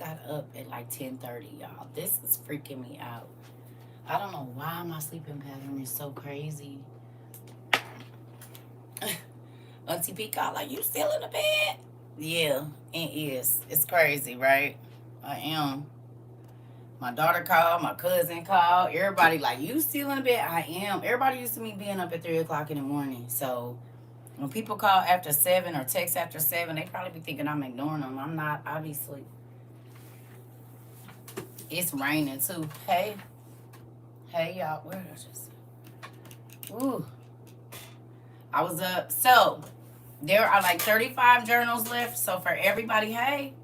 got up at like 10:30, y'all. This is freaking me out. I don't know why my sleeping pattern is so crazy. Auntie P called like, you still in the bed? Yeah, it is. It's crazy, right? I am. My daughter called, my cousin called. Everybody like, you still in the bed? I am. Everybody used to me being up at 3 o'clock in the morning. So when people call after 7 or text after 7, they probably be thinking I'm ignoring them. I'm not, obviously. It's raining too. Hey. Hey, y'all. Where did I just... Ooh. I was up. So there are like 35 journals left. So for everybody, hey,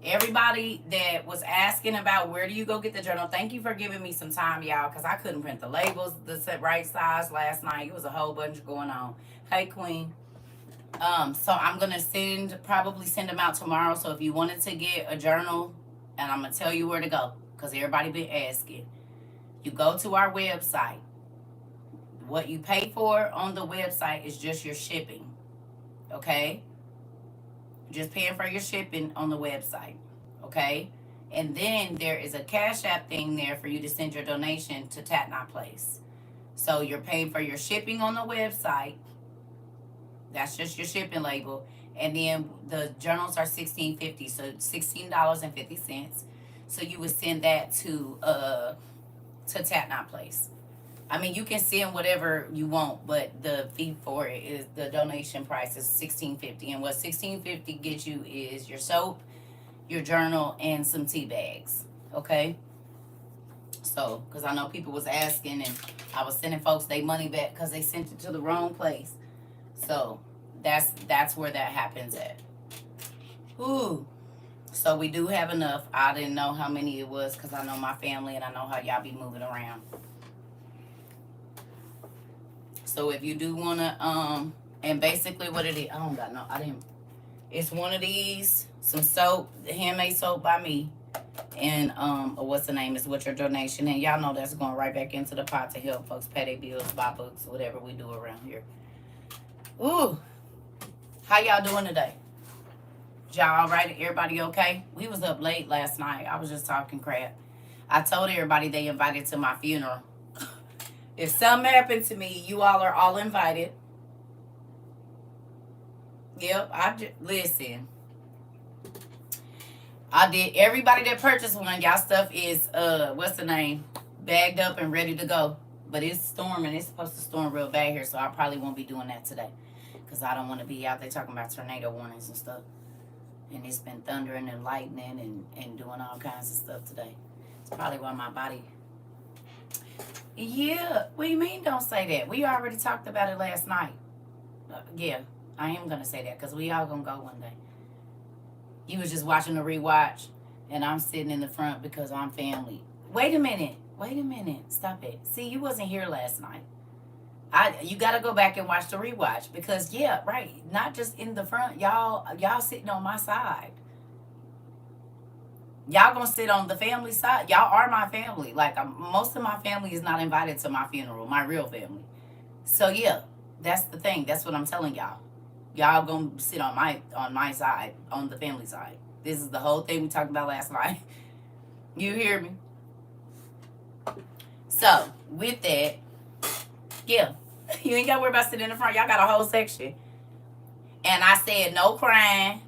everybody that was asking about where do you go get the journal, thank you for giving me some time, y'all, because I couldn't print the labels the right size last night. It was a whole bunch going on. Hey, Queen. So I'm gonna probably send them out tomorrow. So if you wanted to get a journal, and I'm gonna tell you where to go, because everybody been asking. You go to our website. What you pay for on the website is just your shipping. Okay? Just paying for your shipping on the website. Okay? And then there is a Cash App thing there for you to send your donation to Tat Not Place. So you're paying for your shipping on the website. That's just your shipping label. And then the journals are $16.50, so $16.50. So you would send that to Tat Not Place. I mean, you can send whatever you want, but the fee for it is, the donation price is $16.50. And what $16.50 gets you is your soap, your journal, and some tea bags. Okay? So, because I know people was asking, and I was sending folks their money back because they sent it to the wrong place. So that's where that happens at. Ooh. So we do have enough. I didn't know how many it was because I know my family and I know how y'all be moving around. So if you do wanna, and basically what it is, it's one of these, some soap, handmade soap by me, and what's the name, is what your donation, and y'all know that's going right back into the pot to help folks pay their bills, buy books, whatever we do around here. Ooh, how y'all doing today? Y'all all right? Everybody okay? We was up late last night. I was just talking crap. I told everybody they invited to my funeral. If something happened to me, you all are all invited. Yep, listen. I did. Everybody that purchased one, y'all stuff is what's the name, bagged up and ready to go. But it's storming. It's supposed to storm real bad here, so I probably won't be doing that today, because I don't want to be out there talking about tornado warnings and stuff. And it's been thundering and lightning and doing all kinds of stuff today. It's probably why my body. Yeah, what do you mean don't say that? We already talked about it last night. Yeah, I am going to say that because we all going to go one day. You was just watching the rewatch, and I'm sitting in the front because I'm family. Wait a minute. Stop it. See, you wasn't here last night. You got to go back and watch the rewatch because, yeah, right, not just in the front. Y'all sitting on my side. Y'all gonna sit on the family side. Y'all are my family. Like, most of my family is not invited to my funeral, my real family. So yeah, that's the thing. That's what I'm telling y'all. Y'all gonna sit on my side, on the family side. This is the whole thing we talked about last night. You hear me? So with that, yeah, you ain't gotta worry about sitting in the front. Y'all got a whole section. And I said no crying.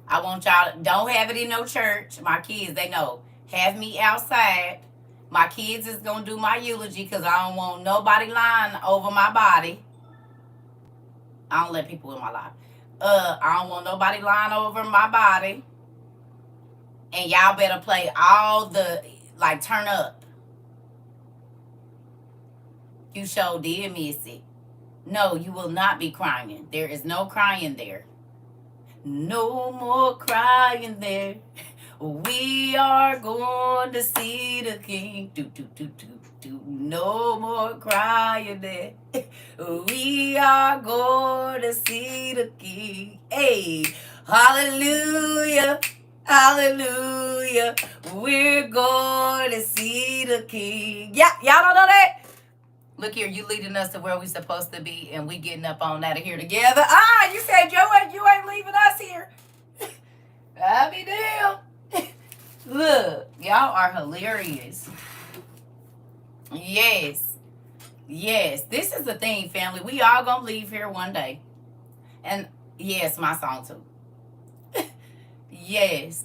I want y'all, don't have it in no church. My kids, they know. Have me outside. My kids is going to do my eulogy because I don't want nobody lying over my body. I don't let people in my life. I don't want nobody lying over my body. And y'all better play all the, like, turn up. You sure did miss it. No, you will not be crying. There is no crying there. No more crying there. We are going to see the King. No more crying there. We are going to see the King. Hey, hallelujah, hallelujah. We're going to see the King. Yeah, y'all don't know that? Look here, you leading us to where we supposed to be, and we getting up on out of here together. You said you ain't leaving us here. I'll be damned. Look, y'all are hilarious. Yes. Yes. This is the thing, family. We all gonna leave here one day. And yes, my song too. Yes.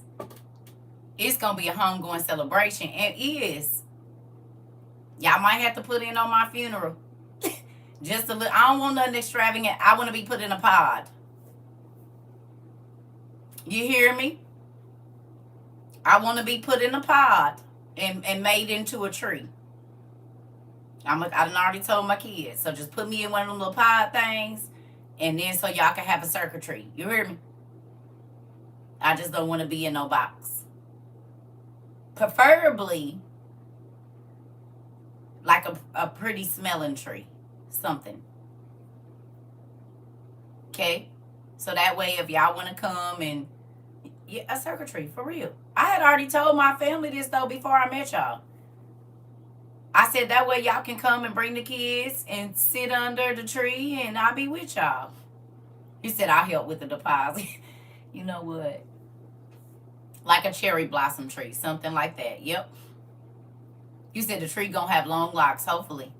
It's gonna be a homegoing celebration. And is. Y'all might have to put in on my funeral. Just a little. I don't want nothing extravagant. I want to be put in a pod. You hear me? I want to be put in a pod and made into a tree. I done already told my kids. So just put me in one of them little pod things. And then so y'all can have a circuitry. You hear me? I just don't want to be in no box. Preferably like a pretty smelling tree. Something. Okay? So that way if y'all want to come and... Yeah, a circuitry, for real. I had already told my family this, though, before I met y'all. I said that way y'all can come and bring the kids and sit under the tree and I'll be with y'all. He said I'll help with the deposit. You know what? Like a cherry blossom tree, something like that. Yep. You said the tree gonna have long locks, hopefully.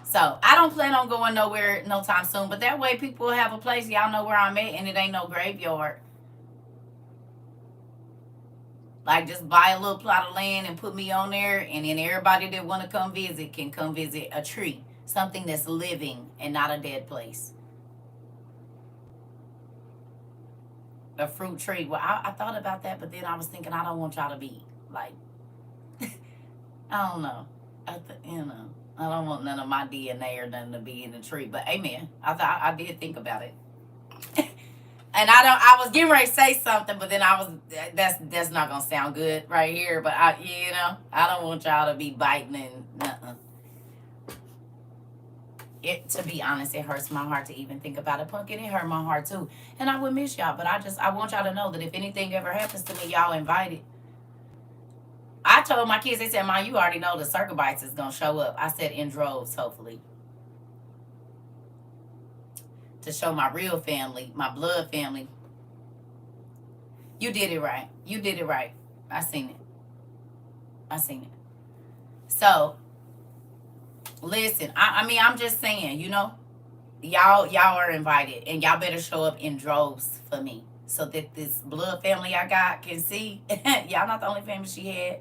So I don't plan on going nowhere no time soon, but that way people will have a place. Y'all know where I'm at and it ain't no graveyard. Like, just buy a little plot of land and put me on there, and then everybody that want to come visit can come visit a tree. Something that's living and not a dead place. A fruit tree. Well, I thought about that, but then I was thinking I don't want y'all to be, like, I don't know. I don't want none of my DNA or nothing to be in the tree. But, amen. I did think about it. And I was getting ready to say something, but then that's not gonna sound good right here. But I don't want y'all to be biting and nothing. To be honest, it hurts my heart to even think about it. Pumpkin, it hurt my heart too. And I would miss y'all, but I want y'all to know that if anything ever happens to me, y'all invited. I told my kids, they said, Mom, you already know the CERCA bites is gonna show up. I said in droves, hopefully. To show my real family, my blood family. You did it right. You did it right. I seen it. So, listen, I mean, I'm just saying, y'all are invited, and y'all better show up in droves for me, so that this blood family I got can see. Y'all not the only family she had.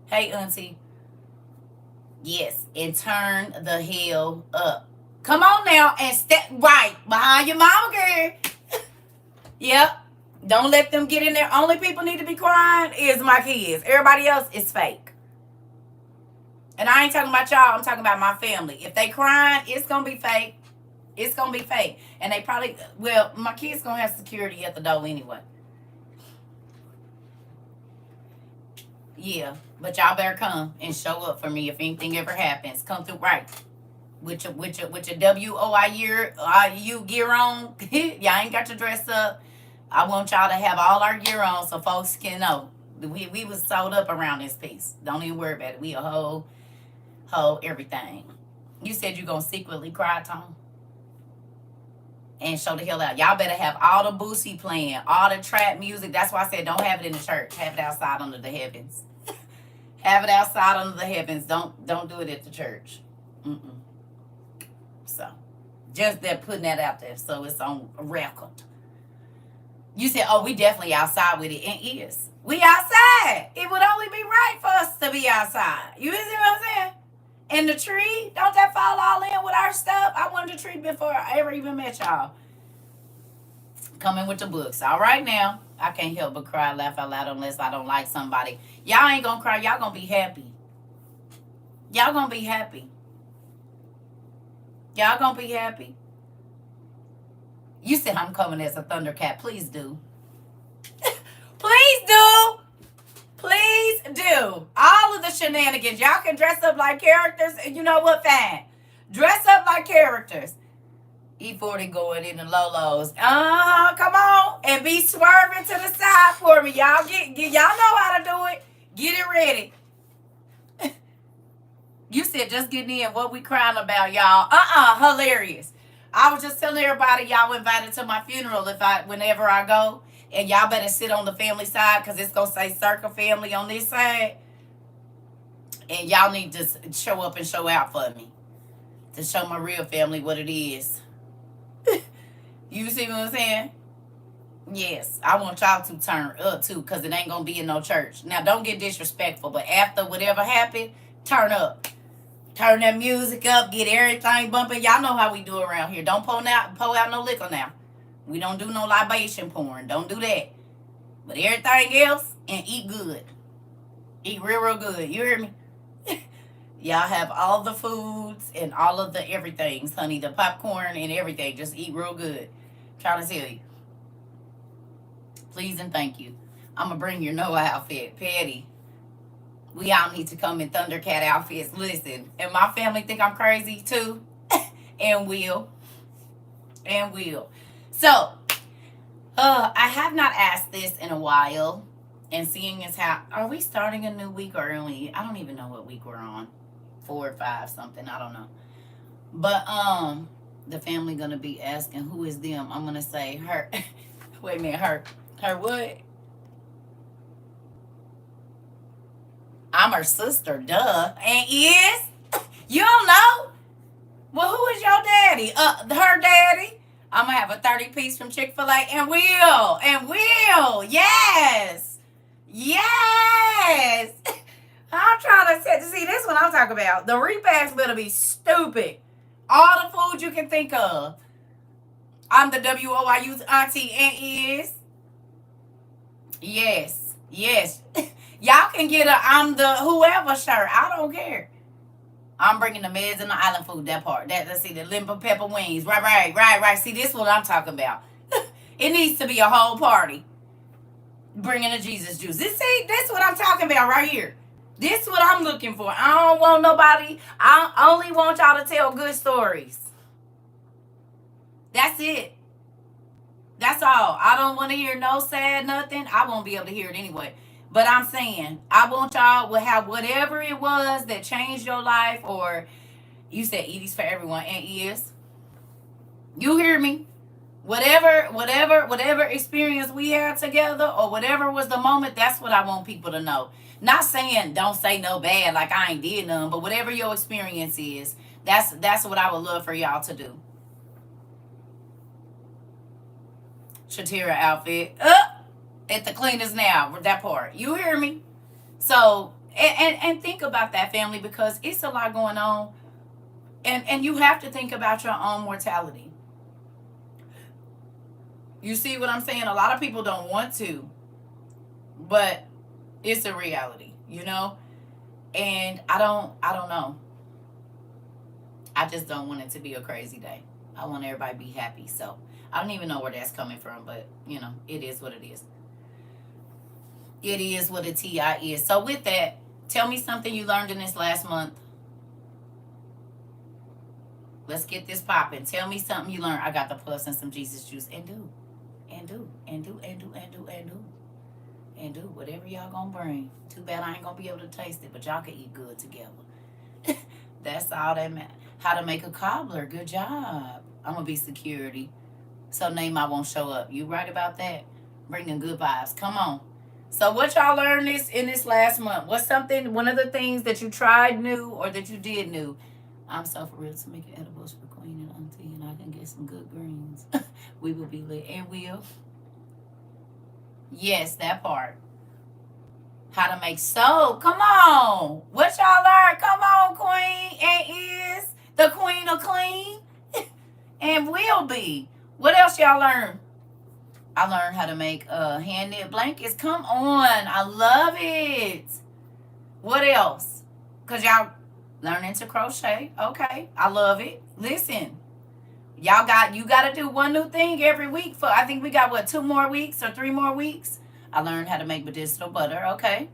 Hey, auntie. Yes, and turn the hell up. Come on now and step right behind your mama, girl. Yep. Don't let them get in there. Only people need to be crying is my kids. Everybody else is fake. And I ain't talking about y'all. I'm talking about my family. If they crying, it's going to be fake. It's going to be fake. And they probably, my kids going to have security at the door anyway. Yeah. But y'all better come and show up for me if anything ever happens. Come through right. With your WOIU gear on. Y'all ain't got to dress up. I want y'all to have all our gear on so folks can know. We was sold up around this piece. Don't even worry about it. We a whole everything. You said you gonna secretly cry, Tom? And show the hell out. Y'all better have all the Boosie playing, all the trap music. That's why I said don't have it in the church. Have it outside under the heavens. Have it outside under the heavens. Don't do it at the church. So, just that putting that out there so it's on record. You said, oh, we definitely outside with it. And is. We outside. It would only be right for us to be outside. You see what I'm saying? And the tree, don't that fall all in with our stuff? I wanted the tree before I ever even met y'all. Coming with the books. All right now. I can't help but cry, laugh out loud unless I don't like somebody. Y'all ain't gonna cry. Y'all gonna be happy. Y'all gonna be happy. Y'all gonna be happy. You said I'm coming as a Thundercat. Please do. Please do. Please do. All of the shenanigans. Y'all can dress up like characters. And you know what? Fine. Dress up like characters. E40 going in the Lolos. Come on. And be swerving to the side for me. Y'all y'all know how to do it. Get it ready. You said just getting in. What we crying about, y'all? Hilarious. I was just telling everybody y'all invited to my funeral whenever I go. And y'all better sit on the family side because it's going to say CERCA family on this side. And y'all need to show up and show out for me. To show my real family what it is. You see what I'm saying? Yes, I want y'all to turn up too, because it ain't going to be in no church. Now, don't get disrespectful, but after whatever happened, turn up. Turn that music up, get everything bumping. Y'all know how we do around here. Don't pour out no liquor now. We don't do no libation porn. Don't do that. But everything else, and eat good. Eat real, real good. You hear me? Y'all have all the foods and all of the everythings, honey. The popcorn and everything. Just eat real good. I'm trying to tell you. Please and thank you. I'm going to bring your Noah outfit. Patty. We all need to come in Thundercat outfits. Listen, and my family think I'm crazy too. And will. And will. So, I have not asked this in a while. And seeing as how, are we starting a new week or early? I don't even know what week we're on. 4 or 5 something, I don't know. But the family gonna be asking who is them. I'm gonna say her. Wait a minute, her what? I'm her sister, duh. And is? You don't know? Well, who is your daddy? Her daddy? I'm gonna have a 30-piece from Chick-fil-A and will. Yes. Yes. I'm trying to see this one I'm talking about. The repacks better be stupid. All the food you can think of. I'm the WOIU's auntie and is. Yes. Y'all can get a I'm the whoever shirt. I don't care. I'm bringing the meds and the island food, that part. Let's see, the lemon pepper wings. Right. See, this is what I'm talking about. It needs to be a whole party. Bringing the Jesus juice. This is what I'm talking about right here. This is what I'm looking for. I don't want nobody. I only want y'all to tell good stories. That's it. That's all. I don't want to hear no sad nothing. I won't be able to hear it anyway. But I'm saying, I want y'all to have whatever it was that changed your life, or you said Edie's for everyone, and is. You hear me? Whatever experience we had together, or whatever was the moment, that's what I want people to know. Not saying don't say no bad, like I ain't did none, but whatever your experience is, that's what I would love for y'all to do. Shatira outfit. At the cleaners now, that part. You hear me? So, and think about that, family, because it's a lot going on. And you have to think about your own mortality. You see what I'm saying? A lot of people don't want to, but it's a reality, you know? And I don't know. I just don't want it to be a crazy day. I want everybody to be happy. So I don't even know where that's coming from, but you know, it is what it is. It is what a TI is. So with that, tell me something you learned in this last month. Let's get this popping. Tell me something you learned. I got the plus and some Jesus juice. And do whatever y'all gonna bring. Too bad I ain't gonna be able to taste it, but y'all can eat good together. That's all that matters. How to make a cobbler. Good job. I'm gonna be security. So name I won't show up. You right about that? Bringing good vibes. Come on. So what y'all learned in this last month? What's one of the things that you tried new or that you did new? I'm so for real to make edibles for Queen and Auntie, and I can get some good greens. We will be lit. And will. Yes, that part. How to make soap. Come on. What y'all learned? Come on, Queen. And is the Queen of Clean. And will be. What else y'all learned? I learned how to make hand knit blankets. Come on. I love it. What else? Because y'all learning to crochet. Okay. I love it. Listen. You got to do one new thing every week for, I think we got 2 more weeks or 3 more weeks. I learned how to make medicinal butter. Okay.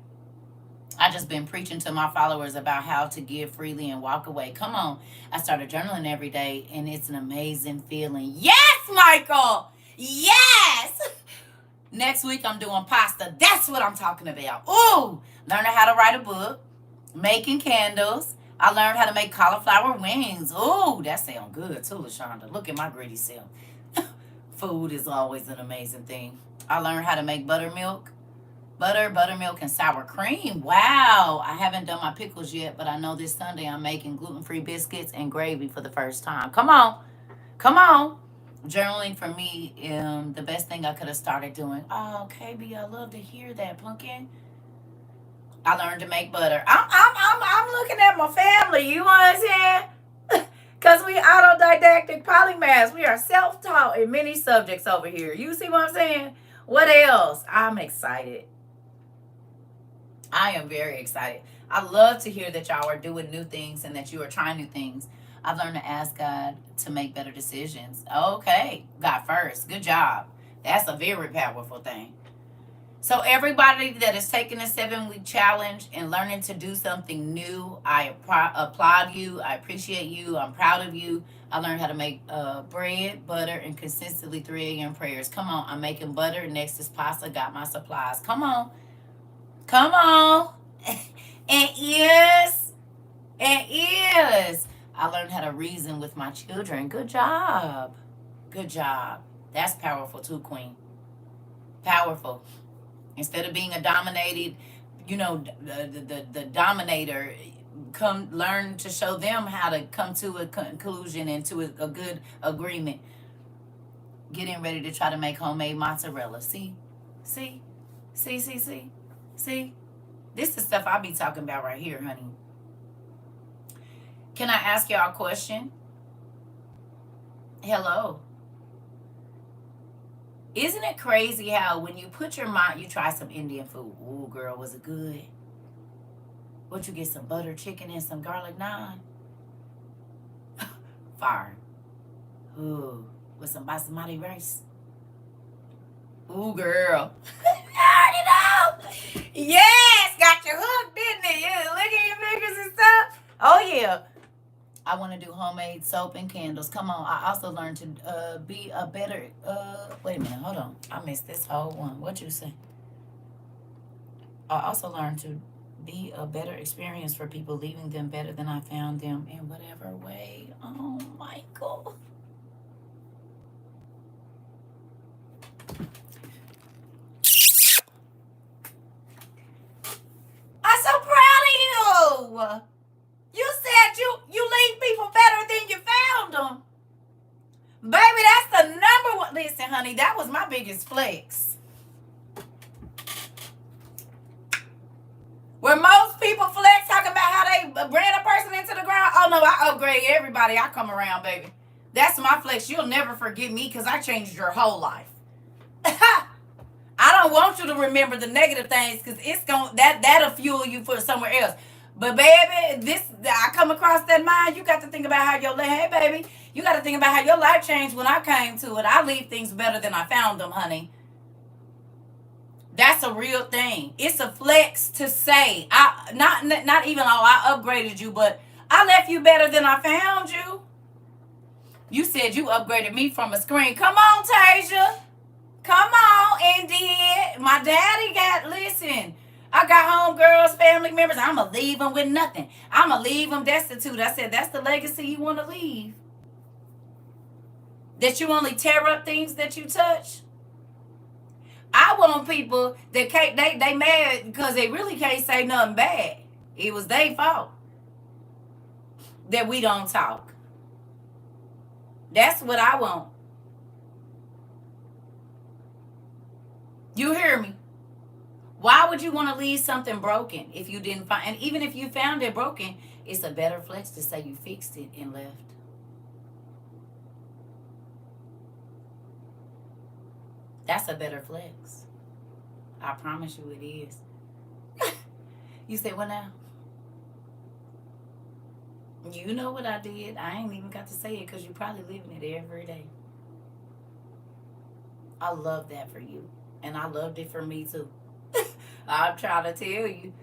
I just been preaching to my followers about how to give freely and walk away. Come on. I started journaling every day, and it's an amazing feeling. Yes, Michael. Yes. Next week, I'm doing pasta. That's what I'm talking about. Ooh. Learning how to write a book. Making candles. I learned how to make cauliflower wings. Ooh, that sounds good too, LaShonda. Look at my gritty self. Food is always an amazing thing. I learned how to make buttermilk. Buttermilk, and sour cream. Wow. I haven't done my pickles yet, but I know this Sunday I'm making gluten-free biscuits and gravy for the first time. Come on. Come on. Journaling for me, the best thing I could have started doing. Oh, KB, I love to hear that, Pumpkin. I learned to make butter. I'm looking at my family. You understand? Because we autodidactic polymaths. We are self-taught in many subjects over here. You see what I'm saying? What else? I'm excited. I am very excited. I love to hear that y'all are doing new things and that you are trying new things. I've learned to ask God to make better decisions. Okay, God first. Good job. That's a very powerful thing. So everybody that is taking a 7-week challenge and learning to do something new, I applaud you. I appreciate you. I'm proud of you. I learned how to make bread, butter, and consistently 3 a.m. prayers. Come on, I'm making butter. Next is pasta. Got my supplies. Come on. Come on. And ears. And ears. I learned how to reason with my children. Good job. Good job. That's powerful too, Queen. Powerful. Instead of being a dominated, the dominator, come learn to show them how to come to a conclusion and to a good agreement. Getting ready to try to make homemade mozzarella. See? This is stuff I be talking about right here, honey. Can I ask y'all a question? Hello. Isn't it crazy how when you put your mind, you try some Indian food. Ooh, girl, was it good? What, you get some butter chicken and some garlic naan? Fire. Ooh, with some basmati rice. Ooh, girl. I already know. Yes, got you hooked, didn't it? You look at your fingers and stuff. Oh, yeah. I want to do homemade soap and candles. Come on. I also learned to be a better... wait a minute. Hold on. I missed this whole one. What you say? I also learned to be a better experience for people, leaving them better than I found them in whatever way. Oh, Michael. I'm so proud of you. You said you leave people better than you found them. Baby, that's the number one. Listen, honey, that was my biggest flex. Where most people flex talking about how they ran a person into the ground. Oh, no, I upgrade everybody I come around, baby. That's my flex. You'll never forget me because I changed your whole life. I don't want you to remember the negative things because it's that'll fuel you for somewhere else. But baby, I come across that mind. You got to think about how you got to think about how your life changed when I came to it. I leave things better than I found them, honey. That's a real thing. It's a flex to say. Not even I upgraded you, but I left you better than I found you. You said you upgraded me from a screen. Come on, Tasia. Come on, indeed. My daddy listen. I got homegirls, family members. I'm going to leave them with nothing. I'm going to leave them destitute. I said, that's the legacy you want to leave. That you only tear up things that you touch. I want people that can't, they mad because they really can't say nothing bad. It was their fault that we don't talk. That's what I want. You hear me? Why would you want to leave something broken if you didn't find, and even if you found it broken, it's a better flex to say you fixed it and left. That's a better flex. I promise you it is. You say, what now? You know what I did. I ain't even got to say it because you're probably living it every day. I love that for you. And I loved it for me too. I'm trying to tell you.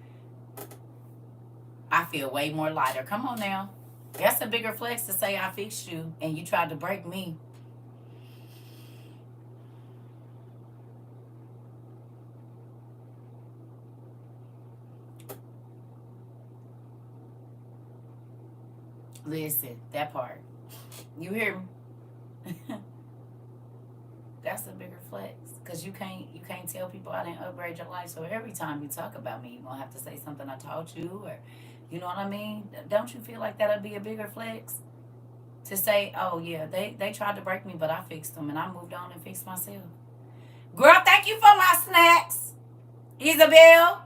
I feel way more lighter. Come on now. That's a bigger flex to say I fixed you and you tried to break me. Listen, that part. You hear me? That's a bigger flex. because you can't tell people I didn't upgrade your life. So every time you talk about me, you're gonna have to say something I taught you, or you know what I mean? Don't you feel like that'd be a bigger flex to say, oh yeah, they tried to break me, but I fixed them and I moved on and fixed myself. Girl, thank you for my snacks, Isabel.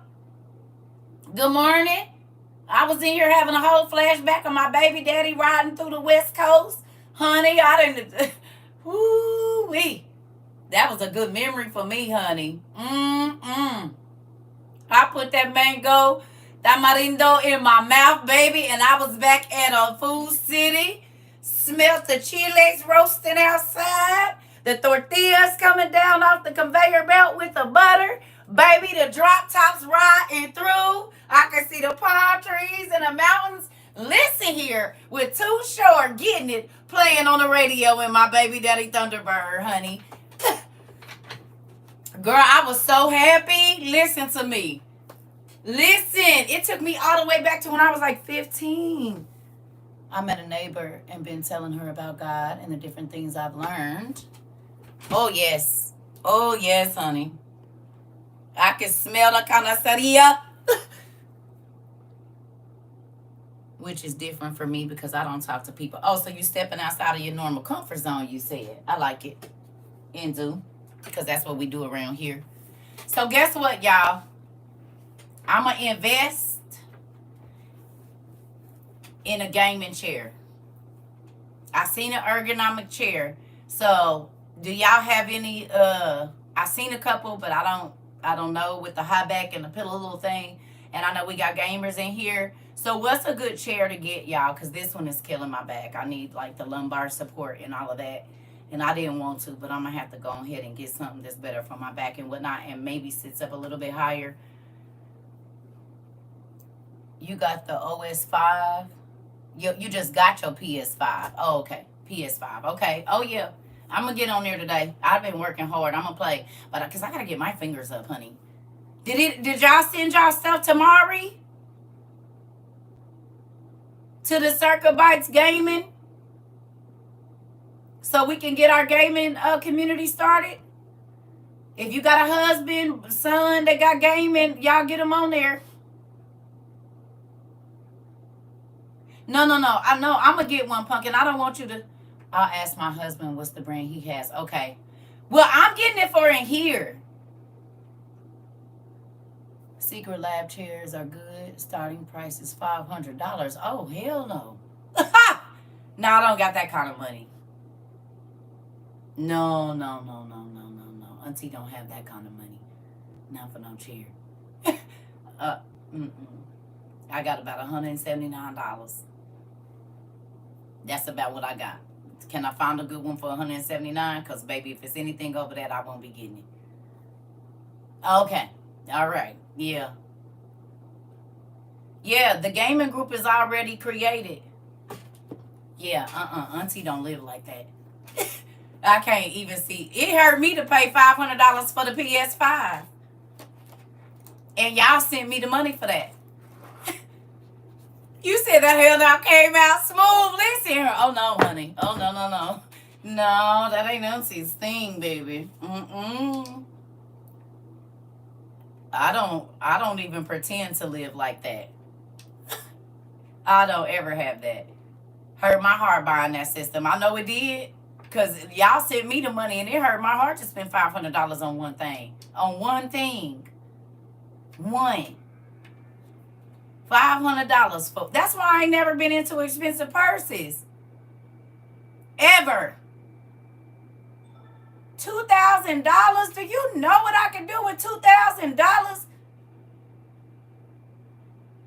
Good morning. I was in here having a whole flashback of my baby daddy riding through the West Coast. Honey, I didn't. Woo-wee. That was a good memory for me, honey. I put that mango tamarindo in my mouth, baby, and I was back at a Food City. Smelled the chiles roasting outside. The tortillas coming down off the conveyor belt with the butter. Baby, the drop tops riding through. I can see the palm trees and the mountains. Listen here, with Too Short getting it, playing on the radio in my baby daddy Thunderbird, honey. Girl, I was so happy. Listen to me. Listen, it took me all the way back to when I was like 15. I met a neighbor and been telling her about God and the different things I've learned. Oh, yes. Oh, yes, honey. I can smell the canaceria. Which is different for me because I don't talk to people. Oh, so you stepping outside of your normal comfort zone, you said. I like it. And do. Because that's what we do around here. So guess what, y'all? I'm going to invest in a gaming chair. I seen an ergonomic chair. So do y'all have any I seen a couple, but I don't know, with the high back and the pillow little thing. And I know we got gamers in here. So what's a good chair to get, y'all? Because this one is killing my back. I need like the lumbar support and all of that. And I didn't want to, but I'm going to have to go ahead and get something that's better for my back and whatnot, and maybe sits up a little bit higher. You got the OS5. You just got your PS5. Oh, okay. PS5. Okay. Oh, yeah. I'm going to get on there today. I've been working hard. I'm going to play. But because I got to get my fingers up, honey. Did y'all send y'all stuff to Mari? To the CERCA Bites Gaming? So we can get our gaming community started? If you got a husband, son that got gaming, y'all get them on there. No. I know. I'm going to get one, Pumpkin. I don't want you to. I'll ask my husband what's the brand he has. Okay. Well, I'm getting it for in here. Secret Lab chairs are good. Starting price is $500. Oh, hell no. No, I don't got that kind of money. No. Auntie don't have that kind of money. Not for no chair. I got about $179. That's about what I got. Can I find a good one for $179? Because, baby, if it's anything over that, I won't be getting it. Okay. All right. Yeah. Yeah, the gaming group is already created. Yeah, Auntie don't live like that. I can't even see. It hurt me to pay $500 for the PS5. And y'all sent me the money for that. You said that handout came out smooth. Listen. Oh, no, honey. Oh, no. No, that ain't Auntie's thing, baby. I don't even pretend to live like that. I don't ever have that. Hurt my heart buying that system. I know it did. Because y'all sent me the money and it hurt my heart to spend $500 on one thing. On one thing. One. $500 for. That's why I ain't never been into expensive purses. Ever. $2,000? Do you know what I can do with $2,000?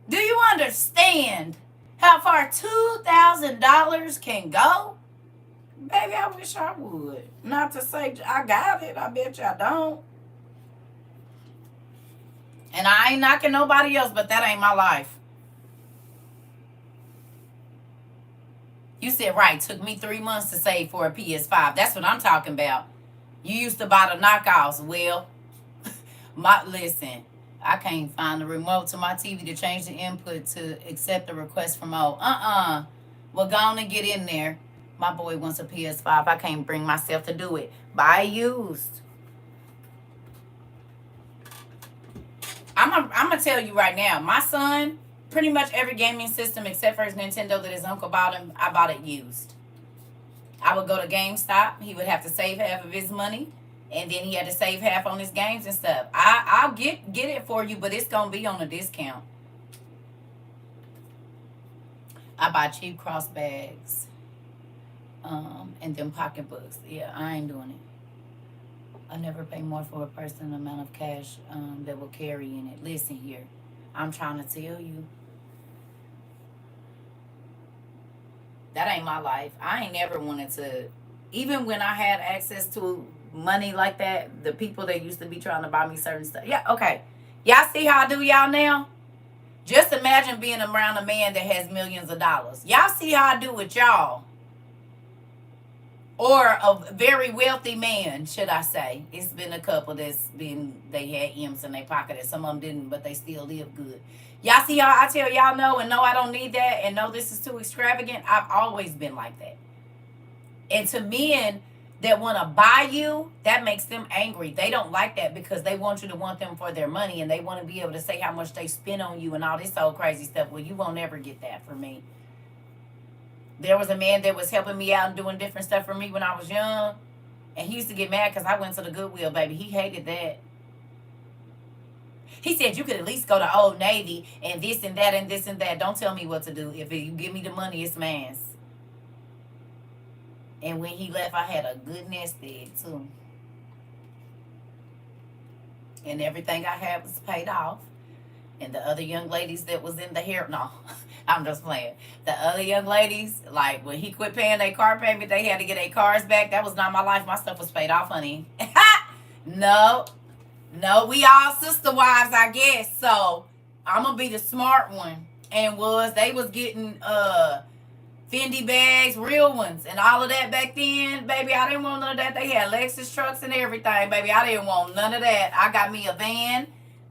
Do you understand how far $2,000 can go? Baby, I wish I would. Not to say I got it. I bet you I don't. And I ain't knocking nobody else, but that ain't my life. You said, right, took me 3 months to save for a PS5. That's what I'm talking about. You used to buy the knockoffs. Well, listen, I can't find the remote to my TV to change the input to accept the request from O. Well, go on and get in there. My boy wants a PS5. I can't bring myself to do it. Buy used. I'm gonna tell you right now, my son, pretty much every gaming system except for his Nintendo that his uncle bought him, I bought it used. I would go to GameStop. He would have to save half of his money, and then he had to save half on his games and stuff. I'll get it for you, but it's gonna be on a discount. I buy cheap cross bags, and them pocketbooks. Yeah, I ain't doing it. I never pay more for a person amount of cash that will carry in it. Listen here, I'm trying to tell you. That ain't my life. I ain't never wanted to, even when I had access to money like that, the people that used to be trying to buy me certain stuff. Yeah, okay. Y'all see how I do y'all now? Just imagine being around a man that has millions of dollars. Y'all see how I do with y'all. Or a very wealthy man, should I say. It's been a couple that's been, they had M's in their pocket and some of them didn't, but they still live good. Y'all see how I tell y'all no and no, I don't need that, and no, this is too extravagant? I've always been like that. And to men that want to buy you, that makes them angry. They don't like that because they want you to want them for their money, and they want to be able to say how much they spend on you and all this old crazy stuff. Well, you won't ever get that from me. There was a man that was helping me out and doing different stuff for me when I was young, and he used to get mad because I went to the Goodwill, baby. He hated that. He said, you could at least go to Old Navy and this and that and this and that. Don't tell me what to do. If you give me the money, it's mine. And when he left, I had a good nest egg, too. And everything I had was paid off. And the other young ladies that was in the hair, no, I'm just playing. The other young ladies, like when he quit paying their car payment, they had to get their cars back. That was not my life. My stuff was paid off, honey. No, we all sister wives, I guess. So I'm gonna be the smart one. And they was getting Fendi bags, real ones, and all of that back then, baby. I didn't want none of that. They had Lexus trucks and everything, baby. I didn't want none of that. I got me a van,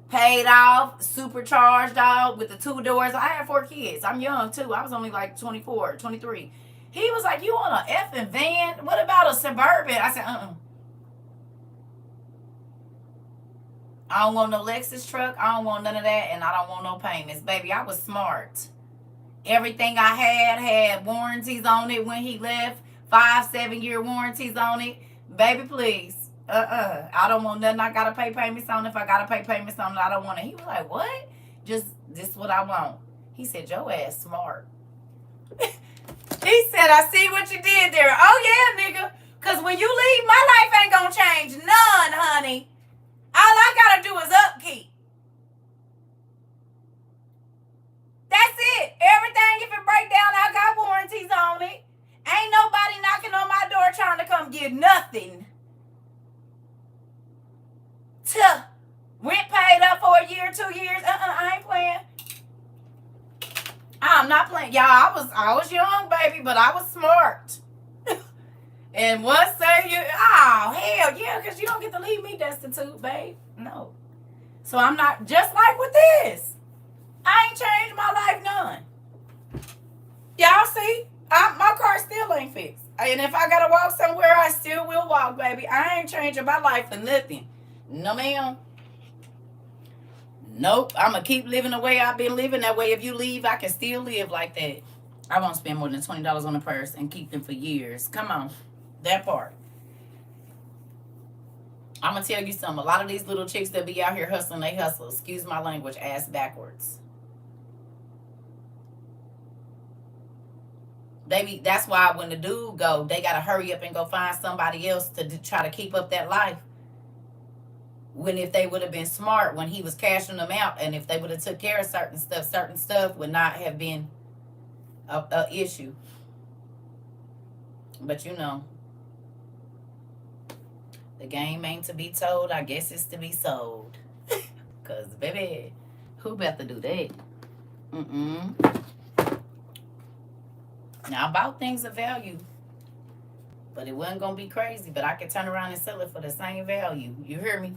paid off, supercharged out with the 2 doors. I had 4 kids. I'm young too. I was only like 24, 23. He was like, you want a effing van? What about a Suburban? I said, I don't want no Lexus truck. I don't want none of that, and I don't want no payments. Baby, I was smart. Everything I had warranties on it when he left. 5-7 year warranties on it. Baby, please. I don't want nothing I gotta pay payments on. If I gotta pay payments on it, I don't want it. He was like, what? Just this what I want. He said, your ass smart. He said, I see what you did there. Oh yeah, nigga. Cause when you leave, my life ain't gonna change none, honey. All I gotta do is upkeep. That's it. Everything, if it break down, I got warranties on it. Ain't nobody knocking on my door trying to come get nothing. Rent paid up for a year, 2 years. I ain't playing. I'm not playing. Y'all, I was young, baby, but I was smart. And once hell yeah, because you don't get to leave me destitute, babe. No. So I'm not, just like with this. I ain't changed my life none. Y'all see? My car still ain't fixed. And if I gotta walk somewhere, I still will walk, baby. I ain't changing my life for nothing. No, ma'am. Nope. I'm gonna keep living the way I've been living. That way, if you leave, I can still live like that. I won't spend more than $20 on a purse and keep them for years. Come on. That part. I'm gonna tell you something. A lot of these little chicks that be out here hustling, they hustle. Excuse my language, ass backwards. Baby, that's why when the dude go, they gotta hurry up and go find somebody else to try to keep up that life. When if they would have been smart when he was cashing them out, and if they would have took care of certain stuff would not have been a issue. But you know, the game ain't to be told. I guess it's to be sold. Cause baby, who better to do that? Now I bought things of value, but it wasn't gonna be crazy. But I could turn around and sell it for the same value. You hear me?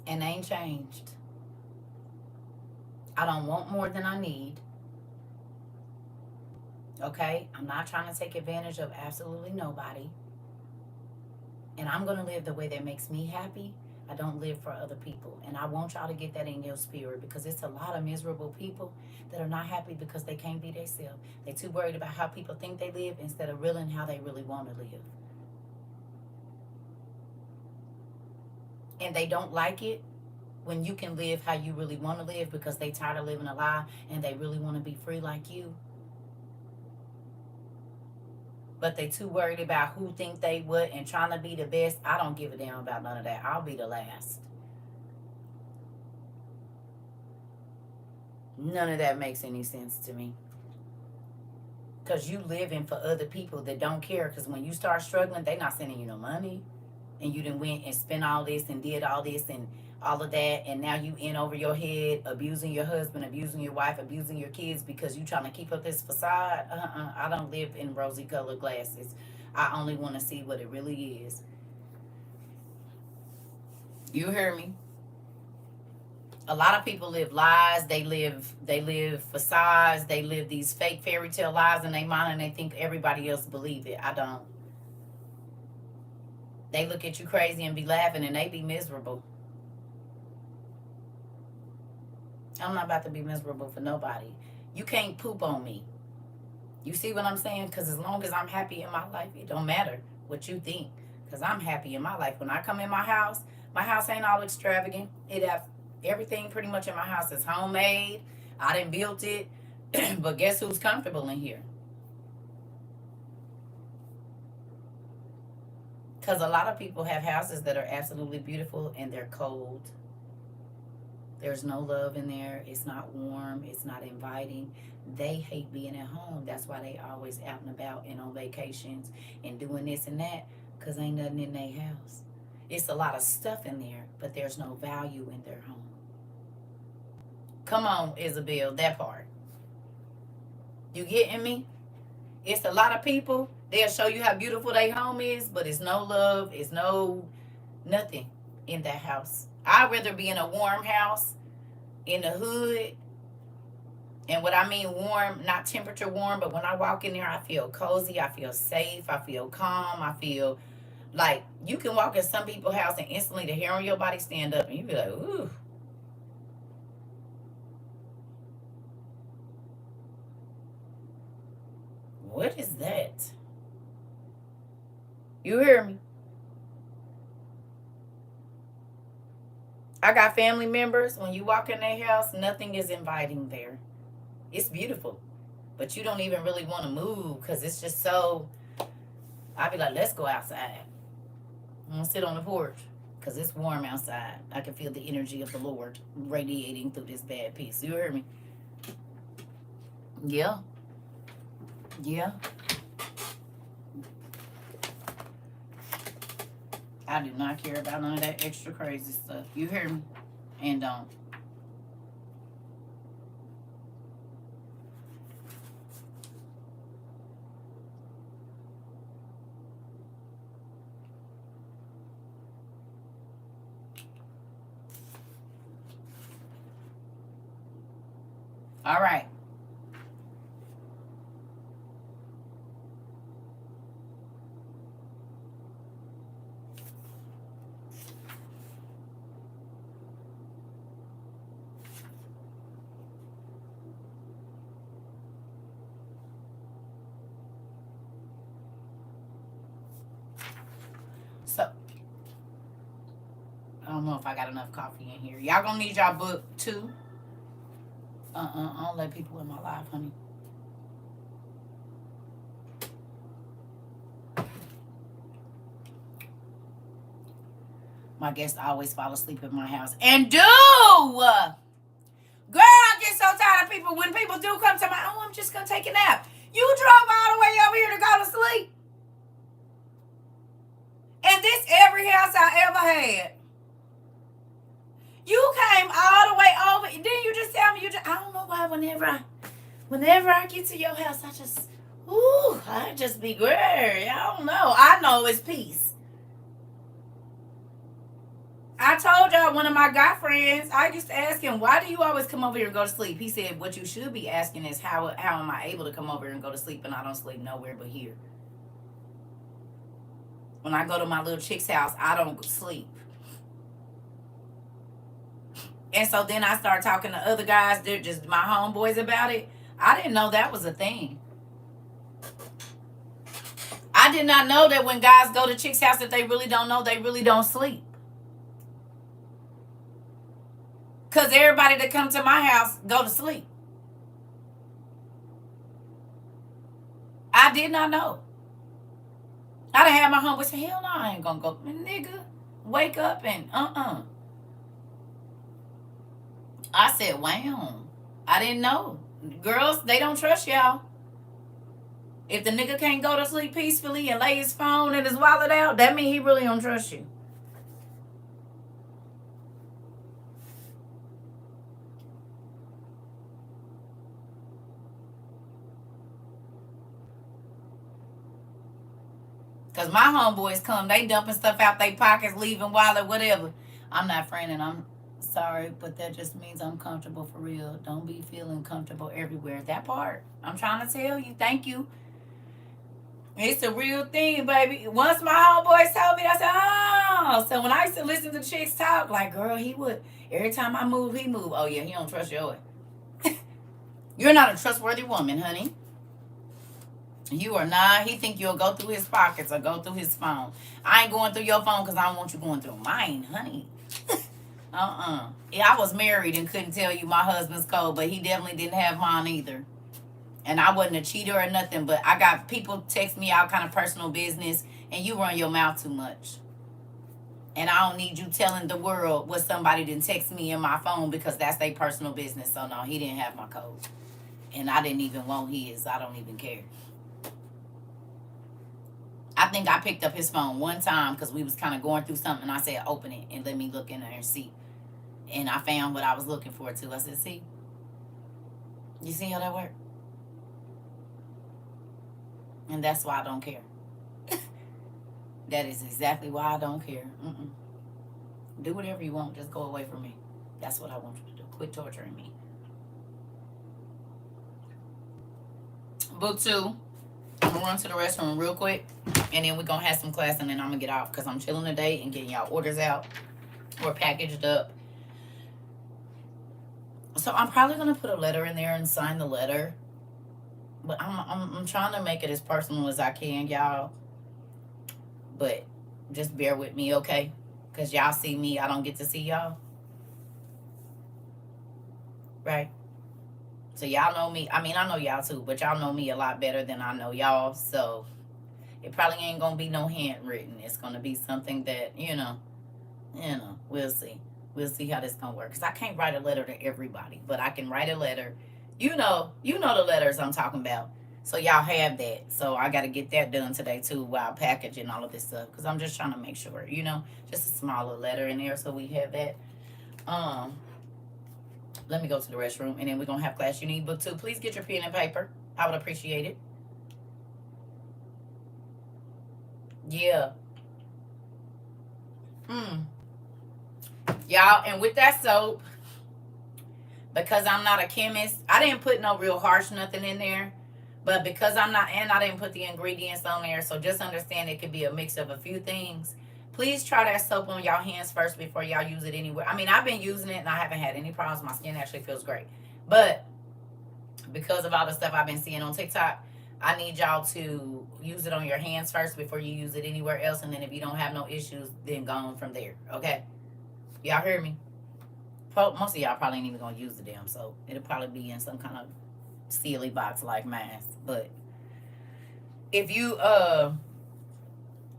And ain't changed. I don't want more than I need. Okay? I'm not trying to take advantage of absolutely nobody. And I'm going to live the way that makes me happy. I don't live for other people. And I want y'all to get that in your spirit, because it's a lot of miserable people that are not happy because they can't be themselves. They're too worried about how people think they live instead of realizing how they really want to live. And they don't like it when you can live how you really want to live, because they tired of living a lie and they really want to be free like you. But they too worried about who think they what and trying to be the best. I don't give a damn about none of that. I'll be the last. None of that makes any sense to me. Because you living for other people that don't care. Because when you start struggling, they not sending you no money. And you done went and spent all this and did all this and all of that. And now you in over your head, abusing your husband, abusing your wife, abusing your kids because you trying to keep up this facade. I don't live in rosy colored glasses. I only want to see what it really is. You hear me? A lot of people live lies. They live facades. They live these fake fairy tale lies in their mind, and they think everybody else believe it. I don't. They look at you crazy and be laughing, and they be miserable. I'm not about to be miserable for nobody. You can't poop on me. You see what I'm saying? Because as long as I'm happy in my life, it don't matter what you think. Because I'm happy in my life. When I come in my house ain't all extravagant. It have everything pretty much in my house is homemade. I didn't build it. But guess who's comfortable in here? Because a lot of people have houses that are absolutely beautiful and they're cold. There's no love in there. It's not warm. It's not inviting. They hate being at home. That's why they always out and about and on vacations and doing this and that, because ain't nothing in their house. It's a lot of stuff in there, but there's no value in their home. Come on, Isabel, that part. You getting me? It's a lot of people. They'll show you how beautiful their home is, but it's no love. It's no nothing in that house. I'd rather be in a warm house in the hood. And what I mean warm, not temperature warm, but when I walk in there, I feel cozy. I feel safe. I feel calm. I feel like you can walk in some people's house and instantly the hair on your body stand up and you be like, ooh. What is that? You hear me? I got family members. When you walk in their house, nothing is inviting there. It's beautiful. But you don't even really want to move because it's just so. I'd be like, let's go outside. I'm going to sit on the porch because it's warm outside. I can feel the energy of the Lord radiating through this bad piece. You hear me? Yeah. Yeah. I do not care about none of that extra crazy stuff. You hear me? And don't. All right. So, I don't know if I got enough coffee in here. Y'all gonna need y'all book too. I don't let people in my life, honey. My guests always fall asleep in my house. And do! Girl, I get so tired of people. When people do come to my, oh, I'm just going to take a nap. You drove all the way over here to go to sleep. And this every house I ever had. You came all the way over. Didn't you just tell me you just, I don't know why whenever I get to your house, I just be great. I don't know. I know it's peace. I told y'all, one of my guy friends, I used to ask him, why do you always come over here and go to sleep? He said, what you should be asking is, how am I able to come over here and go to sleep, and I don't sleep nowhere but here. When I go to my little chick's house, I don't sleep. And so then I started talking to other guys, they're just my homeboys, about it. I didn't know that was a thing. I did not know that when guys go to chicks' house that they really don't know, they really don't sleep. Because everybody that come to my house go to sleep. I did not know. I done had my homeboy say, hell no, I ain't gonna go. Nigga, wake up and I said, wow. I didn't know. Girls, they don't trust y'all. If the nigga can't go to sleep peacefully and lay his phone and his wallet out, that means he really don't trust you. Because my homeboys come, they dumping stuff out their pockets, leaving wallet, whatever. I'm not friending. I'm sorry, but that just means I'm comfortable for real. Don't be feeling comfortable everywhere. That part, I'm trying to tell you. Thank you. It's a real thing, baby. Once my homeboys told me, I said, oh. So when I used to listen to chicks talk, like, girl, he would, every time I move, he move. Oh, yeah, he don't trust your way. You're not a trustworthy woman, honey. You are not. He think you'll go through his pockets or go through his phone. I ain't going through your phone because I don't want you going through mine, honey. Yeah, I was married and couldn't tell you my husband's code, but he definitely didn't have mine either. And I wasn't a cheater or nothing, but I got people text me all kind of personal business, and you run your mouth too much. And I don't need you telling the world what somebody didn't text me in my phone, because that's their personal business. So no, he didn't have my code. And I didn't even want his. I don't even care. I think I picked up his phone one time because we was kind of going through something. And I said, open it and let me look in there and see. And I found what I was looking for too. I said, see? You see how that worked? And that's why I don't care. That is exactly why I don't care. Do whatever you want. Just go away from me. That's what I want you to do. Quit torturing me. Book 2. I'm going to run to the restroom real quick. And then we're going to have some class. And then I'm going to get off. Because I'm chilling today and getting y'all orders out. Or packaged up. So I'm probably going to put a letter in there and sign the letter. But I'm trying to make it as personal as I can, y'all. But just bear with me, okay? Because y'all see me, I don't get to see y'all. Right? So y'all know me. I mean, I know y'all too, but y'all know me a lot better than I know y'all. So it probably ain't going to be no handwritten. It's going to be something that, you know, we'll see. We'll see how this going to work. Because I can't write a letter to everybody, but I can write a letter. You know the letters I'm talking about. So y'all have that. So I got to get that done today too while packaging all of this stuff. Because I'm just trying to make sure, just a smaller letter in there so we have that. Let me go to the restroom and then we're going to have class. You need book 2. Please get your pen and paper. I would appreciate it. Yeah. Y'all, and with that soap, because I'm not a chemist, I didn't put no real harsh nothing in there. But because I'm not, and I didn't put the ingredients on there, so just understand it could be a mix of a few things. Please try that soap on y'all hands first before y'all use it anywhere. I mean, I've been using it and I haven't had any problems. My skin actually feels great. But because of all the stuff I've been seeing on TikTok, I need y'all to use it on your hands first before you use it anywhere else. And then if you don't have no issues, then go on from there. Okay? Y'all hear me? Most of y'all probably ain't even going to use the damn soap. It'll probably be in some kind of sealy box like mine. But if you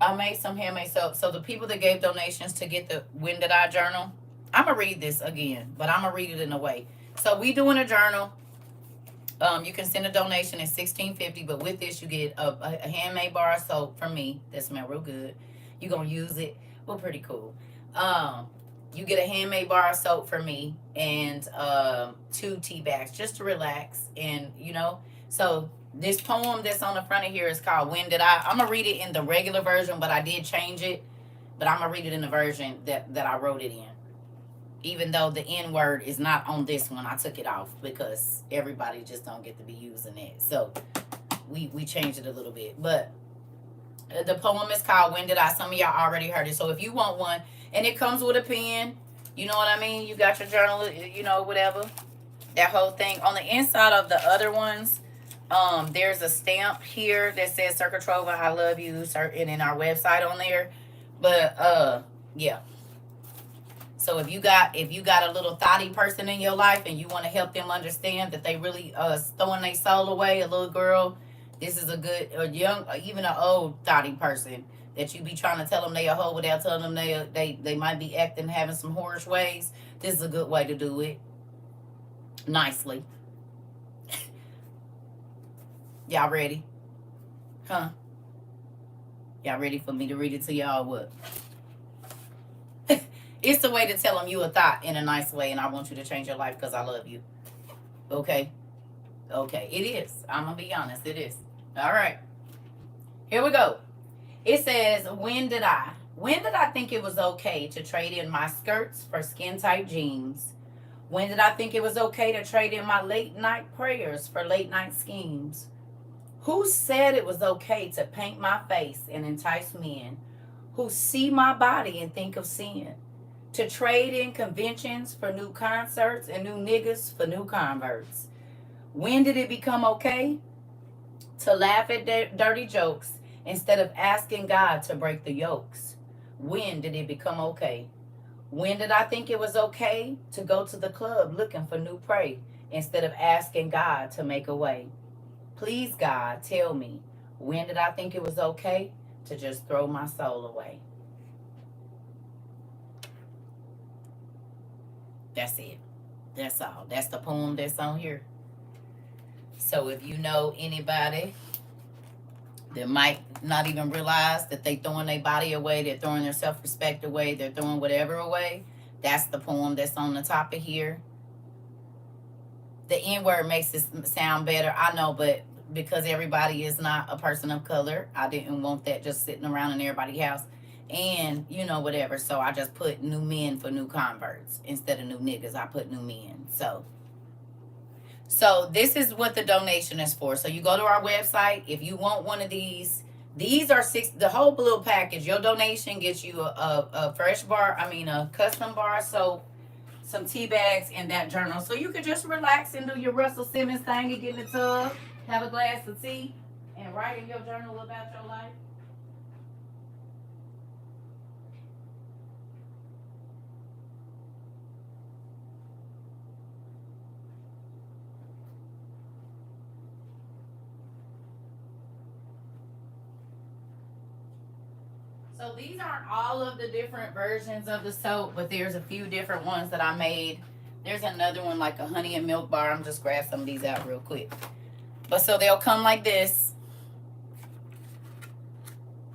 I made some handmade soap. So the people that gave donations to get the When Did I journal, I'm gonna read this again, but I'm gonna read it in a way. So we doing a journal. You can send a donation at $16.50, but with this you get a handmade bar of soap from me that smell real good. You gonna use it. Well, pretty cool. You get a handmade bar of soap for me and 2 tea bags just to relax. And so this poem that's on the front of here is called When Did I. I'm gonna read it in the regular version, but I did change it But I'm going to read it in the version that I wrote it in. Even though the N word is not on this one, I took it off because everybody just don't get to be using it. So we changed it a little bit. But the poem is called When Did I? Some of y'all already heard it. So if you want one, and it comes with a pen, you know what I mean? You got your journal, you know, whatever. That whole thing. On the inside of the other ones, there's a stamp here that says CERCA TROVA, I love you, and in our website on there. But yeah. So if you got a little thotty person in your life and you want to help them understand that they really throwing their soul away, a little girl, this is a good, or young, or even an old thotty person that you be trying to tell them they a hoe without telling them they might be acting, having some whorish ways. This is a good way to do it nicely. Y'all ready? Huh? Y'all ready for me to read it to y'all? What? It's a way to tell them you a thought in a nice way, and I want you to change your life because I love you. Okay? Okay, it is. I'm going to be honest. It is. All right. Here we go. It says, when did I think it was okay to trade in my skirts for skin-tight jeans? When did I think it was okay to trade in my late-night prayers for late-night schemes? Who said it was okay to paint my face and entice men who see my body and think of sin? To trade in conventions for new concerts and new niggas for new converts? When did it become okay to laugh at dirty jokes instead of asking God to break the yokes? When did it become okay? When did I think it was okay to go to the club looking for new prey instead of asking God to make a way? Please, God, tell me, when did I think it was okay to just throw my soul away? That's it. That's all. That's the poem that's on here. So if you know anybody that might not even realize that they throwing their body away, they're throwing their self-respect away, they're throwing whatever away, that's the poem that's on the top of here. The N-word makes it sound better, I know, but because everybody is not a person of color, I didn't want that just sitting around in everybody's house. And, you know, whatever. So I just put new men for new converts. Instead of new niggas, I put new men. So this is what the donation is for. So you go to our website. If you want one of these are the whole blue package. Your donation gets you a fresh bar, a custom bar soap, some tea bags, and that journal. So you could just relax and do your Russell Simmons thing and get in the tub, have a glass of tea, and write in your journal about your life. So these aren't all of the different versions of the soap, but there's a few different ones that I made. There's another one like a honey and milk bar. I'm just grab some of these out real quick. But so they'll come like this.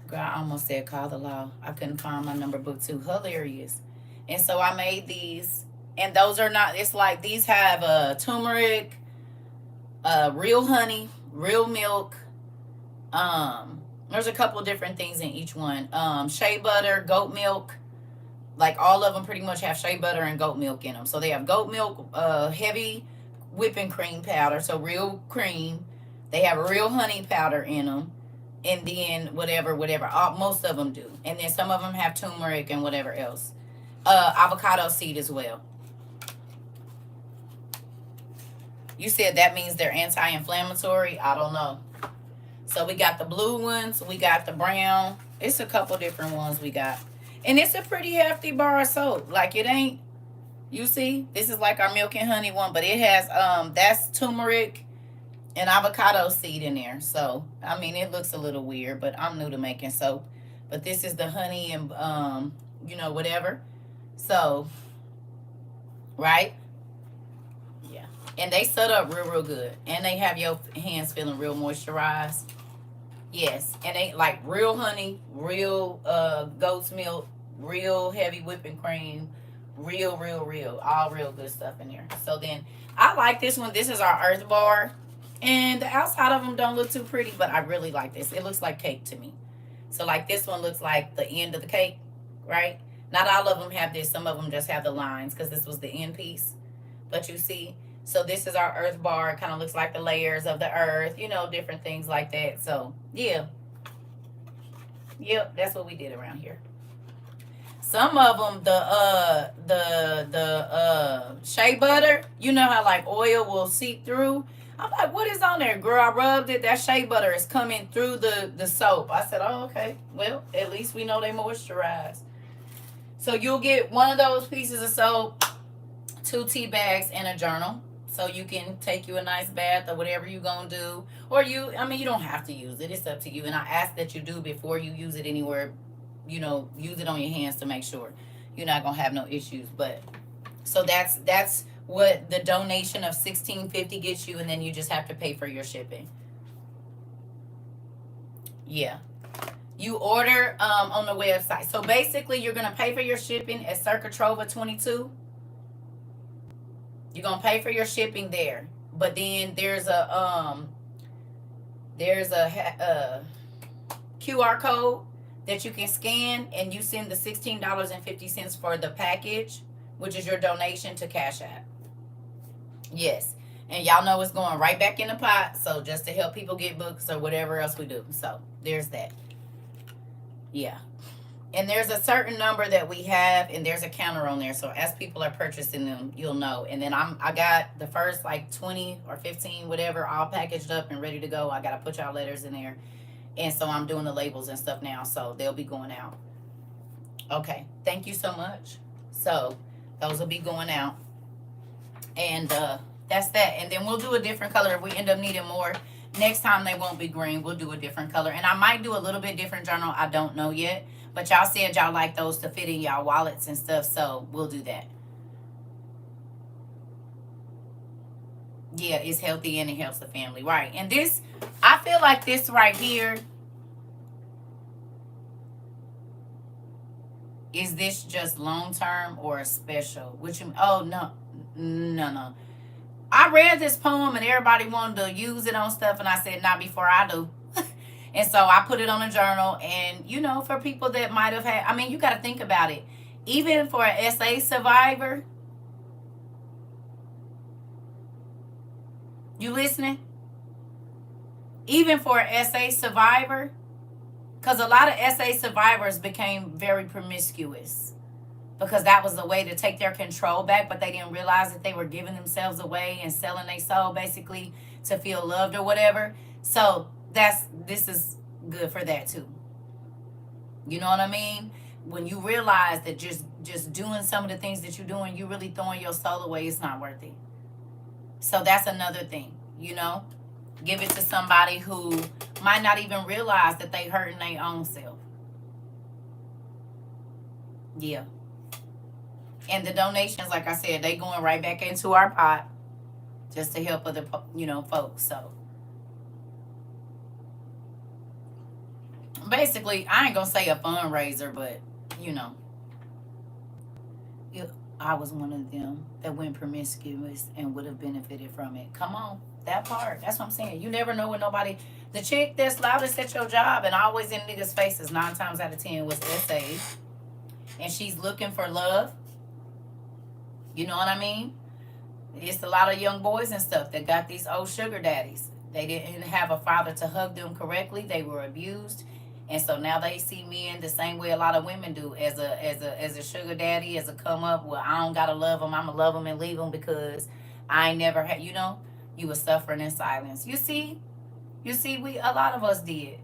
Girl, I almost said call the law. I couldn't find my number book too. Hilarious. And so I made these. And those are not, it's like these have turmeric, real honey, real milk, there's a couple of different things in each one. Shea butter, goat milk. Like all of them pretty much have shea butter and goat milk in them. So they have goat milk, heavy whipping cream powder. So real cream. They have real honey powder in them. And then whatever. Most of them do. And then some of them have turmeric and whatever else. Avocado seed as well. You said that means they're anti-inflammatory? I don't know. So we got the blue ones. We got the brown. It's a couple different ones we got. And it's a pretty hefty bar of soap. Like it ain't, you see, this is like our milk and honey one, but it has, that's turmeric and avocado seed in there. So, it looks a little weird, but I'm new to making soap. But this is the honey and, whatever. So, right? Yeah. And they set up real, real good. And they have your hands feeling real moisturized. Yes, and they like real honey, real goat's milk, real heavy whipping cream, real, all real good stuff in there. So then I like this one. This is our earth bar, and the outside of them don't look too pretty, but I really like this. It looks like cake to me. So like this one looks like the end of the cake. right? Not all of them have this. Some of them just have the lines because this was the end piece. But you see, so this is our earth bar. It kind of looks like the layers of the earth, you know, different things like that. So yeah, yep, that's what we did around here. Some of them, the shea butter, you know how like oil will seep through. I'm like, what is on there, girl? I rubbed it. That shea butter is coming through the soap. I said, oh, okay. Well, at least we know they moisturize. So you'll get one of those pieces of soap, 2 tea bags, and a journal. So you can take you a nice bath or whatever you're going to do. Or I mean, you don't have to use it. It's up to you. And I ask that you do before you use it anywhere. You know, use it on your hands to make sure you're not going to have no issues. But so that's what the donation of $16.50 gets you. And then you just have to pay for your shipping. Yeah. You order on the website. So basically, you're going to pay for your shipping at CERCA TROVA 22. You're gonna pay for your shipping there, but then there's a QR code that you can scan, and you send the $16.50 for the package, which is your donation to Cash App. Yes, and y'all know it's going right back in the pot. So just to help people get books or whatever else we do. So there's that. Yeah. And there's a certain number that we have, and there's a counter on there. So as people are purchasing them, you'll know. And then I got the first like 20 or 15, whatever, all packaged up and ready to go. I got to put y'all letters in there. And so I'm doing the labels and stuff now. So they'll be going out. Okay. Thank you so much. So those will be going out. And that's that. And then we'll do a different color if we end up needing more. Next time they won't be green. We'll do a different color. And I might do a little bit different journal. I don't know yet. But y'all said y'all like those to fit in y'all wallets and stuff, so we'll do that. Yeah, it's healthy and it helps the family, right? And this, I feel like this right here, is this just long term or a special? Oh no. I read this poem and everybody wanted to use it on stuff, and I said not before I do. And so I put it on a journal, and, you know, for people that might have had, I mean, you got to think about it. Even for an SA survivor, you listening? Even for an SA survivor, because a lot of SA survivors became very promiscuous because that was the way to take their control back, but they didn't realize that they were giving themselves away and selling their soul basically to feel loved or whatever. So this is good for that too. You know what I mean? When you realize that just doing some of the things that you're doing, you really throwing your soul away, it's not worth it. So that's another thing, you know? Give it to somebody who might not even realize that they hurting their own self. Yeah. And the donations, like I said, they going right back into our pot just to help other, you know, folks. So basically, I ain't gonna say a fundraiser, but you know, I was one of them that went promiscuous and would have benefited from it. Come on, that part. That's what I'm saying. You never know when nobody. The chick that's loudest at your job and always in niggas' faces 9 times out of 10 was SA, and she's looking for love. You know what I mean? It's a lot of young boys and stuff that got these old sugar daddies. They didn't have a father to hug them correctly. They were abused. And so now they see men the same way a lot of women do, as a sugar daddy, as a come up. Well, I don't gotta love them. I'ma love them and leave them because I ain't never had. You know, you were suffering in silence. You see, a lot of us did.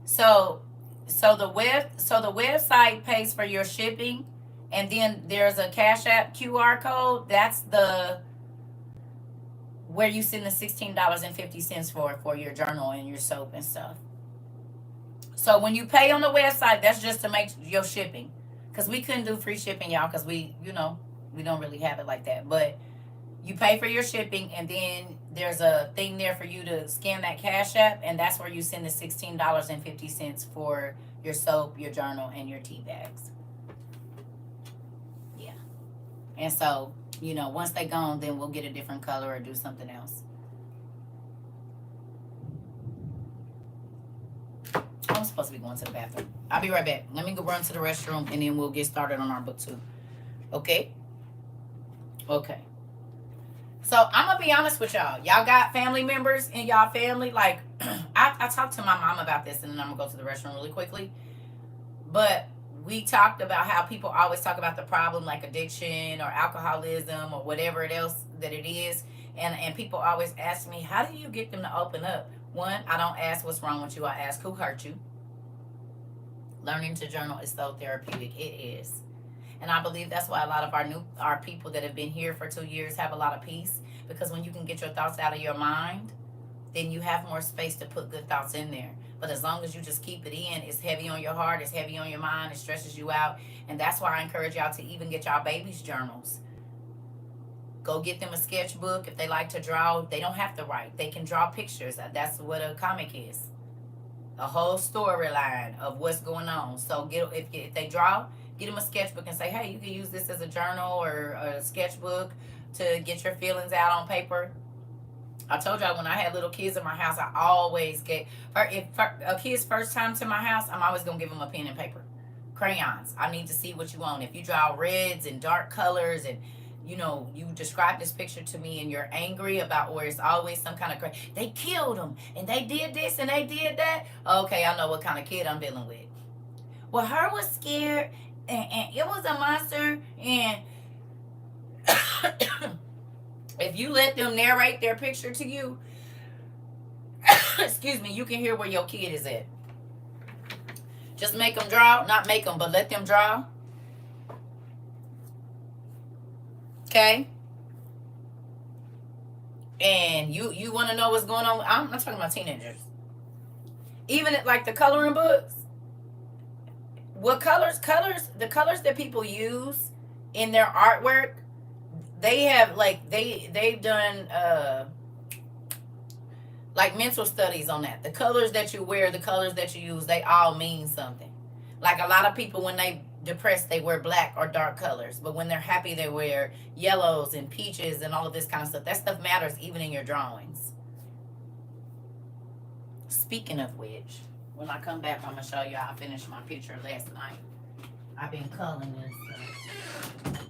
So the website pays for your shipping, and then there's a Cash App QR code. That's where you send the $16.50 for your journal and your soap and stuff. So when you pay on the website, that's just to make your shipping. Because we couldn't do free shipping, y'all, because we don't really have it like that. But you pay for your shipping, and then there's a thing there for you to scan that Cash App, and that's where you send the $16.50 for your soap, your journal, and your tea bags. Yeah. And so, you know, once they're gone, then we'll get a different color or do something else. I'm supposed to be going to the bathroom. I'll be right back. Let me go run to the restroom, and then we'll get started on our book 2. Okay? Okay. So I'm gonna be honest with y'all. Y'all got family members in y'all family. Like I talked to my mom about this, and then I'm gonna go to the restroom really quickly. But we talked about how people always talk about the problem, like addiction or alcoholism or whatever it else that it is. And people always ask me, how do you get them to open up? One, I don't ask what's wrong with you. I ask who hurt you. Learning to journal is so therapeutic. It is. And I believe that's why a lot of our people that have been here for 2 years have a lot of peace, because when you can get your thoughts out of your mind, then you have more space to put good thoughts in there. But as long as you just keep it in, it's heavy on your heart, it's heavy on your mind, it stresses you out. And that's why I encourage y'all to even get y'all babies' journals. Go get them a sketchbook. If they like to draw, they don't have to write. They can draw pictures. That's what a comic is. A whole storyline of what's going on. So if they draw, get them a sketchbook and say, hey, you can use this as a journal or a sketchbook to get your feelings out on paper. I told y'all when I had little kids in my house, I always get, if a kid's first time to my house, I'm always going to give them a pen and paper. Crayons. I need to see what you want. If you draw reds and dark colors and, you know, you describe this picture to me and you're angry about where it's always some kind of, they killed them and they did this and they did that. Okay, I know what kind of kid I'm dealing with. Well, her was scared and it was a monster and if you let them narrate their picture to you, excuse me, you can hear where your kid is at. Just make them draw. Not make them, but let them draw. Okay? And you want to know what's going on? I'm not talking about teenagers. Even like the coloring books. What colors, the colors that people use in their artwork, they have like they've done like mental studies on that. The colors that you wear, the colors that you use, they all mean something. Like a lot of people when they depressed, they wear black or dark colors, but when they're happy, they wear yellows and peaches and all of this kind of stuff. That stuff matters even in your drawings. Speaking of which, when I come back, I'm gonna show you how I finished my picture last night. I've been coloring this stuff.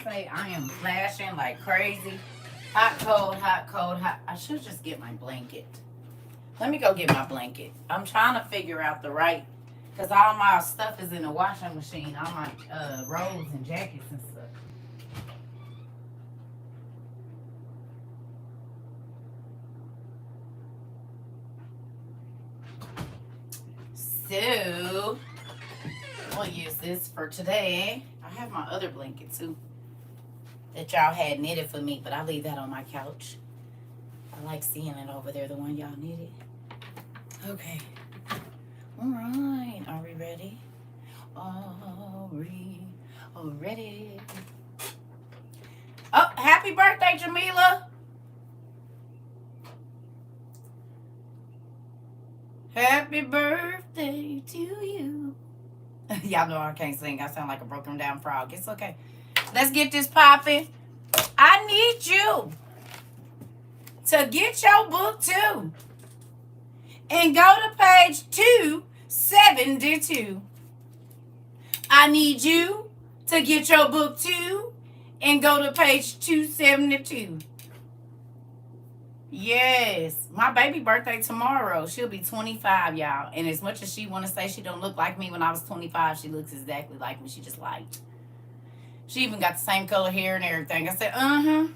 say I am flashing like crazy. Hot, cold, hot, cold, hot. I should just get my blanket. Let me go get my blanket. I'm trying to figure out the right, because all my stuff is in the washing machine. All my robes and jackets and stuff. So, we'll use this for today. I have my other blanket too that y'all had knitted for me, but I leave that on my couch. I like seeing it over there, the one y'all knitted. Okay. All right. Are we ready? Are we ready? Oh, happy birthday, Jamila. Happy birthday to you. Y'all know I can't sing. I sound like a broken down frog. It's okay. Let's get this popping. I need you to get your book too and go to page 272. I need you to get your book too and go to page 272. Yes, my baby birthday tomorrow. She'll be 25, y'all. And as much as she want to say she don't look like me when I was 25, she looks exactly like me. She just light. She even got the same color hair and everything. I said, I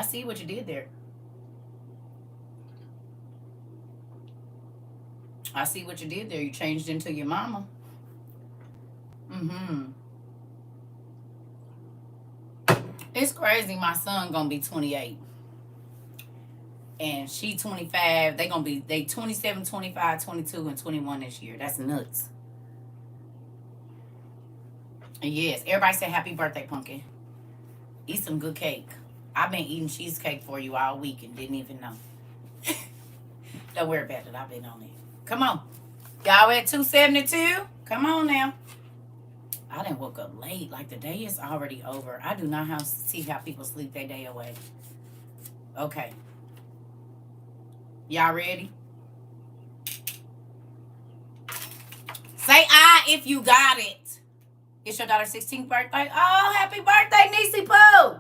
see what you did there. I see what you did there. You changed into your mama. It's crazy. My son gonna be 28. And she 25. They 27, 25, 22, and 21 this year. That's nuts. And yes, everybody say happy birthday, Pumpkin. Eat some good cake. I've been eating cheesecake for you all week and didn't even know. Don't worry about it. I've been on it. Come on. Y'all at 272? Come on now. I done woke up late. Like the day is already over. I do not see how people sleep their day away. Okay. Y'all ready? Say I if you got it. It's your daughter's 16th birthday. Oh, happy birthday, Niecy Pooh.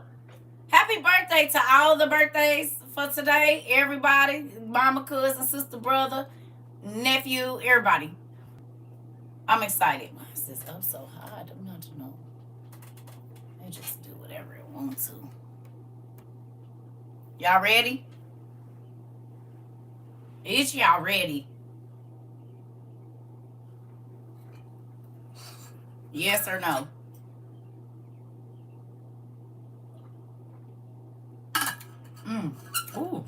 Happy birthday to all the birthdays for today. Everybody. Mama, cousin, sister, brother, nephew, everybody. I'm excited. Why is this up so high? I do not know. They just do whatever it wants to. Y'all ready? Is y'all ready? Yes or no? Ooh.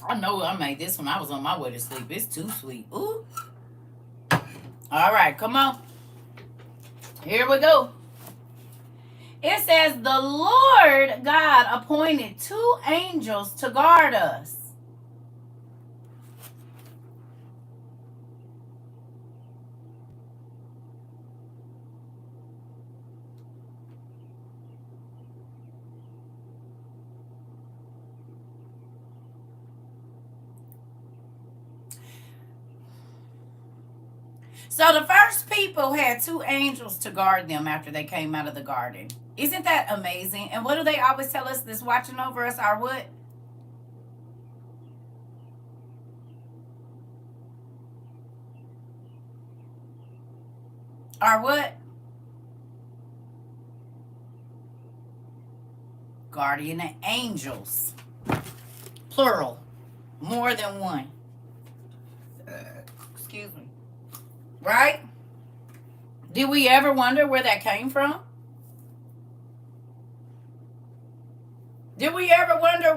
I know I made this when I was on my way to sleep. It's too sweet. Ooh. All right, come on. Here we go. It says, the Lord God appointed 2 angels to guard us. So the first people had 2 angels to guard them after they came out of the garden. Isn't that amazing? And what do they always tell us that's watching over us? Our what? Our what? Guardian angels. Plural. More than one. Excuse me. Right? Did we ever wonder where that came from? Did we ever wonder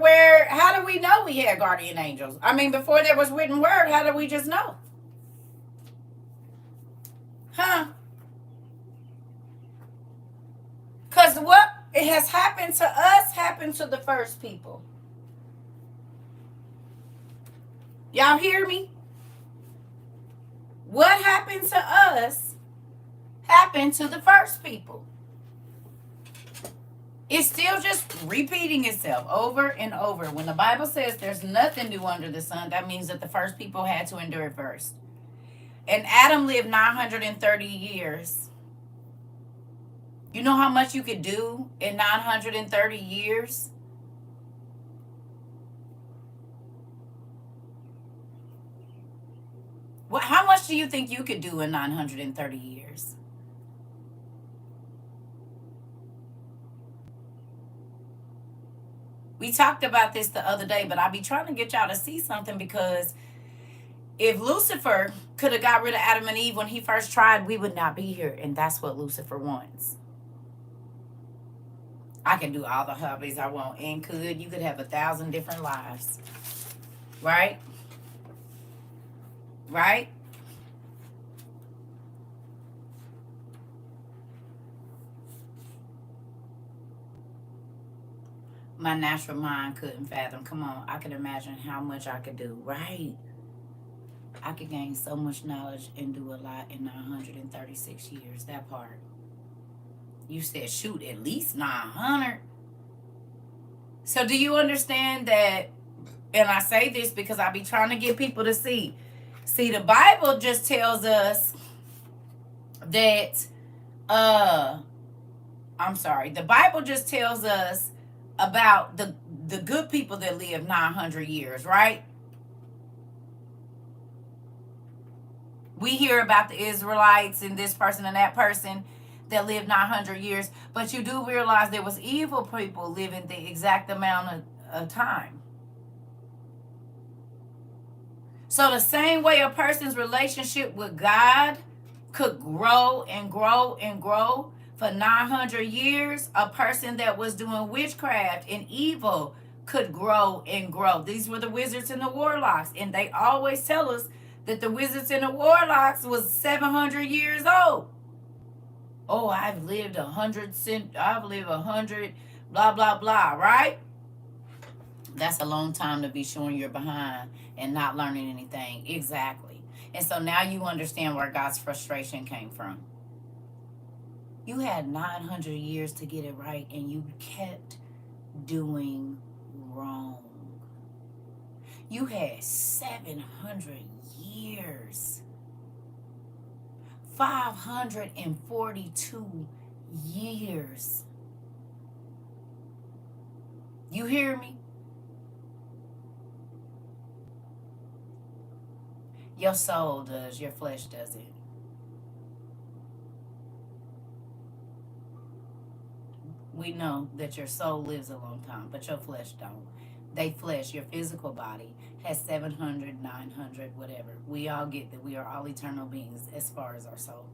how do we know we had guardian angels? I mean, before there was written word, how did we just know? Huh? Because what it has happened to us happened to the first people. Y'all hear me? What happened to us happened to the first people. It's still just repeating itself over and over. When the Bible says there's nothing new under the sun, that means that the first people had to endure it first. And Adam lived 930 years. You know how much you could do in 930 years? How much do you think you could do in 930 years? We talked about this the other day, but I be trying to get y'all to see something, because if Lucifer could have got rid of Adam and Eve when he first tried, we would not be here. And that's what Lucifer wants. I can do all the hobbies I want. And you could have 1,000 different lives. Right? Right? My natural mind couldn't fathom. Come on, I can imagine how much I could do. Right? I could gain so much knowledge and do a lot in 936 years. That part. You said, shoot, at least 900. So do you understand that? And I say this because I be trying to get people to see. See, the Bible just tells us that, I'm sorry, the Bible just tells us about the good people that live 900 years, right? We hear about the Israelites and this person and that person that lived 900 years, but you do realize there was evil people living the exact amount of time. So the same way a person's relationship with God could grow and grow and grow for 900 years, a person that was doing witchcraft and evil could grow and grow. These were the wizards and the warlocks, and they always tell us that the wizards and the warlocks was 700 years old. Oh, I've lived 100, blah, blah, blah, right? That's a long time to be showing you're behind and not learning anything. Exactly. And so now you understand where God's frustration came from. You had 900 years to get it right, and you kept doing wrong. You had 700 years. 542 years. You hear me? Your soul does, your flesh doesn't. We know that your soul lives a long time, but your flesh don't. Your physical body, has 700, 900, whatever. We all get that we are all eternal beings as far as our soul.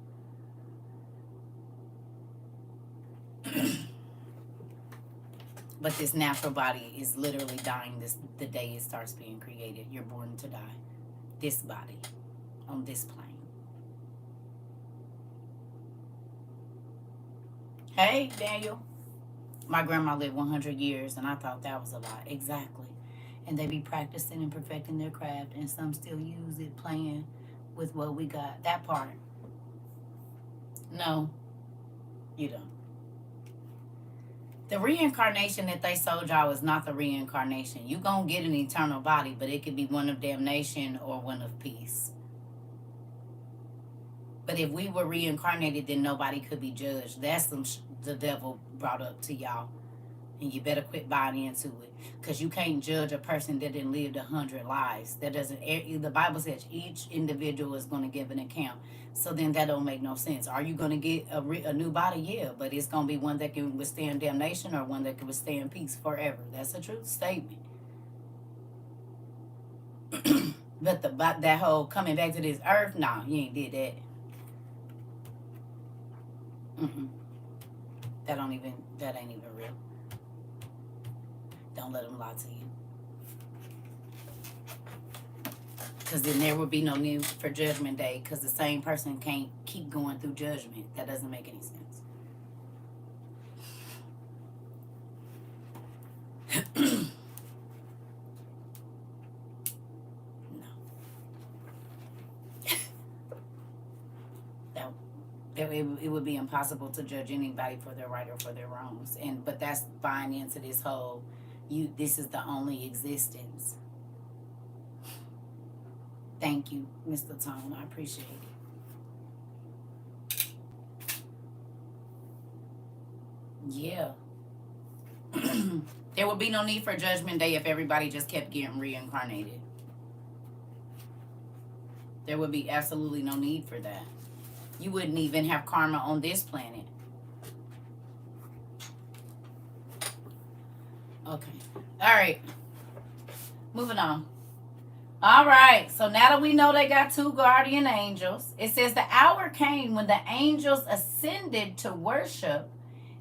But this natural body is literally dying the day it starts being created. You're born to die. This body, on this plane. Hey, Daniel. My grandma lived 100 years, and I thought that was a lot. Exactly. And they be practicing and perfecting their craft, and some still use it, playing with what we got. That part. No, you don't. The reincarnation that they sold y'all is not the reincarnation. You gonna get an eternal body, but it could be one of damnation or one of peace. But if we were reincarnated, then nobody could be judged. That's the devil brought up to y'all. And you better quit buying into it. Because you can't judge a person that didn't live 100 lives. That doesn't. The Bible says each individual is going to give an account. So then that don't make no sense. Are you going to get a new body? Yeah. But it's going to be one that can withstand damnation or one that can withstand peace forever. That's a true statement. But that whole coming back to this earth, nah, you ain't did that. That ain't even real. Don't let them lie to you. Because then there will be no need for judgment day, because the same person can't keep going through judgment. That doesn't make any sense. No. It would be impossible to judge anybody for their right or for their wrongs. But that's buying into this whole, this is the only existence. Thank you, Mr. Tone. I appreciate it. Yeah. There would be no need for Judgment Day if everybody just kept getting reincarnated. There would be absolutely no need for that. You wouldn't even have karma on this planet. Okay. All right. Moving on. All right. So now that we know they got 2 guardian angels, it says the hour came when the angels ascended to worship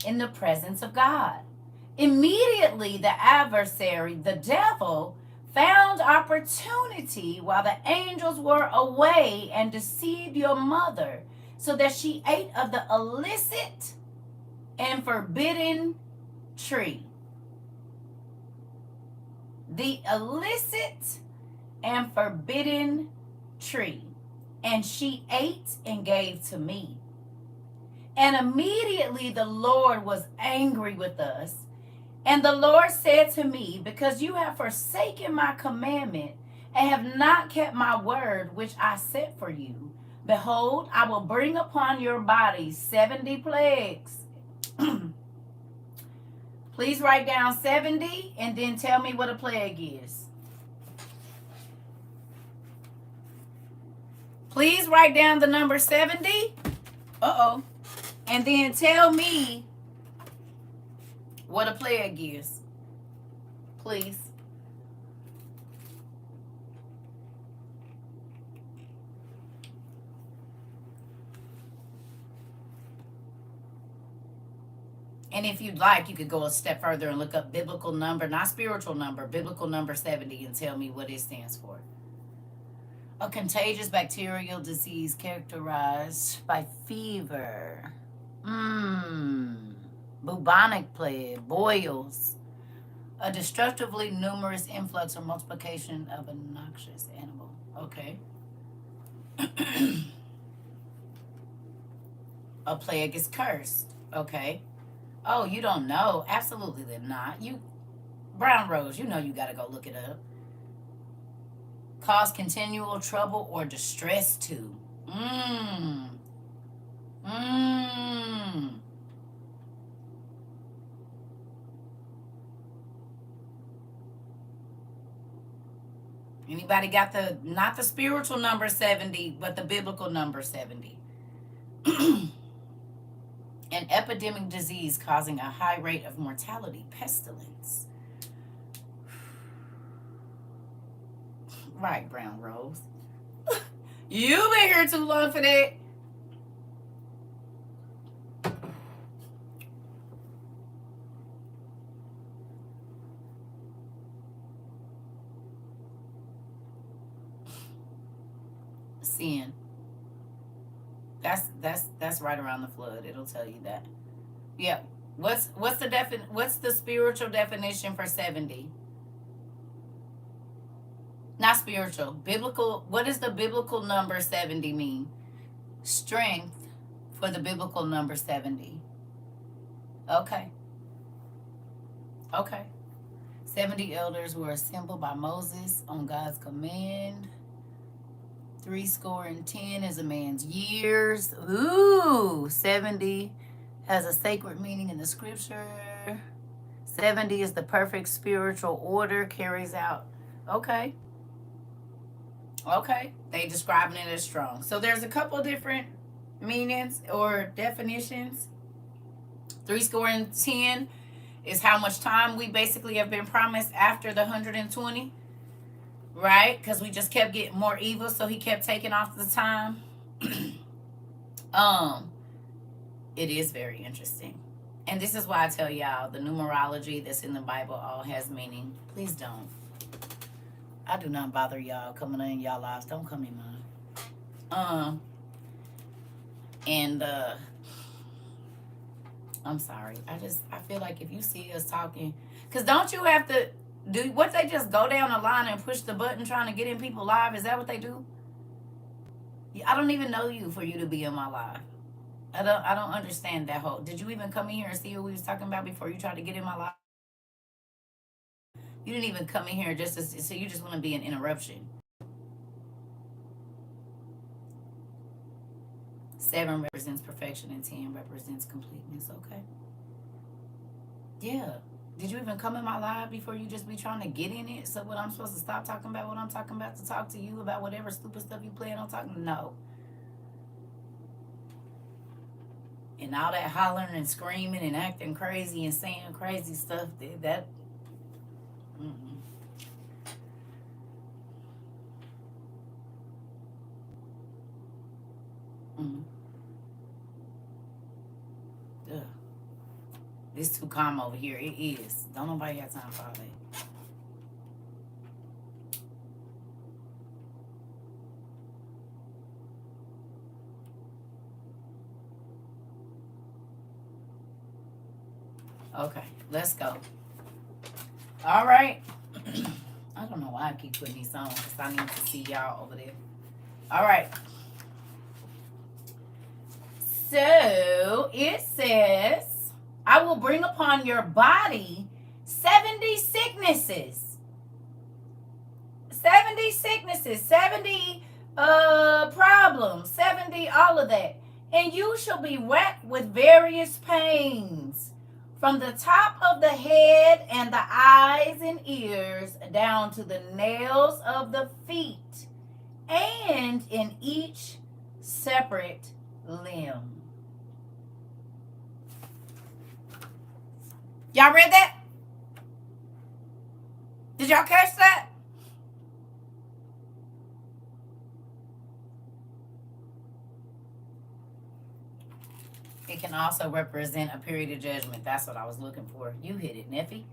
in the presence of God. Immediately the adversary, the devil, found opportunity while the angels were away and deceived your mother so that she ate of the illicit and forbidden tree. The illicit and forbidden tree. And she ate and gave to me. And immediately the Lord was angry with us. And the Lord said to me, because you have forsaken my commandment and have not kept my word which I set for you, behold, I will bring upon your body 70 plagues. Please write down 70 and then tell me what a plague is. Please write down the number 70. Uh-oh. And then tell me what a plague is. Please. And if you'd like, you could go a step further and look up biblical number, not spiritual number, biblical number 70 and tell me what it stands for. A contagious bacterial disease characterized by fever, bubonic plague, boils, a destructively numerous influx or multiplication of a noxious animal. Okay. A plague is cursed. Okay. Oh, you don't know? Absolutely they're not. You, Brown Rose, you know you got to go look it up. Cause continual trouble or distress to. Anybody got the, not the spiritual number 70, but the biblical number 70? An epidemic disease causing a high rate of mortality, pestilence. Right, Brown Rose. You've been here too long for that. Sin. That's right around the flood. It'll tell you that. Yeah. What's the spiritual definition for 70? Not spiritual. Biblical. What does the biblical number 70 mean? Strength for the biblical number 70. Okay. Okay. 70 elders were assembled by Moses on God's command. 70 is a man's years. Ooh, 70 has a sacred meaning in the scripture. 70 is the perfect spiritual order, carries out. Okay. Okay. They describing it as strong. So there's a couple different meanings or definitions. 70 is how much time we basically have been promised after the 120. Right? Because we just kept getting more evil, so he kept taking off the time. It is very interesting. And this is why I tell y'all, the numerology that's in the Bible all has meaning. Please don't. I do not bother y'all coming in y'all lives. Don't come in mine. I'm sorry. I feel like if you see us talking, because don't you have to do what, they just go down the line and push the button trying to get in people live? Is that what they do? I don't even know you for you to be in my live. I don't understand that whole. Did you even come in here and see what we was talking about before you tried to get in my live? You didn't even come in here just to, so you just want to be an interruption. 7 represents perfection and 10 represents completeness. Okay. Yeah. Did you even come in my live before you just be trying to get in it? So what, I'm supposed to stop talking about what I'm talking about to talk to you about whatever stupid stuff you plan on talking? No. And all that hollering and screaming and acting crazy and saying crazy stuff, that mm-mm. Mm. Ugh. It's too calm over here. It is. Don't nobody have time for all that. Okay, let's go. All right. I don't know why I keep putting these on because I need to see y'all over there. All right. So it says, I will bring upon your body 70 sicknesses. 70 sicknesses, 70 problems, 70 all of that. And you shall be whacked with various pains, from the top of the head and the eyes and ears down to the nails of the feet, and in each separate limb. Y'all read that? Did y'all catch that? It can also represent a period of judgment. That's what I was looking for. You hit it, Neffy.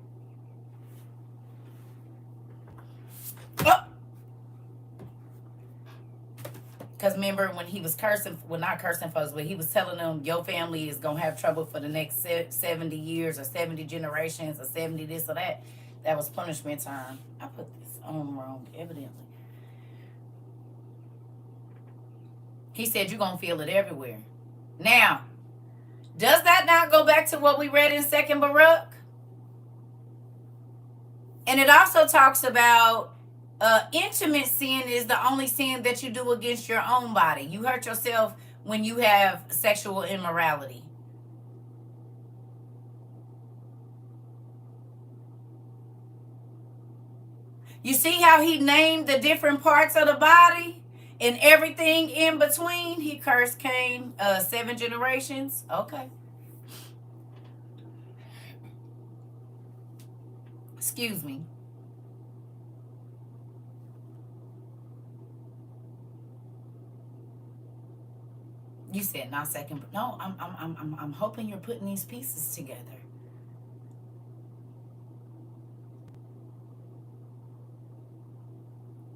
Oh! Because remember when he was cursing, well, not cursing folks, but he was telling them your family is going to have trouble for the next 70 years or 70 generations or 70 this or that. That was punishment time. I put this on wrong, evidently. He said you're going to feel it everywhere. Now, does that not go back to what we read in 2nd Baruch? And it also talks about intimate sin is the only sin that you do against your own body. You hurt yourself when you have sexual immorality. You see how he named the different parts of the body and everything in between? He cursed Cain 7 generations. Okay. Excuse me. You said not second. No, I'm hoping you're putting these pieces together.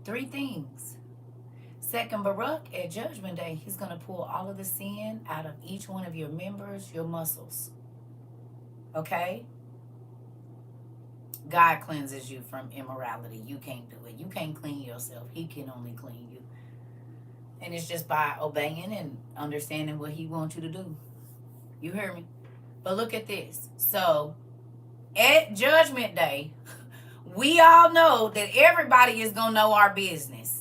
Three things. 2nd Baruch, at Judgment Day, he's going to pull all of the sin out of each one of your members, your muscles. Okay? God cleanses you from immorality. You can't do it. You can't clean yourself. He can only clean you. And it's just by obeying and understanding what he wants you to do. You hear me? But look at this. So, at Judgment Day, we all know that everybody is going to know our business.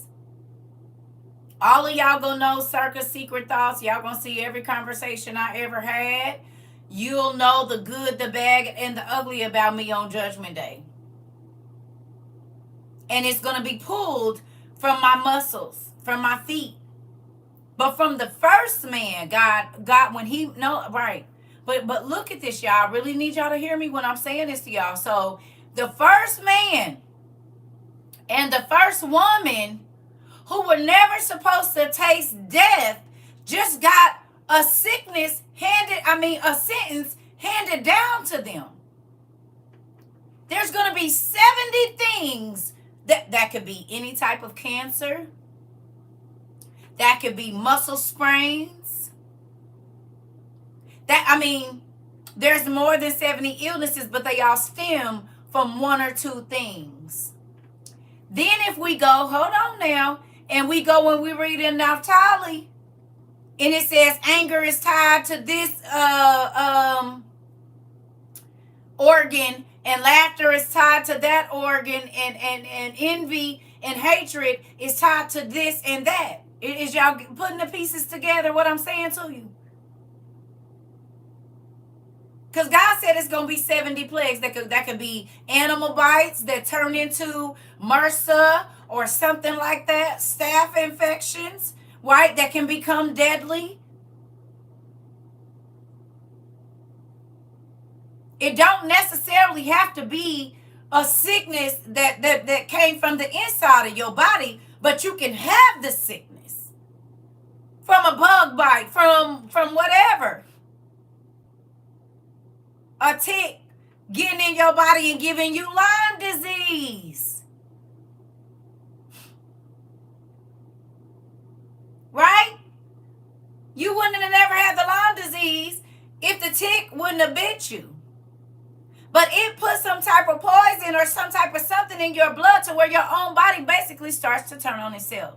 All of y'all going to know CERCA secret thoughts. Y'all going to see every conversation I ever had. You'll know the good, the bad, and the ugly about me on Judgment Day. And it's going to be pulled from my muscles, from my feet. But from the first man, God, when he, no, right. But look at this, y'all. I really need y'all to hear me when I'm saying this to y'all. So the first man and the first woman who were never supposed to taste death just got a sentence handed down to them. There's going to be 70 things that could be any type of cancer. That could be muscle sprains. There's more than 70 illnesses, but they all stem from one or two things. Then if we go, hold on now, and we go when we read in Naphtali, and it says anger is tied to this organ, and laughter is tied to that organ, and envy and hatred is tied to this and that. Is y'all putting the pieces together what I'm saying to you? Because God said it's going to be 70 plagues. That could be animal bites that turn into MRSA or something like that. Staph infections, right? That can become deadly. It don't necessarily have to be a sickness that came from the inside of your body, but you can have the sickness from a bug bite, from whatever. A tick getting in your body and giving you Lyme disease. Right? You wouldn't have never had the Lyme disease if the tick wouldn't have bit you. But it puts some type of poison or some type of something in your blood to where your own body basically starts to turn on itself.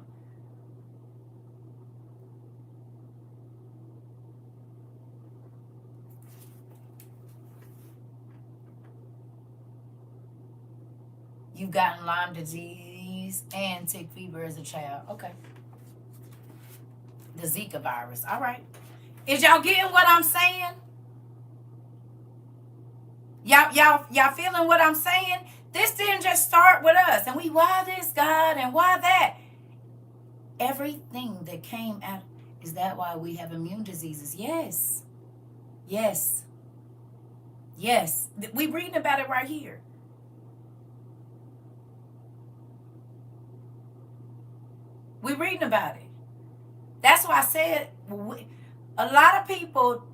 You've gotten Lyme disease and tick fever as a child. Okay. The Zika virus. All right. Is y'all getting what I'm saying? Y'all feeling what I'm saying? This didn't just start with us. And why this, God, and why that? Everything that came out. Is that why we have immune diseases? Yes. Yes. Yes. We reading about it right here. We reading about it. That's why I said a lot of people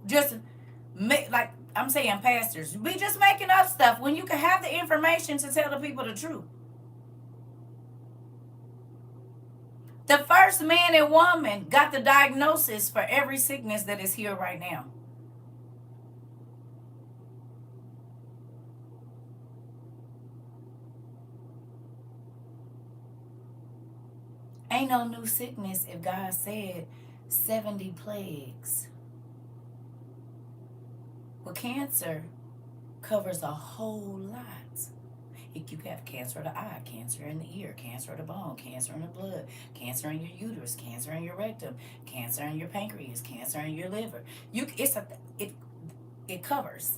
just make, like I'm saying, pastors, we just making up stuff when you can have the information to tell the people the truth. The first man and woman got the diagnosis for every sickness that is here right now. Ain't no new sickness if God said 70 plagues. Well, cancer covers a whole lot. You have cancer of the eye, cancer in the ear, cancer of the bone, cancer in the blood, cancer in your uterus, cancer in your rectum, cancer in your pancreas, cancer in your liver. It covers.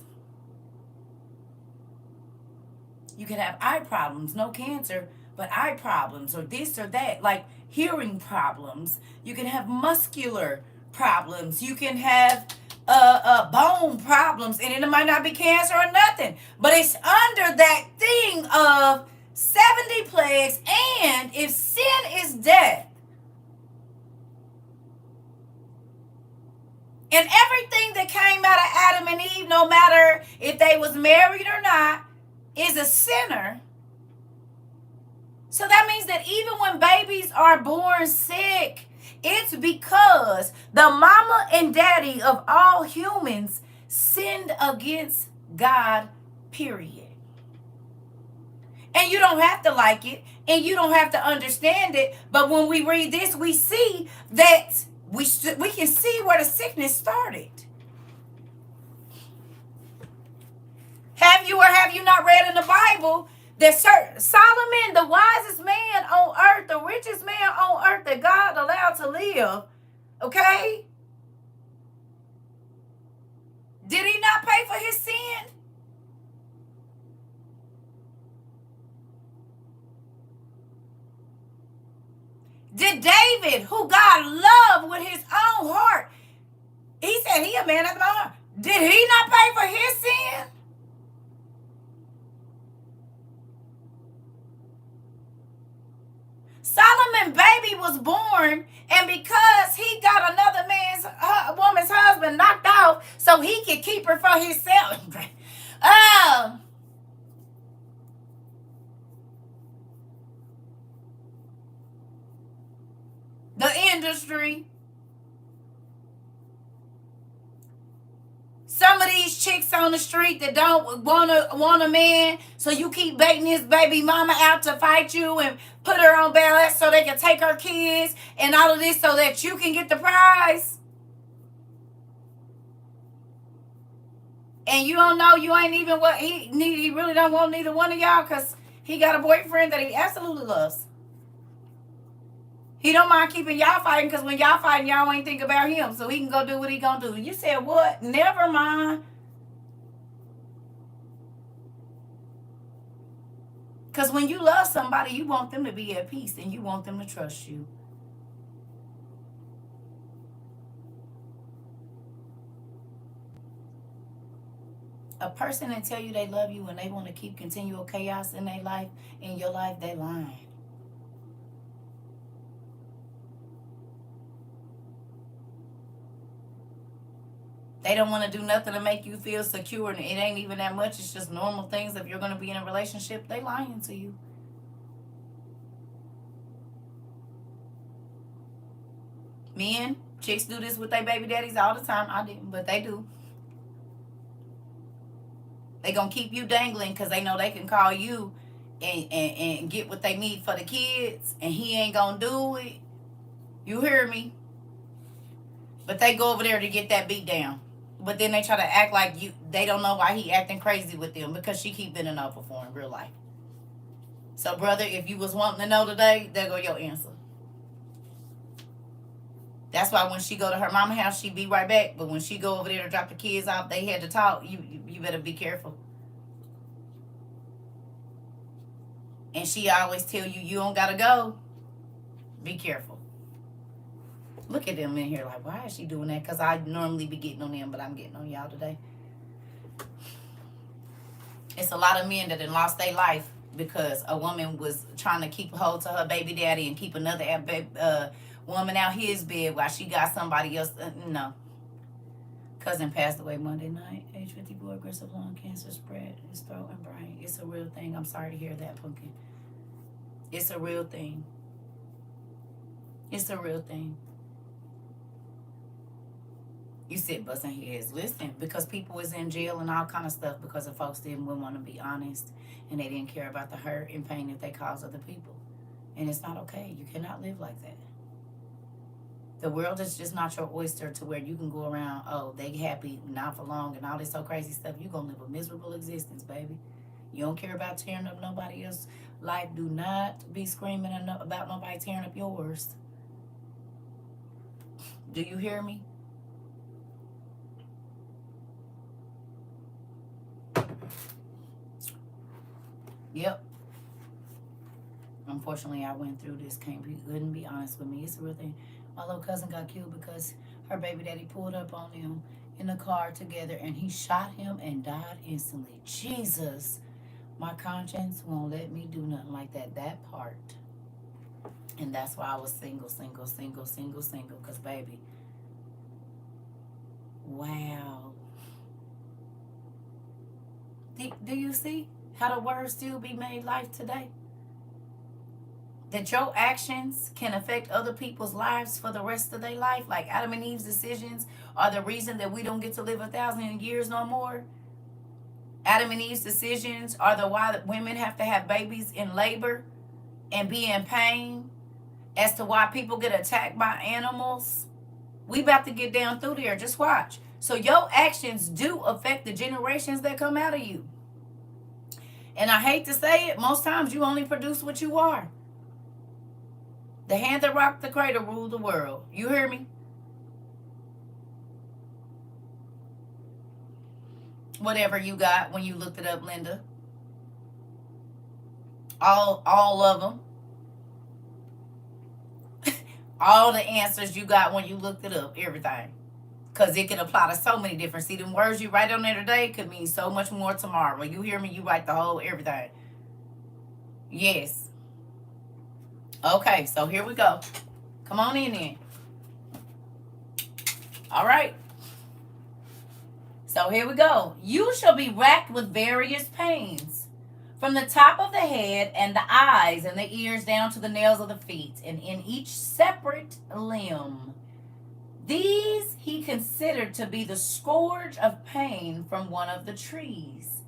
You can have eye problems, no cancer, but eye problems or this or that, like hearing problems. You can have muscular problems. You can have bone problems, and it might not be cancer or nothing, but it's under that thing of 70 plagues. And if sin is death, and everything that came out of Adam and Eve, no matter if they was married or not, is a sinner. So that means that even when babies are born sick, it's because the mama and daddy of all humans sinned against God, period. And you don't have to like it, and you don't have to understand it, but when we read this, we see that we can see where the sickness started. Have you or have you not read in the Bible that Solomon, the wisest man on earth, the richest man on earth that God allowed to live, okay? Did he not pay for his sin? Did David, who God loved with his own heart, he said he a man after my heart. Did he not pay for his sin? Solomon baby was born, and because he got another woman's husband knocked off, so he could keep her for himself. The industry. Some of these chicks on the street that don't want a man, so you keep baiting his baby mama out to fight you and put her on ballot so they can take her kids and all of this so that you can get the prize. And you don't know, you ain't even what he need. He really don't want neither one of y'all because he got a boyfriend that he absolutely loves. He don't mind keeping y'all fighting because when y'all fighting, y'all ain't think about him. So he can go do what he gonna do. You said what? Never mind. Because when you love somebody, you want them to be at peace and you want them to trust you. A person that tell you they love you and they want to keep continual chaos in their life, in your life, they lying. They don't want to do nothing to make you feel secure, and it ain't even that much. It's just normal things. If you're going to be in a relationship, they lying to you. Men, chicks do this with their baby daddies all the time. I didn't, but they do. They going to keep you dangling because they know they can call you and get what they need for the kids, and he ain't going to do it. You hear me? But they go over there to get that beat down. But then they try to act like they don't know why he acting crazy with them, because she keep bending over for him, real life. So, brother, if you was wanting to know today, there go your answer. That's why when she go to her mama house, she be right back. But when she go over there to drop the kids off, they had to talk. You better be careful. And she always tell you, you don't gotta go. Be careful. Look at them in here like, why is she doing that? Because I normally be getting on them, but I'm getting on y'all today. It's a lot of men that have lost their life because a woman was trying to keep a hold to her baby daddy and keep another woman out his bed while she got somebody else. No. Cousin passed away Monday night, age 54, aggressive lung cancer spread his throat and brain. It's a real thing. I'm sorry to hear that, Pumpkin. It's a real thing. It's a real thing. You sit busting heads. Listen, because people was in jail and all kind of stuff because the folks didn't want to be honest and they didn't care about the hurt and pain that they cause other people. And it's not okay. You cannot live like that. The world is just not your oyster to where you can go around, oh, they happy, not for long, and all this so crazy stuff. You're going to live a miserable existence, baby. You don't care about tearing up nobody else's life. Do not be screaming about nobody tearing up yours. Do you hear me? Yep. Unfortunately, I went through this. Couldn't be honest with me. It's a real thing. My little cousin got killed because her baby daddy pulled up on them in the car together and he shot him and died instantly. Jesus. My conscience won't let me do nothing like that. That part. And that's why I was single. Because, baby, wow. Do you see how the word still be made life today? That your actions can affect other people's lives for the rest of their life. Like Adam and Eve's decisions are the reason that we don't get to live 1,000 years no more. Adam and Eve's decisions are the why that women have to have babies in labor and be in pain. As to why people get attacked by animals. We about to get down through there. Just watch. So your actions do affect the generations that come out of you. And I hate to say it, most times you only produce what you are. The hand that rocked the cradle ruled the world. You hear me? Whatever you got when you looked it up, Linda. All of them. All the answers you got when you looked it up. Everything. Because it can apply to so many different. See, the words you write on there today could mean so much more tomorrow. You hear me? You write the whole everything. Yes. Okay, so here we go. Come on in then. All right. So here we go. You shall be racked with various pains, from the top of the head and the eyes and the ears down to the nails of the feet, and in each separate limb. These he considered to be the scourge of pain from one of the trees.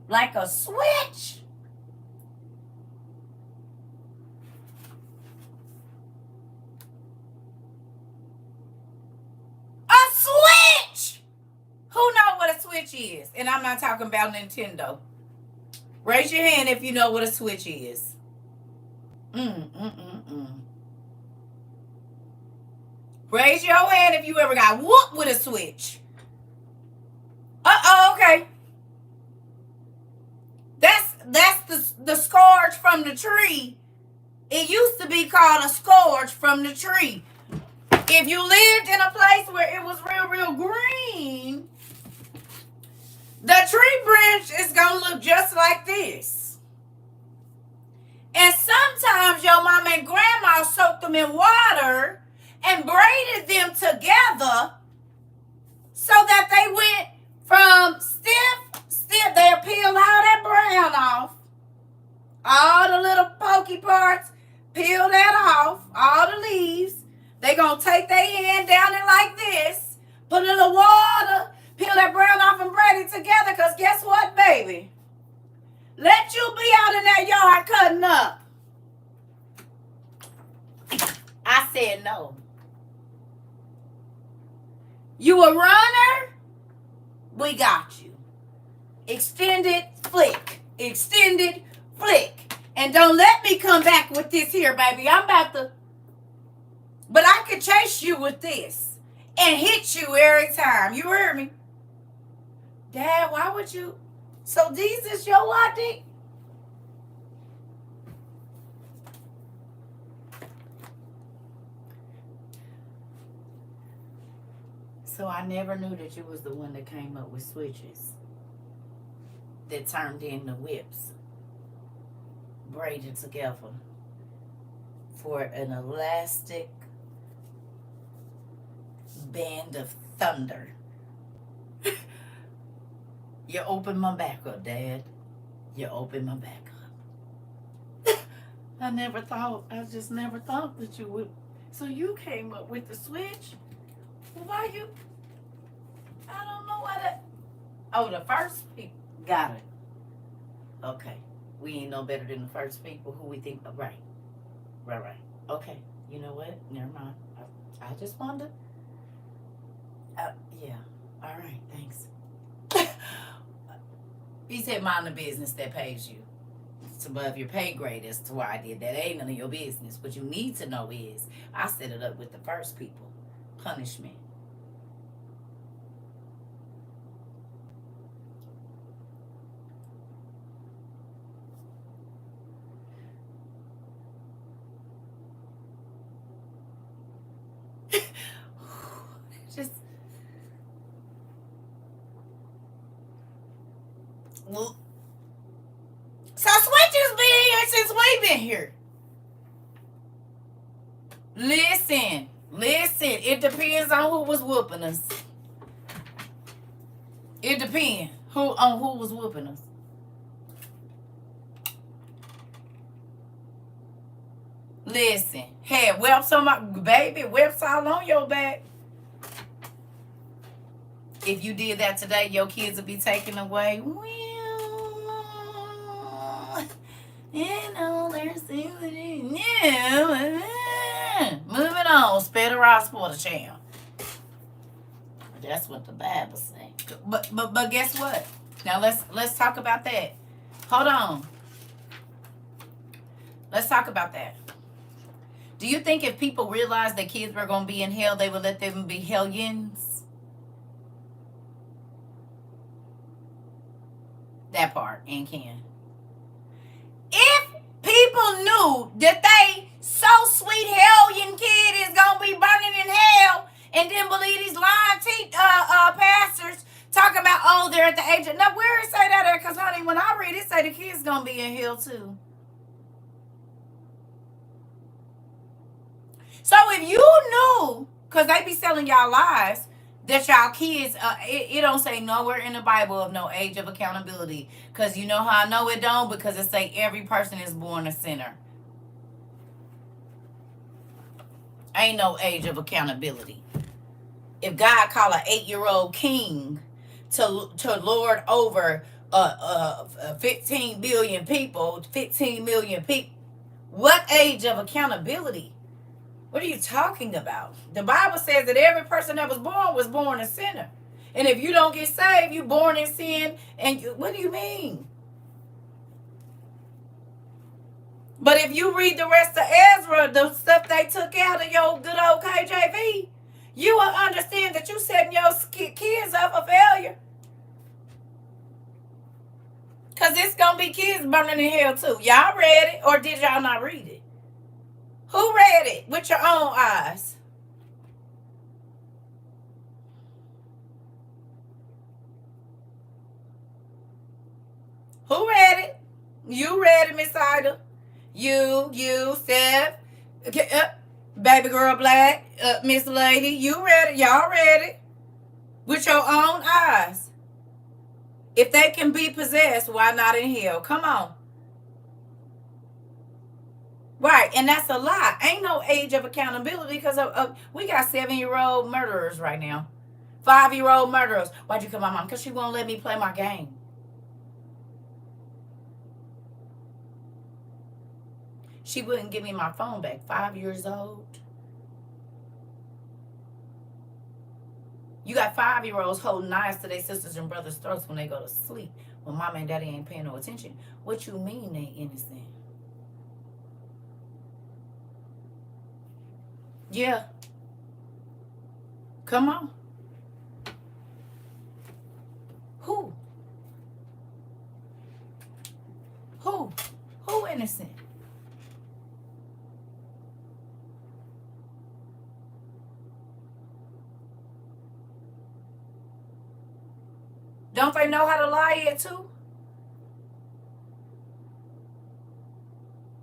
Like a switch. Who know what a switch is? And I'm not talking about Nintendo. Raise your hand if you know what a switch is. Raise your hand if you ever got whooped with a switch. Okay. the scourge from the tree, it used to be called a scourge from the tree. If you lived in a place where it was real green, the tree branch is going to look just like this. And sometimes your mom and grandma soaked them in water and braided them together so that they went from stiff, they'll peel all that brown off, all the little pokey parts, peel that off, all the leaves. They're going to take their hand down it like this, put a little water, peel that brown off and braid it together, because guess what, baby? Let you be out in that yard cutting up. I said no. You a runner? We got you. Extended flick. Extended flick. And don't let me come back with this here, baby. I'm about to... But I could chase you with this and hit you every time. You heard me? Dad, why would you... So these is your ID? So I never knew that you was the one that came up with switches that turned into whips, braided together for an elastic band of thunder. You opened my back up, Dad. You opened my back up. I just never thought that you would. So you came up with the switch? Why you? I don't know why that. Oh, the first people. Got it. Okay. We ain't no better than the first people who we think. Right. Okay. You know what? Never mind. I just wondered. Yeah. All right. Thanks. He said, mind the business that pays you. It's above your pay grade as to why I did that. Ain't none of your business. What you need to know is I set it up with the first people. Punishment. Just... Well, so switches been here since we've been here. Listen. It depends on who was whooping us. It depends on who was whooping us. Listen, had whelps on my baby, whelps all on your back. If you did that today, your kids would be taken away. Well, you know, there's things that you moving on, spare the rod, sport the champ. That's what the Bible says. But guess what? Now let's talk about that. Hold on. Let's talk about that. Do you think if people realized that kids were going to be in hell, they would let them be hellions? That part, and can. If people knew that they so sweet hellion kid is going to be burning in hell, and then believe these lying pastors talking about, oh, they're at the age of... Now, where it say that there? Because, honey, when I read it, say the kid's going to be in hell, too. So if you knew, because they be selling y'all lies, that y'all kids, it don't say nowhere in the Bible of no age of accountability. Because you know how I know it don't? Because it say every person is born a sinner. Ain't no age of accountability. If God call an 8-year-old king to lord over 15 billion people, 15 million people, what age of accountability? What are you talking about? The Bible says that every person that was born a sinner. And if you don't get saved, you're born in sin. And what do you mean? But if you read the rest of Ezra, the stuff they took out of your good old KJV, you will understand that you setting your kids up for failure. Because it's going to be kids burning in hell too. Y'all read it, or did y'all not read it? Who read it with your own eyes? Who read it? You read it, Miss Ida. You, Steph, Baby Girl Black, Miss Lady. You read it. Y'all read it with your own eyes. If they can be possessed, why not in hell? Come on. Right, and that's a lie. Ain't no age of accountability because we got 7-year-old murderers right now. 5-year-old murderers. Why'd you kill my mom? Because she won't let me play my game. She wouldn't give me my phone back. 5 years old. You got 5-year-olds holding knives to their sisters and brothers' throats when they go to sleep. When mama and daddy ain't paying no attention. What you mean they innocent? Yeah. Come on. Who? Who innocent? Don't they know how to lie yet too?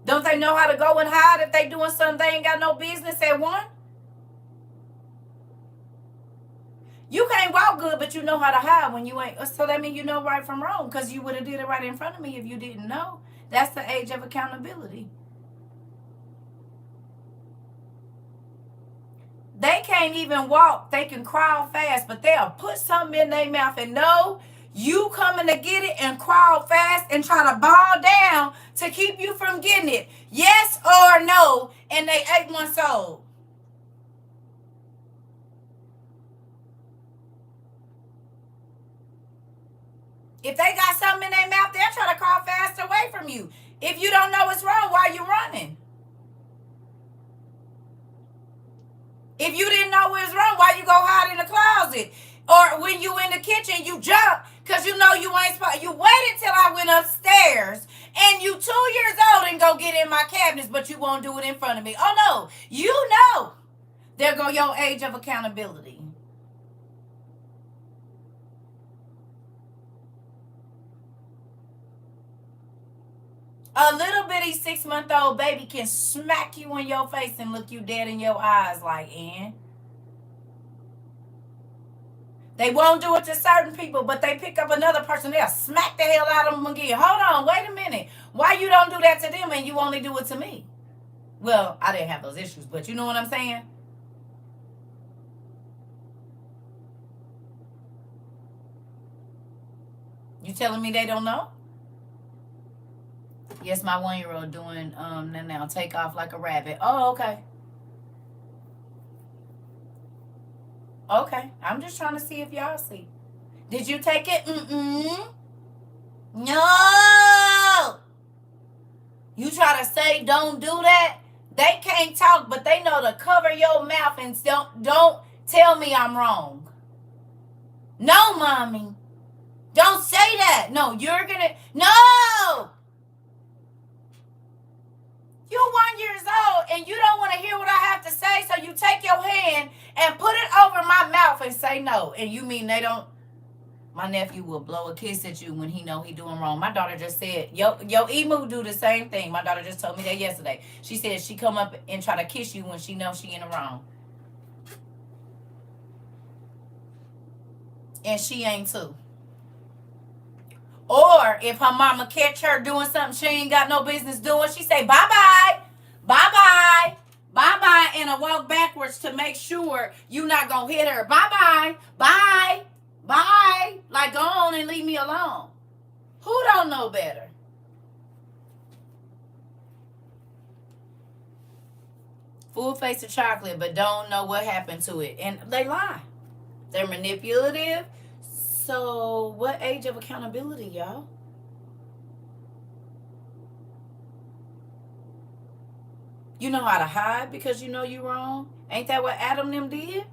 Don't they know how to go and hide if they doing something they ain't got no business at one? You can't walk good, but you know how to hide when you ain't. So that means you know right from wrong, because you would have did it right in front of me if you didn't know. That's the age of accountability. They can't even walk. They can crawl fast, but they'll put something in their mouth and know you coming to get it and crawl fast and try to ball down to keep you from getting it. Yes or no, and they 8 months old. If they got something in their mouth, they'll try to crawl fast away from you. If you don't know what's wrong, why are you running? If you didn't know what was wrong, why you go hide in the closet? Or when you in the kitchen, you jump because you know you ain't supposed. You waited till I went upstairs and you 2 years old and go get in my cabinets, but you won't do it in front of me. Oh no, you know. There go your age of accountability. A little bitty 6-month-old baby can smack you in your face and look you dead in your eyes like, and they won't do it to certain people, but they pick up another person, they'll smack the hell out of them again. Hold on, wait a minute. Why you don't do that to them and you only do it to me? Well, I didn't have those issues, but you know what I'm saying? You telling me they don't know? Yes, my 1-year-old doing now take off like a rabbit. Oh, okay. Okay. I'm just trying to see if y'all see. Did you take it? No. You try to say don't do that. They can't talk, but they know to cover your mouth and don't tell me I'm wrong. No, mommy. Don't say that. No, you're gonna. No. You're 1 year old and you don't want to hear what I have to say, so you take your hand and put it over my mouth and say no. And you mean they don't? My nephew will blow a kiss at you when he know he doing wrong. My daughter just said, yo, Emu do the same thing. My daughter just told me that yesterday. She said she come up and try to kiss you when she knows she in the wrong. And she ain't too. Or if her mama catch her doing something she ain't got no business doing, she say, bye-bye, bye-bye, bye-bye, and I walk backwards to make sure you not going to hit her. Bye-bye, bye, bye. Like, go on and leave me alone. Who don't know better? Full face of chocolate, but don't know what happened to it. And they lie. They're manipulative. So, what age of accountability, y'all? You know how to hide because you know you wrong? Ain't that what Adam them did?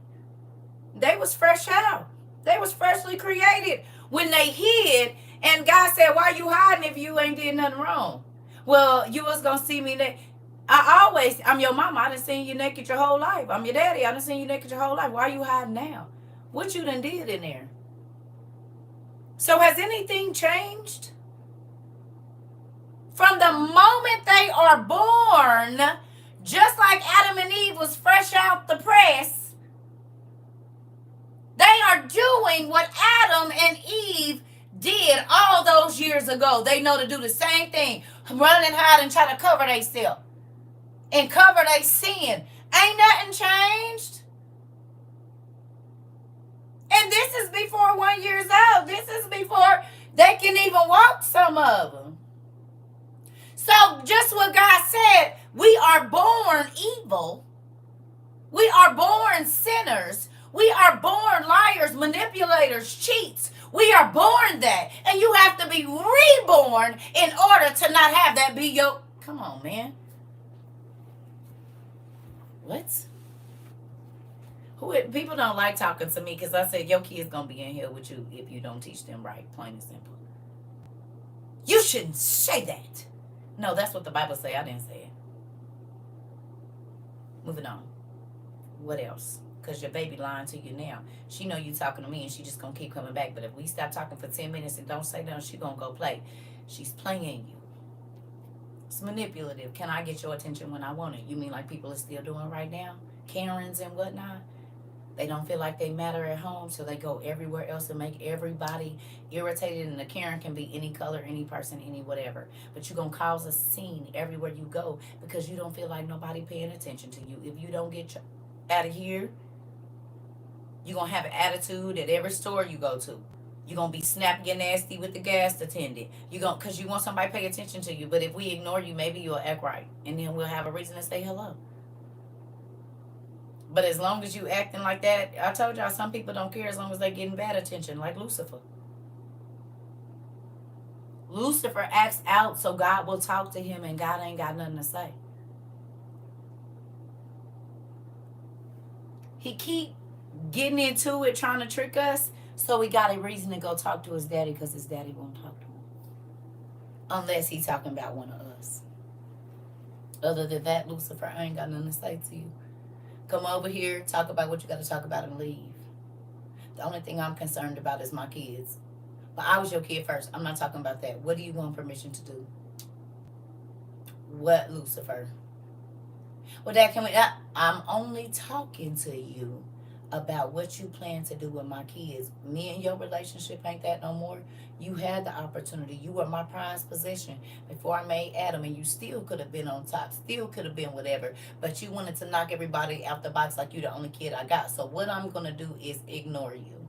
They was fresh out. They was freshly created when they hid And God said, why you hiding if you ain't did nothing wrong? Well, you was going to see me naked. I'm your mama. I done seen you naked your whole life. I'm your daddy. I done seen you naked your whole life. Why you hiding now? What you done did in there? So has anything changed? From the moment they are born, just like Adam and Eve was fresh out the press, they are doing what Adam and Eve did all those years ago. They know to do the same thing. Run and hide and try to cover themselves and cover their sin. Ain't nothing changed. And this is before 1 year's old. This is before they can even walk, some of them. So just what God said, we are born evil. We are born sinners. We are born liars, manipulators, cheats. We are born that. And you have to be reborn in order to not have that be your... Come on, man. What? People don't like talking to me because I said your kid's going to be in here with you if you don't teach them right, plain and simple. You shouldn't say that. No, that's what the Bible say. I didn't say it. Moving on. What else? Because your baby lying to you now. She know you talking to me and she just going to keep coming back. But if we stop talking for 10 minutes and don't say nothing, she going to go play. She's playing you. It's manipulative. Can I get your attention when I want it? You mean like people are still doing right now? Karens and whatnot? They don't feel like they matter at home, so they go everywhere else and make everybody irritated. And a Karen can be any color, any person, any whatever. But you're going to cause a scene everywhere you go because you don't feel like nobody paying attention to you. If you don't get out of here, you're going to have an attitude at every store you go to. You're going to be snappy and nasty with the gas attendant. Because you want somebody to pay attention to you. But if we ignore you, maybe you'll act right. And then we'll have a reason to say hello. But as long as you acting like that, I told y'all some people don't care as long as they getting bad attention, like Lucifer. Lucifer acts out so God will talk to him and God ain't got nothing to say. He keep getting into it, trying to trick us, so he got a reason to go talk to his daddy because his daddy won't talk to him. Unless he's talking about one of us. Other than that, Lucifer, I ain't got nothing to say to you. Come over here, talk about what you got to talk about, and leave. The only thing I'm concerned about is my kids. But I was your kid first. I'm not talking about that. What do you want permission to do? What, Lucifer? Well, Dad, I'm only talking to you about what you plan to do with my kids. Me and your relationship ain't that no more. You had the opportunity. You were my prized possession before I made Adam, and you still could have been on top, still could have been whatever, but you wanted to knock everybody out the box like you the only kid I got. So what I'm going to do is ignore you.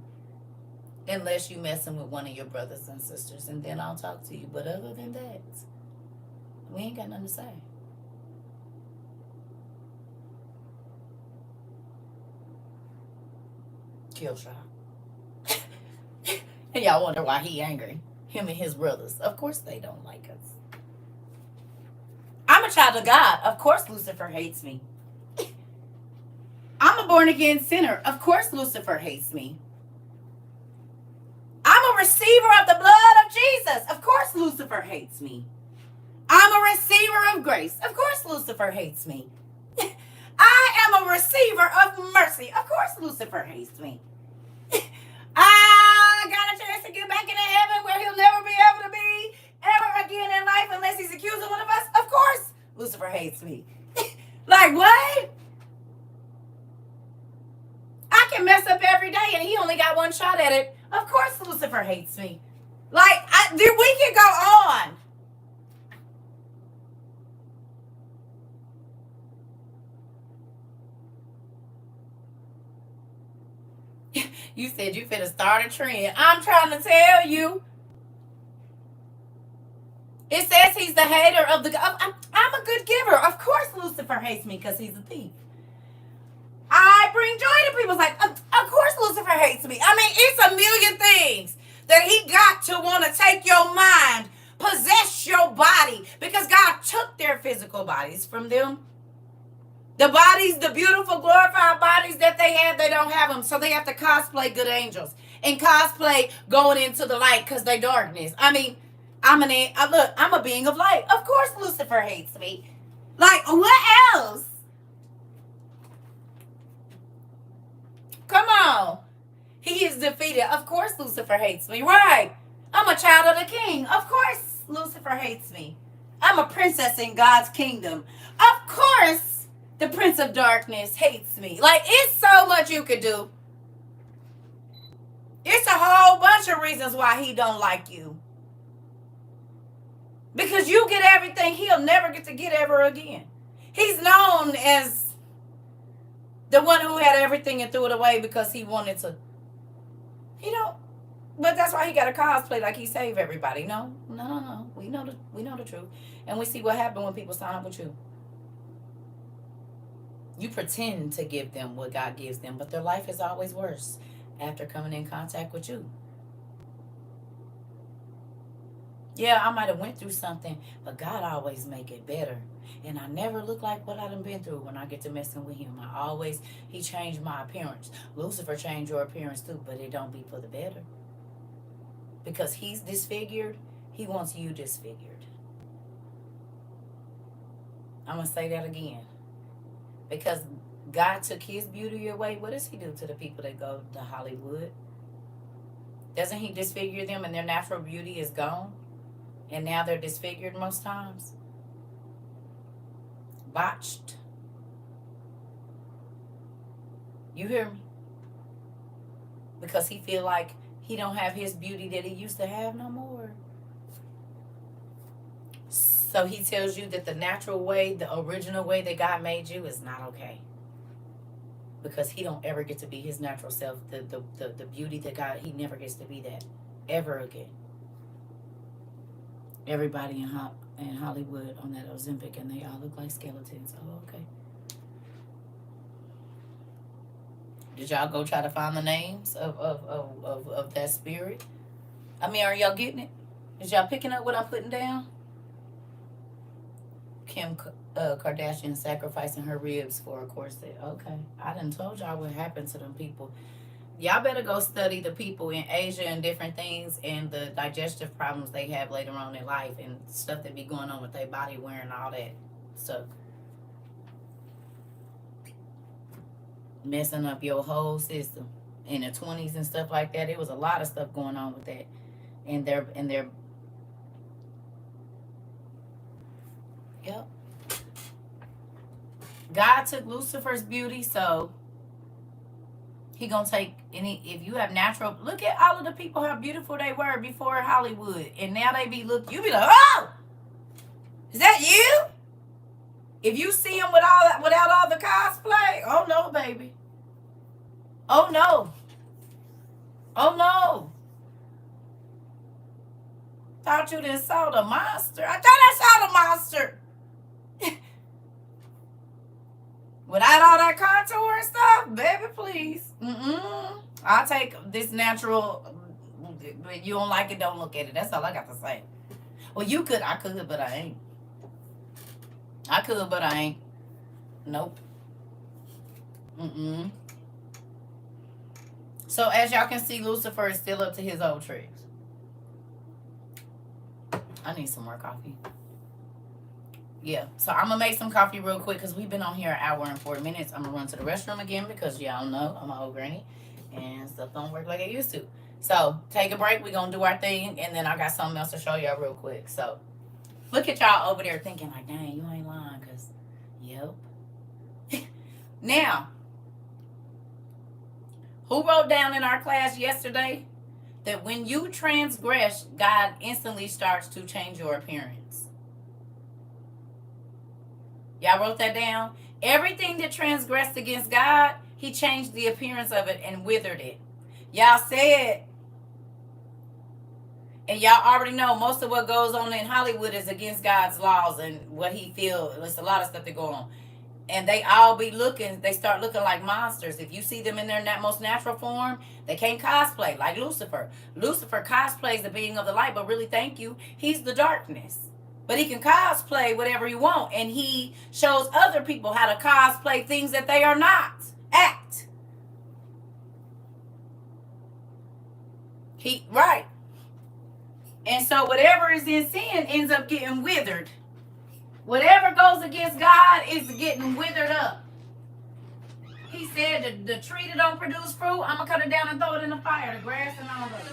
Unless you messing with one of your brothers and sisters, and then I'll talk to you. But other than that, we ain't got nothing to say. Kill shot. And y'all wonder why he angry. Him and his brothers. Of course they don't like us. I'm a child of God. Of course Lucifer hates me. I'm a born again sinner. Of course Lucifer hates me. I'm a receiver of the blood of Jesus. Of course Lucifer hates me. I'm a receiver of grace. Of course Lucifer hates me. I am a receiver of mercy. Of course Lucifer hates me. I got a chance to get back into heaven where he'll never be able to be ever again in life unless he's accusing one of us. Of course Lucifer hates me. Like what? I can mess up every day and he only got one shot at it. Of course Lucifer hates me. Like, we can go on. You said you finna start a trend. I'm trying to tell you. It says he's the hater of the... I'm a good giver. Of course Lucifer hates me because he's a thief. I bring joy to people. Like, of course Lucifer hates me. I mean, it's a million things that he got to want to take your mind, possess your body, because God took their physical bodies from them. The bodies, the beautiful, glorified bodies that they have, they don't have them. So they have to cosplay good angels. and cosplay going into the light because they're darkness. I mean, I'm a being of light. Of course Lucifer hates me. Like, what else? Come on. He is defeated. Of course Lucifer hates me. Right. I'm a child of the king. Of course Lucifer hates me. I'm a princess in God's kingdom. Of course the Prince of Darkness hates me. Like, it's so much you could do. It's a whole bunch of reasons why he don't like you. Because you get everything he'll never get to get ever again. He's known as the one who had everything and threw it away because he wanted to. He don't. But that's why he got a cosplay like he saved everybody. No. We know the truth. And we see what happened when people sign up with you. You pretend to give them what God gives them, but their life is always worse after coming in contact with you. Yeah, I might have went through something, but God always make it better. And I never look like what I done been through when I get to messing with him. He changed my appearance. Lucifer changed your appearance too, but it don't be for the better. Because he's disfigured, he wants you disfigured. I'm going to say that again. Because God took his beauty away, what does he do to the people that go to Hollywood? Doesn't he disfigure them and their natural beauty is gone? And now they're disfigured most times? Botched. You hear me? Because he feel like he don't have his beauty that he used to have no more. So he tells you that the natural way, the original way that God made you is not okay. Because he don't ever get to be his natural self. The beauty that God, he never gets to be that ever again. Everybody in Hollywood on that Ozempic, and they all look like skeletons. Oh, okay. Did y'all go try to find the names of that spirit? I mean, are y'all getting it? Is y'all picking up what I'm putting down? Kim Kardashian sacrificing her ribs for a corset. Okay. I done told y'all what happened to them people. Y'all better go study the people in Asia and different things and the digestive problems they have later on in life and stuff that be going on with their body, wearing all that stuff. Messing up your whole system. In the 20s and stuff like that, it was a lot of stuff going on with that. And their Yep. God took Lucifer's beauty, so he gonna take any. If you have natural, look at all of the people how beautiful they were before Hollywood, and now they be you be like, oh, is that you? If you see them with all that, without all the cosplay, oh no, baby. Oh no. Oh no. Thought you done saw the monster. I thought I saw the monster. Without all that contour and stuff, baby, please. I'll take this natural. But you don't like it, don't look at it. That's all I got to say. Well, you could. I could, but I ain't. I could, but I ain't. Nope. So as y'all can see, Lucifer is still up to his old tricks. I need some more coffee. Yeah, so I'm going to make some coffee real quick because we've been on here an hour and 40 minutes. I'm going to run to the restroom again because y'all know I'm an old granny and stuff don't work like it used to. So take a break. We're going to do our thing, and then I got something else to show y'all real quick. So look at y'all over there thinking like, dang, you ain't lying because, yep. Now, who wrote down in our class yesterday that when you transgress, God instantly starts to change your appearance? Y'all wrote that down? Everything that transgressed against God, he changed the appearance of it and withered it. Y'all said, and y'all already know most of what goes on in Hollywood is against God's laws and what he feels. There's a lot of stuff that go on. And they all be they start looking like monsters. If you see them in their most natural form, they can't cosplay like Lucifer. Lucifer cosplays the being of the light, but really, thank you, he's the darkness. But he can cosplay whatever he wants. And he shows other people how to cosplay things that they are not. Act. Right. And so whatever is in sin ends up getting withered. Whatever goes against God is getting withered up. He said the tree that don't produce fruit, I'm going to cut it down and throw it in the fire, the grass and all of it.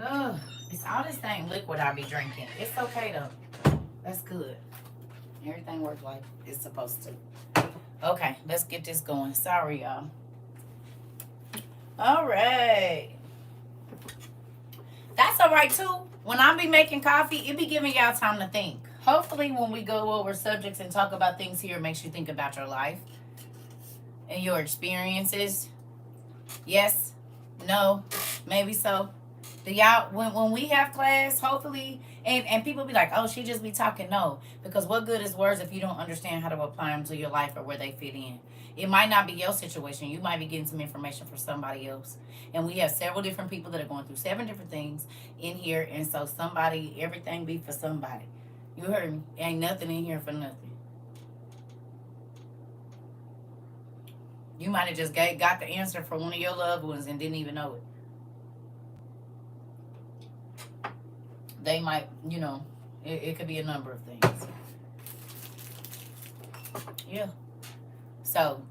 Ugh, it's all this thing liquid I be drinking. It's okay though. That's good. Everything works like it's supposed to. Okay, let's get this going. Sorry, y'all. All right. That's all right too. When I be making coffee, it be giving y'all time to think. Hopefully, when we go over subjects and talk about things here, it makes you think about your life and your experiences. Yes, no, maybe so. Do y'all when we have class, hopefully, and people be like, oh, she just be talking. No, because what good is words if you don't understand how to apply them to your life or where they fit in? It might not be your situation. You might be getting some information for somebody else. And we have several different people that are going through 7 different things in here, and so somebody, everything be for somebody. You heard me? Ain't nothing in here for nothing. You might have just got the answer for one of your loved ones and didn't even know it. They might, it could be a number of things. Yeah. So,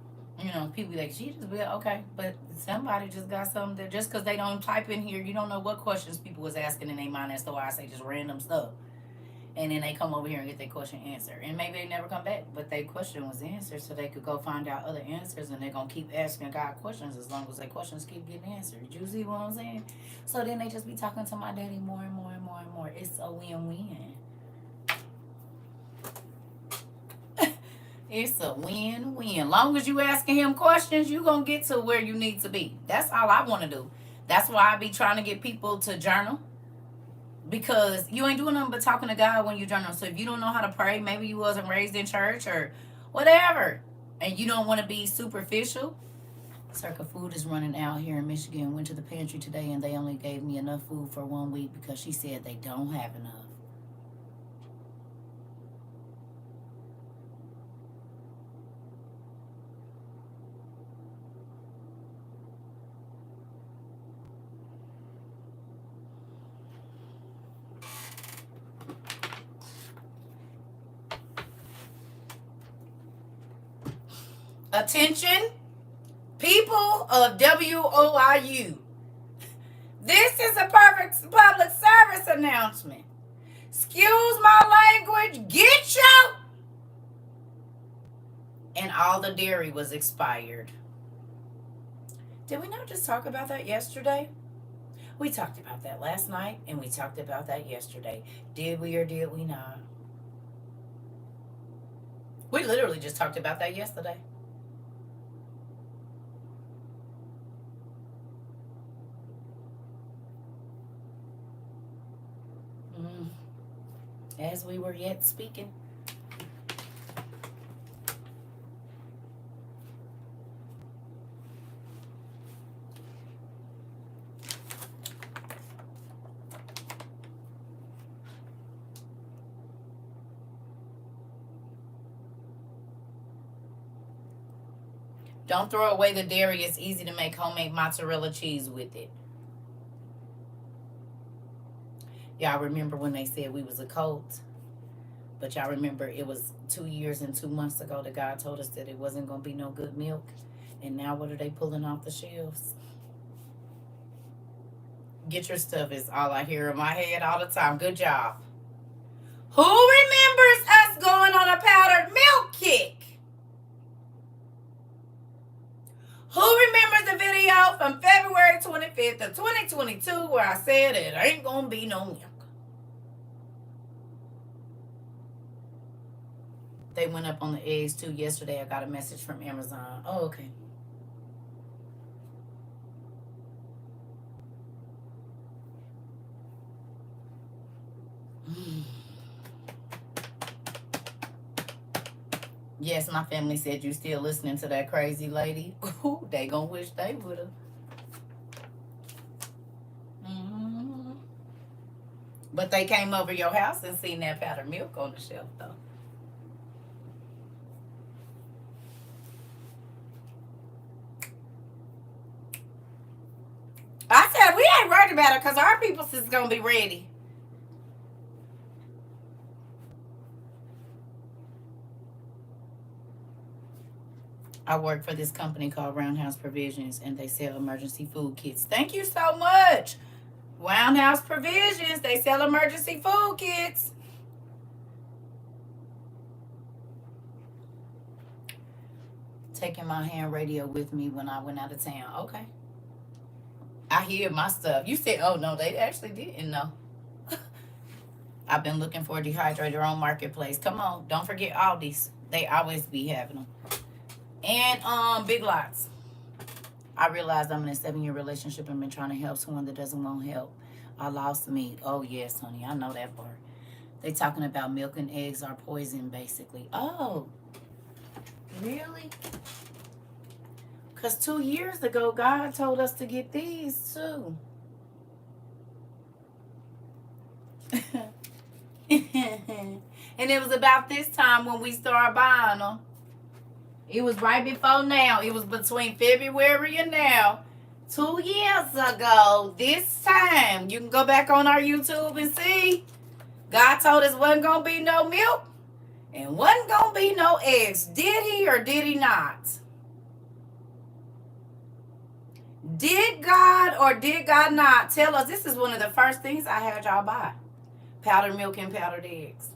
people be like, she just be okay. But somebody just got something that just because they don't type in here, you don't know what questions people was asking in their mind. That's why I say just random stuff. And then they come over here and get their question answered. And maybe they never come back, but their question was answered, so they could go find out other answers, and they're going to keep asking God questions as long as their questions keep getting answered. You see what I'm saying? So then they just be talking to my daddy more and more and more and more. It's a win-win. It's a win-win. Long as you asking him questions, you going to get to where you need to be. That's all I want to do. That's why I be trying to get people to journal. Because you ain't doing nothing but talking to God when you journal. So if you don't know how to pray, maybe you wasn't raised in church or whatever, and you don't want to be superficial. CERCA food is running out here in Michigan. Went to the pantry today and they only gave me enough food for 1 week because she said they don't have enough. Attention, people of WOIU. This is a perfect public service announcement. Excuse my language, get your... And all the dairy was expired. Did we not just talk about that yesterday? We talked about that last night, and we talked about that yesterday. Did we or did we not? We literally just talked about that yesterday. As we were yet speaking. Don't throw away the dairy. It's easy to make homemade mozzarella cheese with it. Y'all remember when they said we was a cult? But y'all remember it was 2 years and 2 months ago that God told us that it wasn't going to be no good milk. And now what are they pulling off the shelves? Get your stuff is all I hear in my head all the time. Good job. Who remembers us going on a powdered milk kick? Who remembers the video from February 25th of 2022 where I said it ain't gonna be no milk? They went up on the eggs too yesterday. I got a message from Amazon. Oh, okay. Yes, my family said you still listening to that crazy lady. Ooh, they gonna wish they would have. But they came over your house and seen that powdered milk on the shelf, though. I said we ain't worried about it because our people is gonna be ready. I work for this company called Roundhouse Provisions, and they sell emergency food kits. Thank you so much. Roundhouse Provisions, they sell emergency food kits. Taking my hand radio with me when I went out of town. Okay. I hear my stuff. You said, oh, no, they actually didn't know. I've been looking for a dehydrator on Marketplace. Come on, don't forget Aldi's. They always be having them. And Big Lots. I realized I'm in a 7-year relationship and been trying to help someone that doesn't want help. I lost me. Oh, yes, honey. I know that part. They talking about milk and eggs are poison, basically. Oh, really? Because 2 years ago, God told us to get these, too. And it was about this time when we started buying them. It was right before now. It was between February and now. 2 years ago, this time. You can go back on our YouTube and see. God told us wasn't going to be no milk and wasn't going to be no eggs. Did he or did he not? Did God or did God not tell us? This is one of the first things I had y'all buy. Powdered milk and powdered eggs.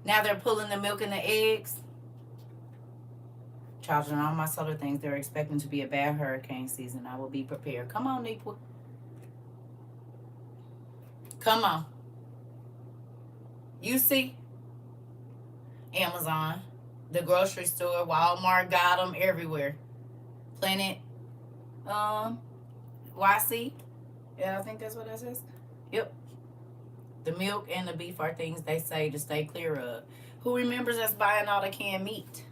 Now they're pulling the milk and the eggs. Charging all my solar things. They're expecting to be a bad hurricane season. I will be prepared. Come on, Niqua. Come on. You see? Amazon, the grocery store, Walmart got them everywhere. Planet, YC. Yeah, I think that's what that says. Yep. The milk and the beef are things they say to stay clear of. Who remembers us buying all the canned meat?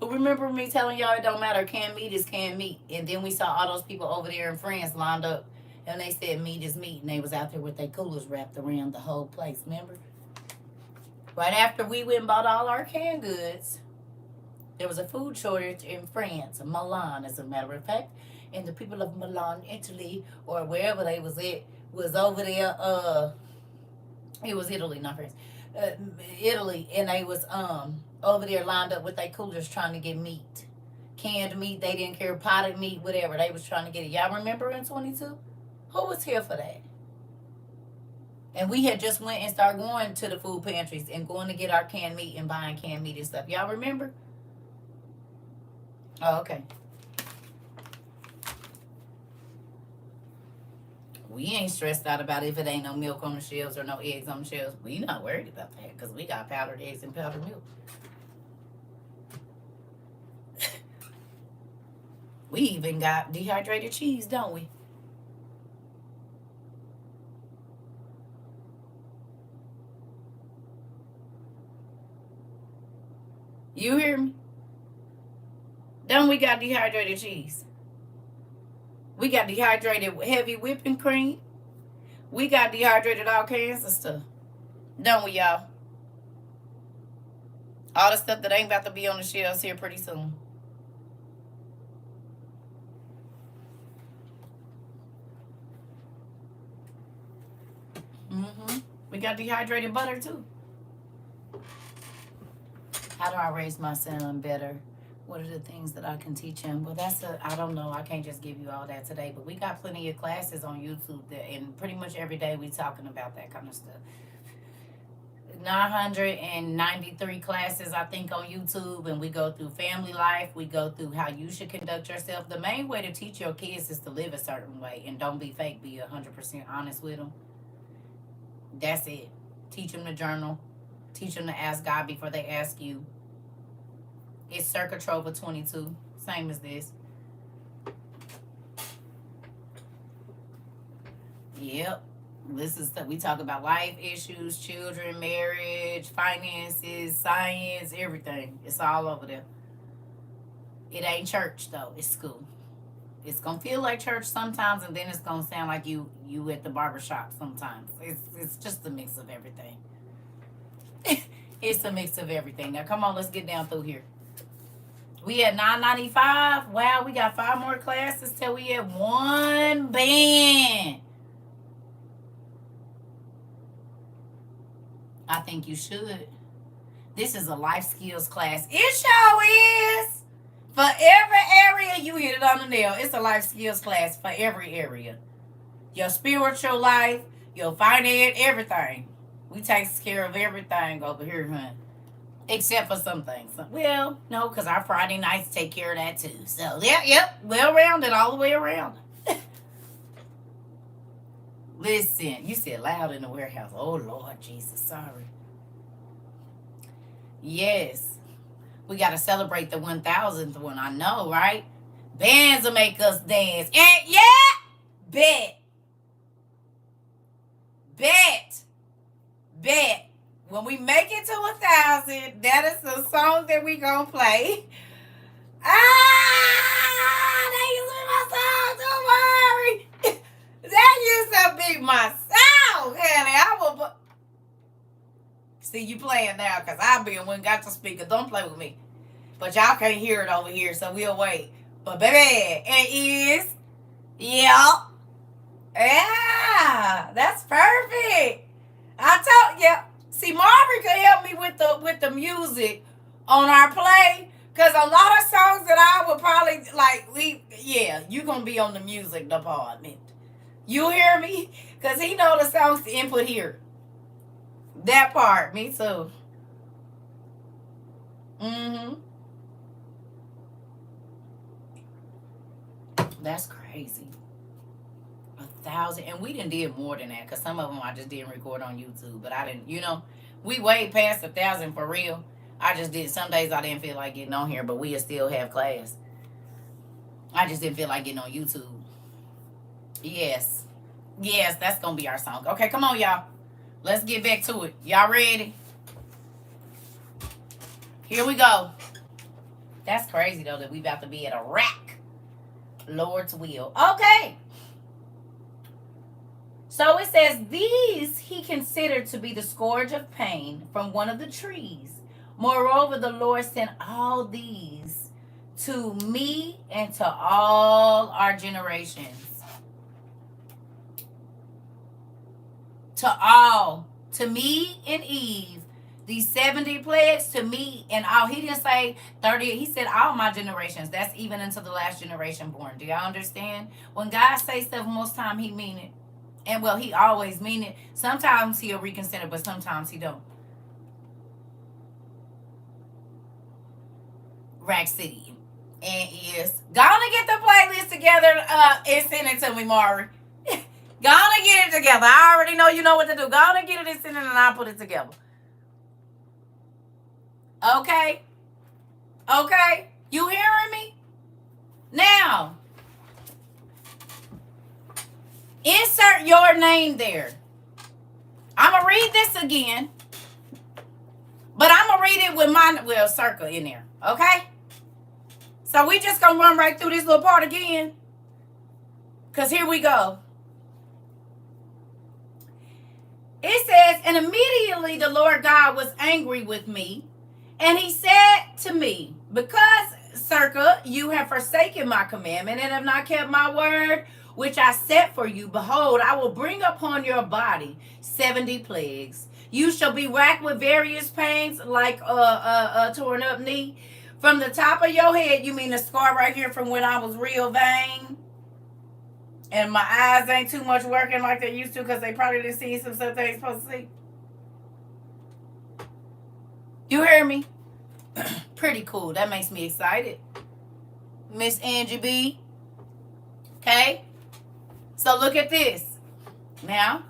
Who remember me telling y'all it don't matter, canned meat is canned meat? And then we saw all those people over there in France lined up and they said meat is meat, and they was out there with their coolers wrapped around the whole place, remember? Right after we went and bought all our canned goods, there was a food shortage in France, Milan as a matter of fact, and the people of Milan, Italy, or wherever they was at, was over there, it was Italy, not France, Italy, and they was over there lined up with their coolers trying to get meat. Canned meat, they didn't care, potted meat, whatever, they was trying to get it. Y'all remember in 22? Who was here for that? And we had just went and started going to the food pantries and going to get our canned meat and buying canned meat and stuff. Y'all remember? Oh, okay. We ain't stressed out about if it ain't no milk on the shelves or no eggs on the shelves. We not worried about that because we got powdered eggs and powdered milk. We even got dehydrated cheese, don't we? You hear me? Don't we got dehydrated cheese? We got dehydrated heavy whipping cream. We got dehydrated all kinds of stuff. Don't we, y'all? All the stuff that ain't about to be on the shelves here pretty soon. We got dehydrated butter too. How do I raise my son better? What are the things that I can teach him? Well, I don't know. I can't just give you all that today, but we got plenty of classes on YouTube and pretty much every day we talking about that kind of stuff. 993 classes, I think, on YouTube, and we go through family life. We go through how you should conduct yourself. The main way to teach your kids is to live a certain way and don't be fake. Be 100% honest with them. That's it. Teach them to journal. Teach them to ask God before they ask you. It's CERCA TROVA 22. Same as this. Yep. This is stuff we talk about: life issues, children, marriage, finances, science, everything. It's all over there. It ain't church though. It's school. It's gonna feel like church sometimes, and then it's gonna sound like you at the barbershop sometimes. It's just a mix of everything. It's a mix of everything. Now come on, let's get down through here. We at $9.95. Wow, we got 5 more classes till we at one band. I think you should. This is a life skills class. It sure is. For every area, you hit it on the nail. It's a life skills class for every area. Your spiritual life, your finance, everything. We take care of everything over here, hun. Except for some things. Well, no, because our Friday nights take care of that too. So, yep, well-rounded all the way around. Listen, you said loud in the warehouse. Oh, Lord Jesus, sorry. Yes. We got to celebrate the 1000th one. I know, right? Bands will make us dance. And bet. When we make it to 1,000, that is the song that we gonna play. That used to be my song. Don't worry. That used to be my song, honey. I will. See, you playing now because I be one got the speaker. Don't play with me. But y'all can't hear it over here, so we'll wait. But baby, it is. Yeah, that's perfect. I told you. See, Marvin could help me with the music on our play, because a lot of songs that I would probably you gonna be on the music department. You hear me? Because he know the songs to input here. That part, me too. That's crazy. 1,000, and we didn't did more than that because some of them I just didn't record on YouTube, but I didn't, we way past 1,000 for real. I just did, some days I didn't feel like getting on here, but we'll still have class. I just didn't feel like getting on YouTube. Yes. Yes, that's going to be our song. Okay, come on, y'all. Let's get back to it. Y'all ready? Here we go. That's crazy, though, that we about to be at a rack. Lord's will. Okay. So it says, these he considered to be the scourge of pain from one of the trees. Moreover, the Lord sent all these to me and to all our generations. To all. To me and Eve. These 70 plagues to me and all. He didn't say 30. He said all my generations. That's even into the last generation born. Do y'all understand? When God says stuff, most time he mean it. And well, he always mean it. Sometimes he'll reconsider, but sometimes he don't. Rack City. And yes. Gonna get the playlist together and send it to me, Maury. Gonna get it together. I already know you know what to do. Gonna get it and send it and I'll put it together. Okay? Okay? You hearing me? Now, insert your name there. I'm going to read this again. But I'm going to read it with my, CERCA in there. Okay? So we just going to run right through this little part again. Because here we go. It says, and immediately the Lord God was angry with me. And he said to me, because, CERCA, you have forsaken my commandment and have not kept my word, which I set for you, behold, I will bring upon your body 70 plagues. You shall be racked with various pains, like a torn up knee. From the top of your head, you mean the scar right here from when I was real vain? And my eyes ain't too much working like they used to because they probably didn't see some stuff they ain't supposed to see. You hear me? Pretty cool. That makes me excited. Miss Angie B. Okay? So look at this. Now,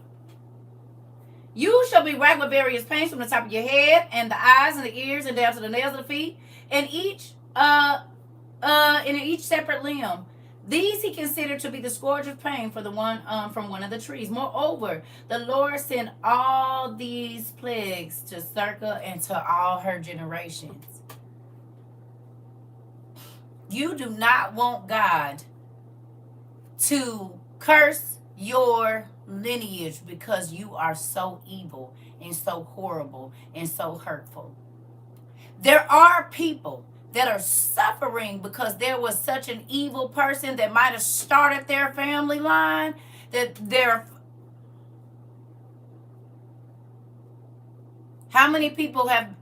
you shall be racked with various pains from the top of your head and the eyes and the ears and down to the nails of the feet, and each in each separate limb. These he considered to be the scourge of pain for the one from one of the trees. Moreover, the Lord sent all these plagues to CERCA and to all her generations. You do not want God to curse your lineage because you are so evil and so horrible and so hurtful. There are people that are suffering because there was such an evil person that might have started their family line, that they're... How many people have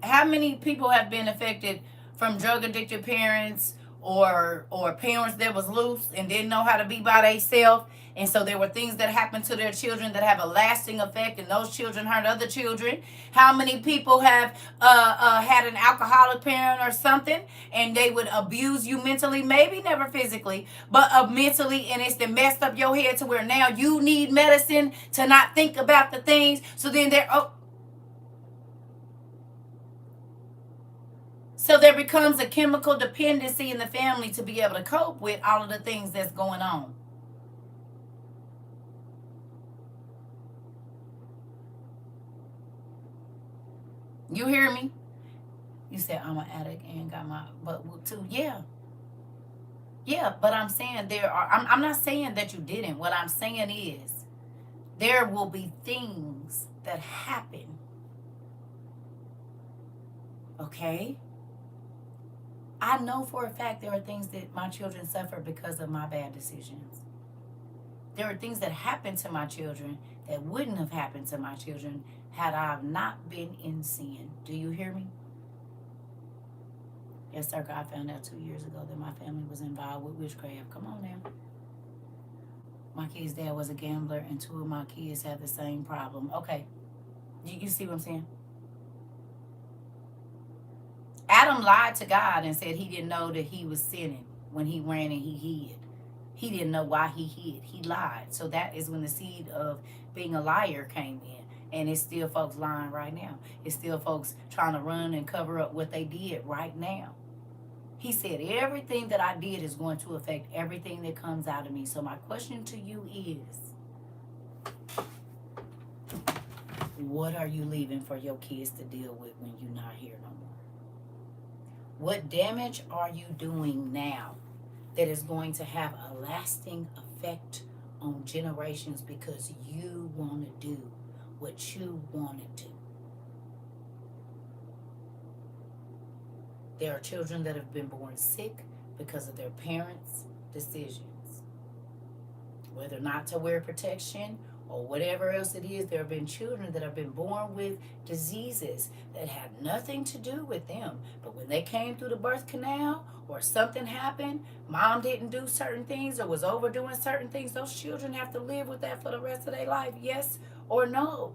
been affected from drug addicted parents or parents that was loose and didn't know how to be by themselves, and so there were things that happened to their children that have a lasting effect, and those children hurt other children? How many people have had an alcoholic parent or something, and they would abuse you mentally, maybe never physically, but mentally, and it's then messed up your head to where now you need medicine to not think about the things, so then so there becomes a chemical dependency in the family to be able to cope with all of the things that's going on. You hear me? You said I'm an addict and got my butt too. Yeah. Yeah, but I'm saying I'm not saying that you didn't. What I'm saying is there will be things that happen. Okay? I know for a fact there are things that my children suffer because of my bad decisions. There are things that happen to my children that wouldn't have happened to my children had I not been in sin. Do you hear me? Yes, sir. I found out 2 years ago that my family was involved with witchcraft. Come on now. My kid's dad was a gambler, and 2 of my kids have the same problem. Okay. You see what I'm saying? Adam lied to God and said he didn't know that he was sinning when he ran and he hid. He didn't know why he hid. He lied. So that is when the seed of being a liar came in. And it's still folks lying right now. It's still folks trying to run and cover up what they did right now. He said, everything that I did is going to affect everything that comes out of me. So my question to you is, what are you leaving for your kids to deal with when you're not here no more? What damage are you doing now that is going to have a lasting effect on generations because you want to do what you want to do? There are children that have been born sick because of their parents' decisions. Whether not to wear protection or whatever else it is, there have been children that have been born with diseases that had nothing to do with them. But when they came through the birth canal or something happened, mom didn't do certain things or was overdoing certain things, those children have to live with that for the rest of their life, yes or no.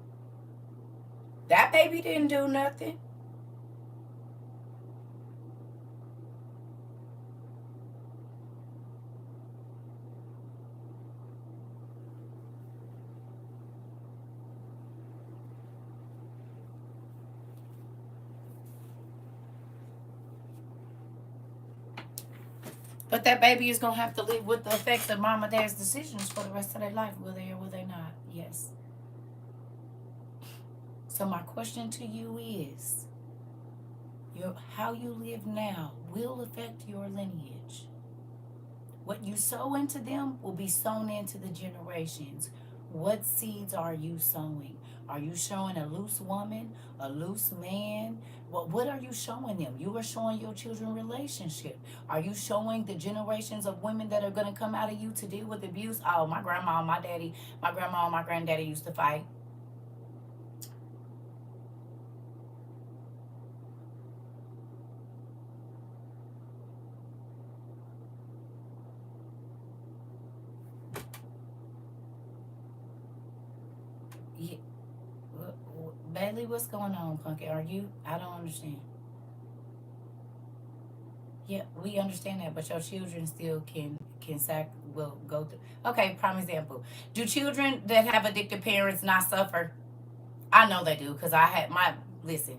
That baby didn't do nothing. But that baby is going to have to live with the effects of mom and dad's decisions for the rest of their life, will they or will they not? Yes. So my question to you is, how you live now will affect your lineage. What you sow into them will be sown into the generations. What seeds are you sowing? Are you showing a loose woman, a loose man? What are you showing them? You are showing your children relationship. Are you showing the generations of women that are going to come out of you to deal with abuse? Oh, my grandma, my daddy, my grandma, my granddaddy used to fight. Yeah. Bailey, what's going on, Punky? Are you? I don't understand. Yeah, we understand that, but your children still will go through. Okay, prime example. Do children that have addicted parents not suffer? I know they do because I had my listen.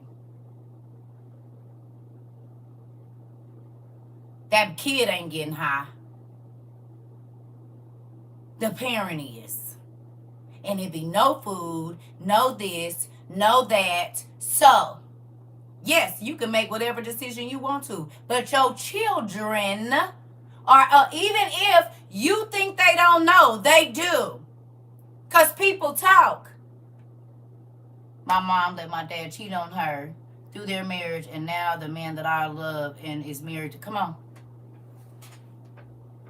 That kid ain't getting high. The parent is. And it be no food, no this, no that. So, yes, you can make whatever decision you want to, but your children are, even if you think they don't know, they do. Because people talk. My mom let my dad cheat on her through their marriage, and now the man that I love and is married to, come on.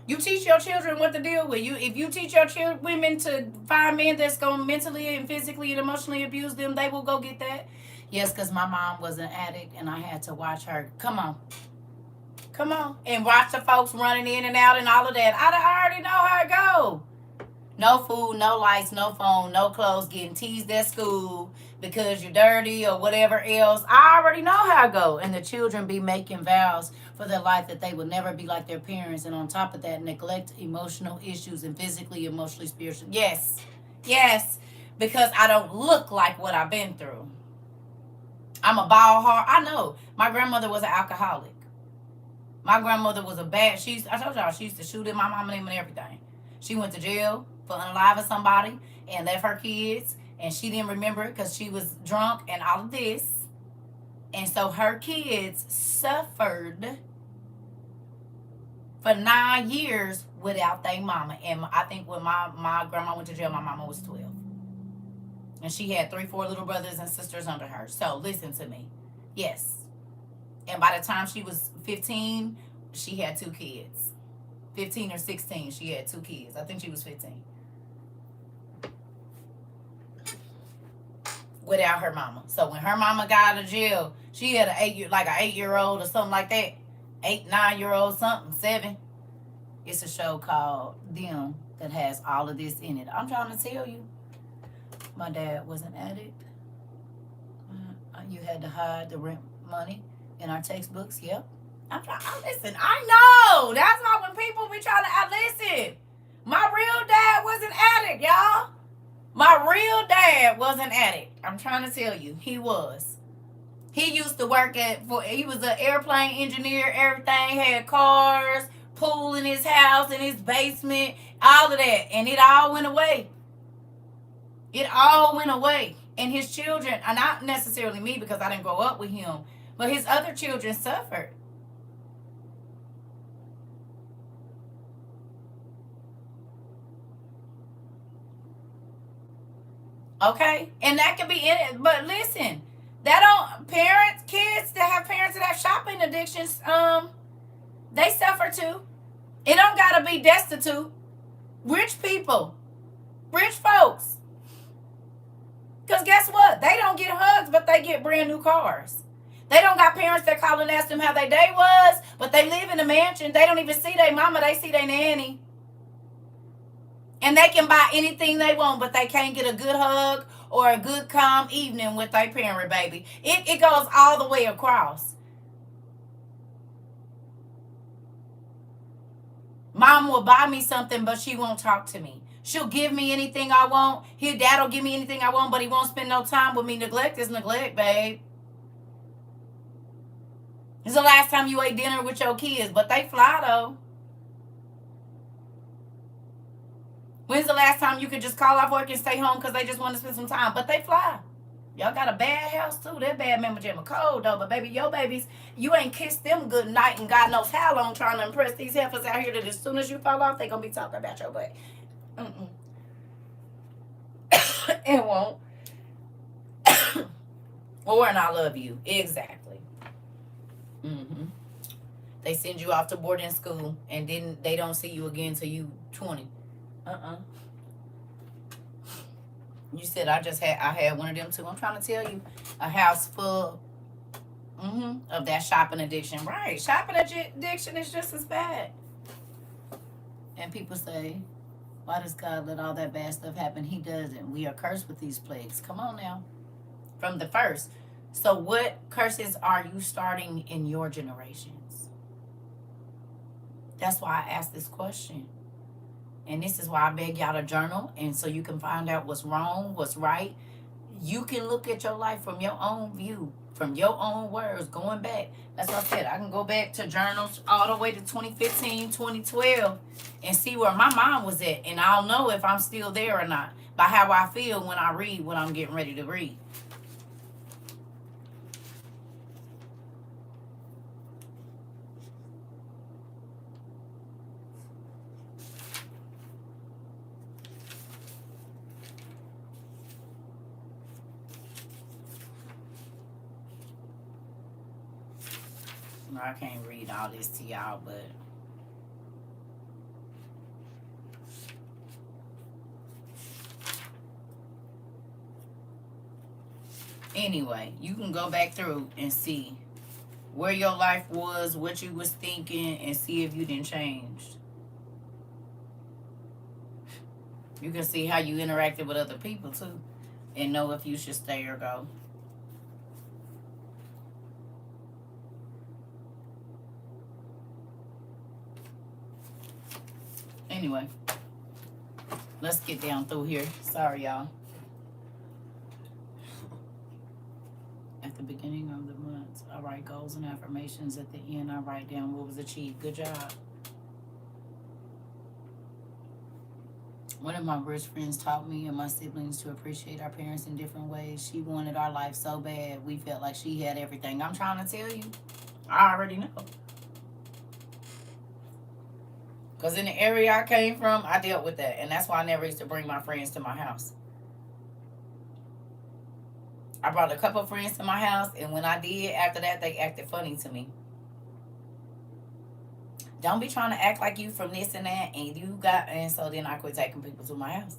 You teach your children what to deal with. If you teach your women to find men that's going to mentally and physically and emotionally abuse them, they will go get that. Yes, because my mom was an addict, and I had to watch her. Come on. Come on. And watch the folks running in and out and all of that. I already know how it go. No food, no lights, no phone, no clothes, getting teased at school because you're dirty or whatever else. I already know how it go. And the children be making vows for their life that they will never be like their parents. And on top of that, neglect emotional issues and physically, emotionally, spiritually. Yes. Yes. Because I don't look like what I've been through. I'm a ball heart. I know. My grandmother was an alcoholic. My grandmother was a bad, I told y'all, she used to shoot at my mama name and everything. She went to jail for unaliving somebody and left her kids, and she didn't remember it because she was drunk and all of this. And so her kids suffered for 9 years without their mama. And I think when my grandma went to jail, my mama was 12. And she had 3-4 little brothers and sisters under her. So listen to me. Yes. And by the time she was 15, she had 2 kids. 15 or 16, she had 2 kids. I think she was 15. Without her mama. So when her mama got out of jail, she had an 8-year-old or something like that. 8, 9-year-old, something, 7. It's a show called Them that has all of this in it. I'm trying to tell you. My dad was an addict. You had to hide the rent money in our textbooks. Yep. Listen, I know. That's why when people be trying to listen. My real dad was an addict, y'all. My real dad was an addict. I'm trying to tell you, he was. He used to work he was an airplane engineer, everything, had cars, pool in his house, in his basement, all of that. And it all went away. It all went away. And his children, not necessarily me because I didn't grow up with him, but his other children suffered. Okay? And that could be in it. But listen, that don't kids that have parents that have shopping addictions, they suffer too. It don't gotta be destitute. Rich people. Rich folks. Because guess what? They don't get hugs, but they get brand new cars. They don't got parents that call and ask them how their day was, but they live in a mansion. They don't even see their mama. They see their nanny. And they can buy anything they want, but they can't get a good hug or a good calm evening with their parent, baby. It goes all the way across. Mom will buy me something, but she won't talk to me. She'll give me anything I want. Dad'll give me anything I want, but he won't spend no time with me. Neglect is neglect, babe. This is the last time you ate dinner with your kids, but they fly, though. When's the last time you could just call off work and stay home because they just want to spend some time? But they fly. Y'all got a bad house, too. That bad Mama Jamma cold, though. But, baby, your babies, you ain't kissed them good night and God knows how long trying to impress these heifers out here that as soon as you fall off, they going to be talking about your butt. It won't. Or, and I love you. Exactly. They send you off to boarding school, and then they don't see you again till you 20. You said I had one of them too. I'm trying to tell you, a house full of that shopping addiction. Right. Shopping addiction is just as bad. And people say, why does God let all that bad stuff happen? He doesn't. We are cursed with these plagues. Come on now. From the first. So what curses are you starting in your generations? That's why I asked this question. And this is why I beg y'all to journal. And so you can find out what's wrong, what's right. You can look at your life from your own view, from your own words, going back. That's what I said. I can go back to journals all the way to 2015, 2012, and see where my mind was at. And I'll know if I'm still there or not by how I feel when I read what I'm getting ready to read. I can't read all this to y'all, but anyway, you can go back through and see where your life was, what you was thinking, and see if you didn't change. You can see how you interacted with other people too, and know if you should stay or go. Anyway, let's get down through here. Sorry, y'all. At the beginning of the month, I write goals and affirmations. At the end, I write down what was achieved. Good job. One of my best friends taught me and my siblings to appreciate our parents in different ways. She wanted our life so bad, we felt like she had everything. I'm trying to tell you, I already know. Because in the area I came from, I dealt with that. And that's why I never used to bring my friends to my house. I brought a couple of friends to my house, and when I did, after that, they acted funny to me. Don't be trying to act like you from this and that, and so then I quit taking people to my house.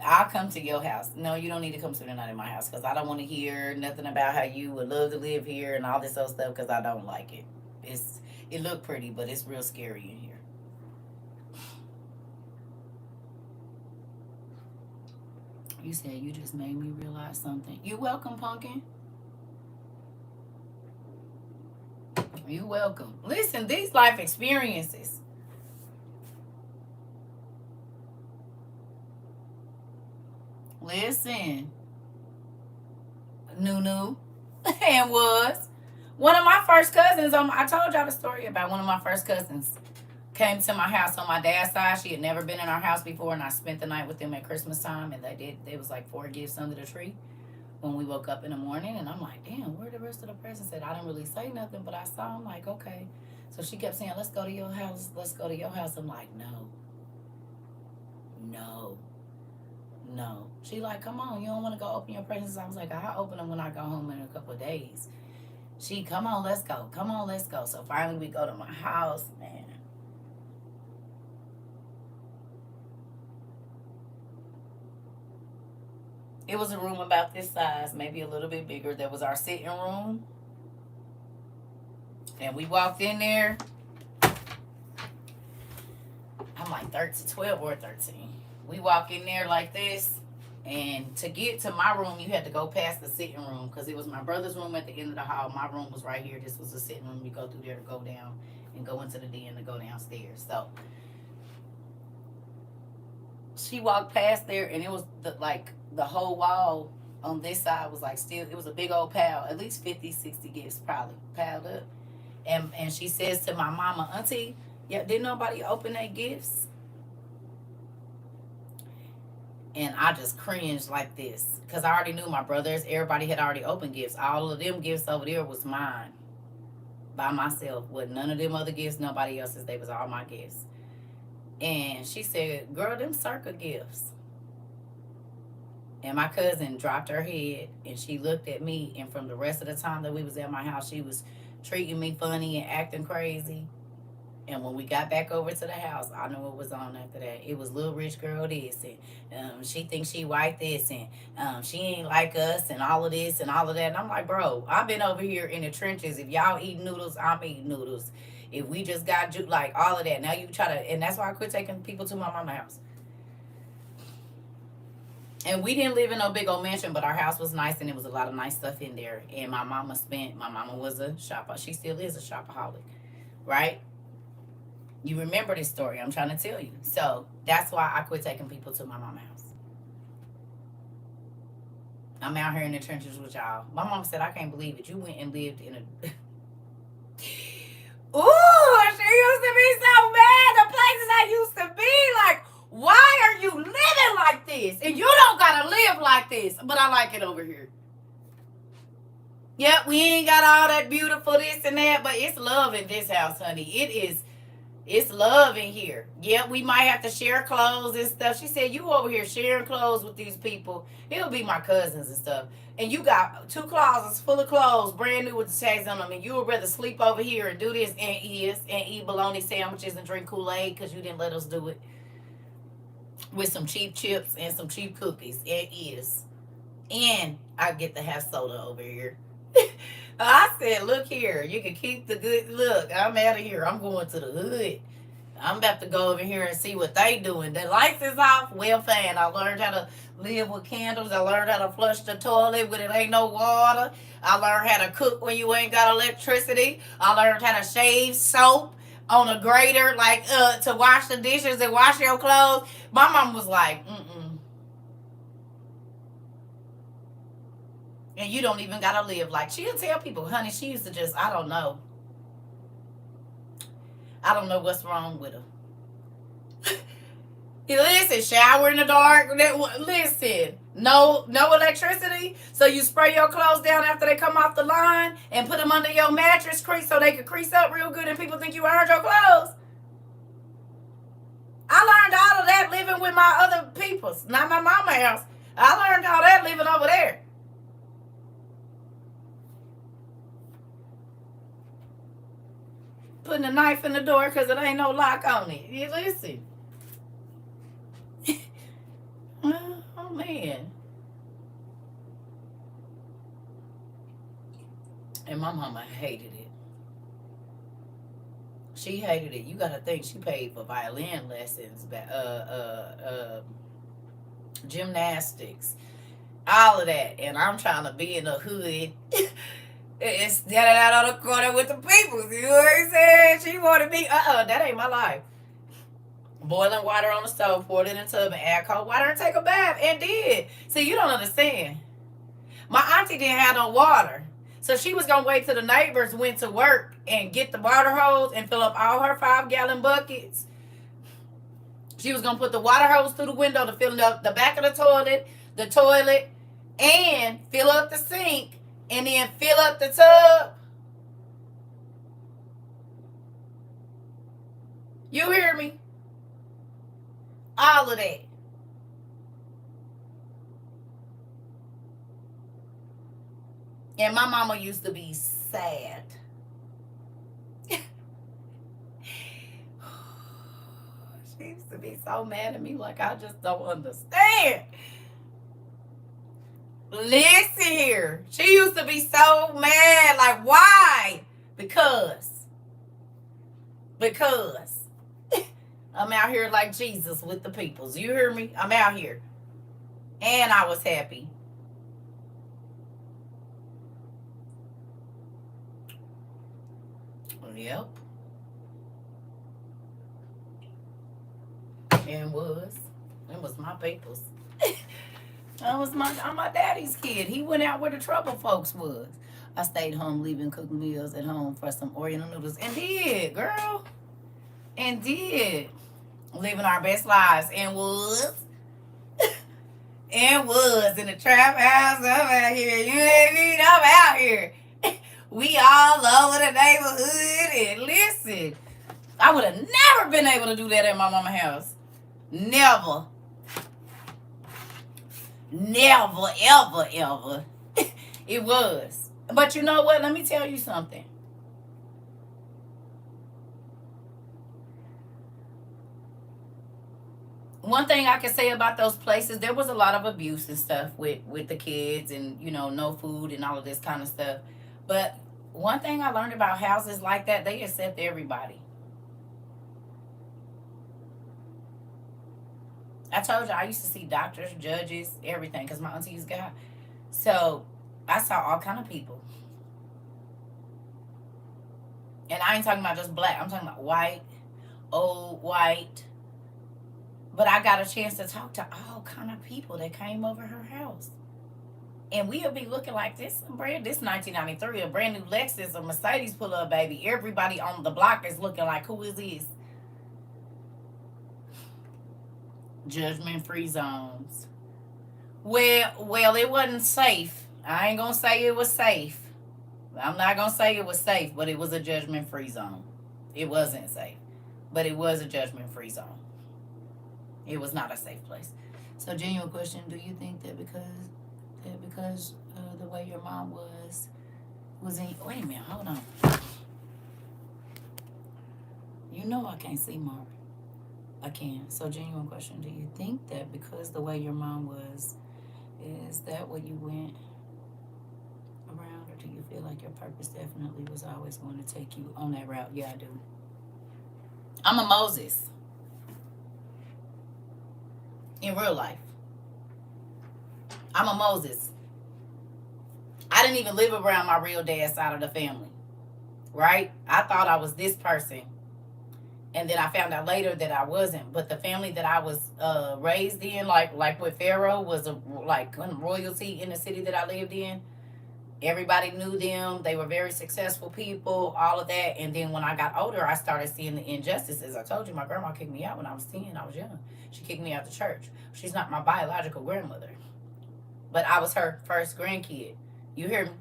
I'll come to your house. No, you don't need to come spend the night in my house, because I don't want to hear nothing about how you would love to live here and all this other stuff, because I don't like it. It look pretty, but it's real scary in here. You said you just made me realize something. You're welcome, Pumpkin. You're welcome. Listen, these life experiences, Listen. Nunu. And was. One of my first cousins, I told y'all the story about one of my first cousins came to my house on my dad's side. She had never been in our house before, and I spent the night with them at Christmas time, and there was like 4 gifts under the tree when we woke up in the morning, and I'm like, damn, where the rest of the presents at? I didn't really say nothing, but I saw them, like, okay. So she kept saying, let's go to your house, let's go to your house. I'm like, no. She like, come on, you don't want to go open your presents? I was like, I'll open them when I go home in a couple of days. She, come on, let's go. So finally we go to my house, man. It was a room about this size, maybe a little bit bigger. That was our sitting room. And we walked in there. I'm like 12 or 13. We walk in there like this. And to get to my room, you had to go past the sitting room, because it was my brother's room at the end of the hall. My room was right here. This was the sitting room. You go through there to go down and go into the den to go downstairs. So she walked past there, and it was the whole wall on this side was like still, it was a big old pile, at least 50, 60 gifts probably piled up. And she says to my mama, Auntie, yeah, didn't nobody open their gifts? And I just cringed like this, because I already knew my brothers, everybody had already opened gifts. All of them gifts over there was mine by myself, with none of them other gifts, nobody else's. They was all my gifts. And she said, girl, them CERCA gifts. And my cousin dropped her head, and she looked at me, and from the rest of the time that we was at my house, she was treating me funny and acting crazy. And when we got back over to the house, I knew it was on after that. It was little rich girl this, and she thinks she white this, and she ain't like us, and all of this and all of that. And I'm like, bro, I've been over here in the trenches. If y'all eat noodles, I'm eating noodles. If we just got like all of that, now you try to, and that's why I quit taking people to my mama's house. And we didn't live in no big old mansion, but our house was nice, and there was a lot of nice stuff in there. And my mama was a shopper. She still is a shopaholic, right? You remember this story I'm trying to tell you. So that's why I quit taking people to my mama's house. I'm out here in the trenches with y'all. My mom said, I can't believe it. You went and lived in a... Ooh, she used to be so bad. The places I used to be, like, why are you living like this? And you don't gotta live like this. But I like it over here. Yep, we ain't got all that beautiful this and that, but it's love in this house, honey. It's love in here. Yep, we might have to share clothes and stuff. She said, you over here sharing clothes with these people. It'll be my cousins and stuff. And you got 2 closets full of clothes, brand new with the tags on them. And you would rather sleep over here and do this and eat bologna sandwiches and drink Kool-Aid because you didn't let us do it. With some cheap chips and some cheap cookies. And I get to have soda over here. I said, look here, you can keep the good look. I'm out of here. I'm going to the hood. I'm about to go over here and see what they doing. The lights is off. Well, fine. I learned how to live with candles. I learned how to flush the toilet when it ain't no water. I learned how to cook when you ain't got electricity. I learned how to shave soap on a grater, like to wash the dishes and wash your clothes. My mom was like, and you don't even gotta live like, she'll tell people, honey, she used to just, I don't know what's wrong with her. Listen, shower in the dark. Listen, no electricity, so you spray your clothes down after they come off the line and put them under your mattress crease so they can crease up real good and people think you ironed your clothes. I learned all of that living with my other peoples, not my mama's house. I learned all that living over there. Putting a knife in the door because it ain't no lock on it. You listen. Oh, man. And my mama hated it. She hated it. You got to think she paid for violin lessons, gymnastics, all of that. And I'm trying to be in the hood. It's standing out on the corner with the people. You know what I'm saying? She wanted me. That ain't my life. boiling water on the stove, poured it in a tub, and add cold water and take a bath, and did. See, you don't understand. My auntie didn't have no water. So she was going to wait till the neighbors went to work and get the water hose and fill up all her 5-gallon buckets. She was going to put the water hose through the window to fill up the back of the toilet, and fill up the sink, and then fill up the tub. You hear me? All of that. And my mama used to be sad. She used to be so mad at me, like, I just don't understand. Listen here. She used to be so mad, like, why? Because I'm out here like Jesus with the peoples. You hear me? I'm out here. And I was happy. Yep. And it was my peoples. I'm my daddy's kid. He went out where the trouble folks was. I stayed home, leaving cooked meals at home for some Oriental noodles. And did, girl. And did. Living our best lives. And was. And was in the trap house. I'm out here. You ain't mean I'm out here. We all over the neighborhood. And listen, I would have never been able to do that at my mama's house. Never. Never, ever, ever. It was. But you know what? Let me tell you something. One thing I can say about those places, there was a lot of abuse and stuff with the kids, and, you know, no food and all of this kind of stuff. But one thing I learned about houses like that, they accept everybody. I told you I used to see doctors, judges, everything, because my auntie used to go. So I saw all kind of people. And I ain't talking about just black. I'm talking about white, old, white. But I got a chance to talk to all kind of people that came over her house. And we'll be looking like this 1993, a brand new Lexus, a Mercedes pull up, baby. Everybody on the block is looking like, who is this? Judgment-free zones. Well, it wasn't safe. I ain't gonna say it was safe. I'm not gonna say it was safe, but it was a judgment-free zone. It wasn't safe, but it was a judgment-free zone. It was not a safe place. So, genuine question: do you think that because the way your mom was in? Wait a minute, hold on. You know I can't see Mark. I can. So, genuine question: do you think that because the way your mom was, is that what you went around, or do you feel like your purpose definitely was always going to take you on that route? Yeah, I do. I'm a Moses in real life. I'm a Moses. I didn't even live around my real dad's side of the family, right? I thought I was this person. And then I found out later that I wasn't. But the family that I was raised in, like with Pharaoh, was like royalty in the city that I lived in. Everybody knew them. They were very successful people, all of that. And then when I got older, I started seeing the injustices. I told you, my grandma kicked me out when I was 10. I was young. She kicked me out the church. She's not my biological grandmother, but I was her first grandkid. You hear me?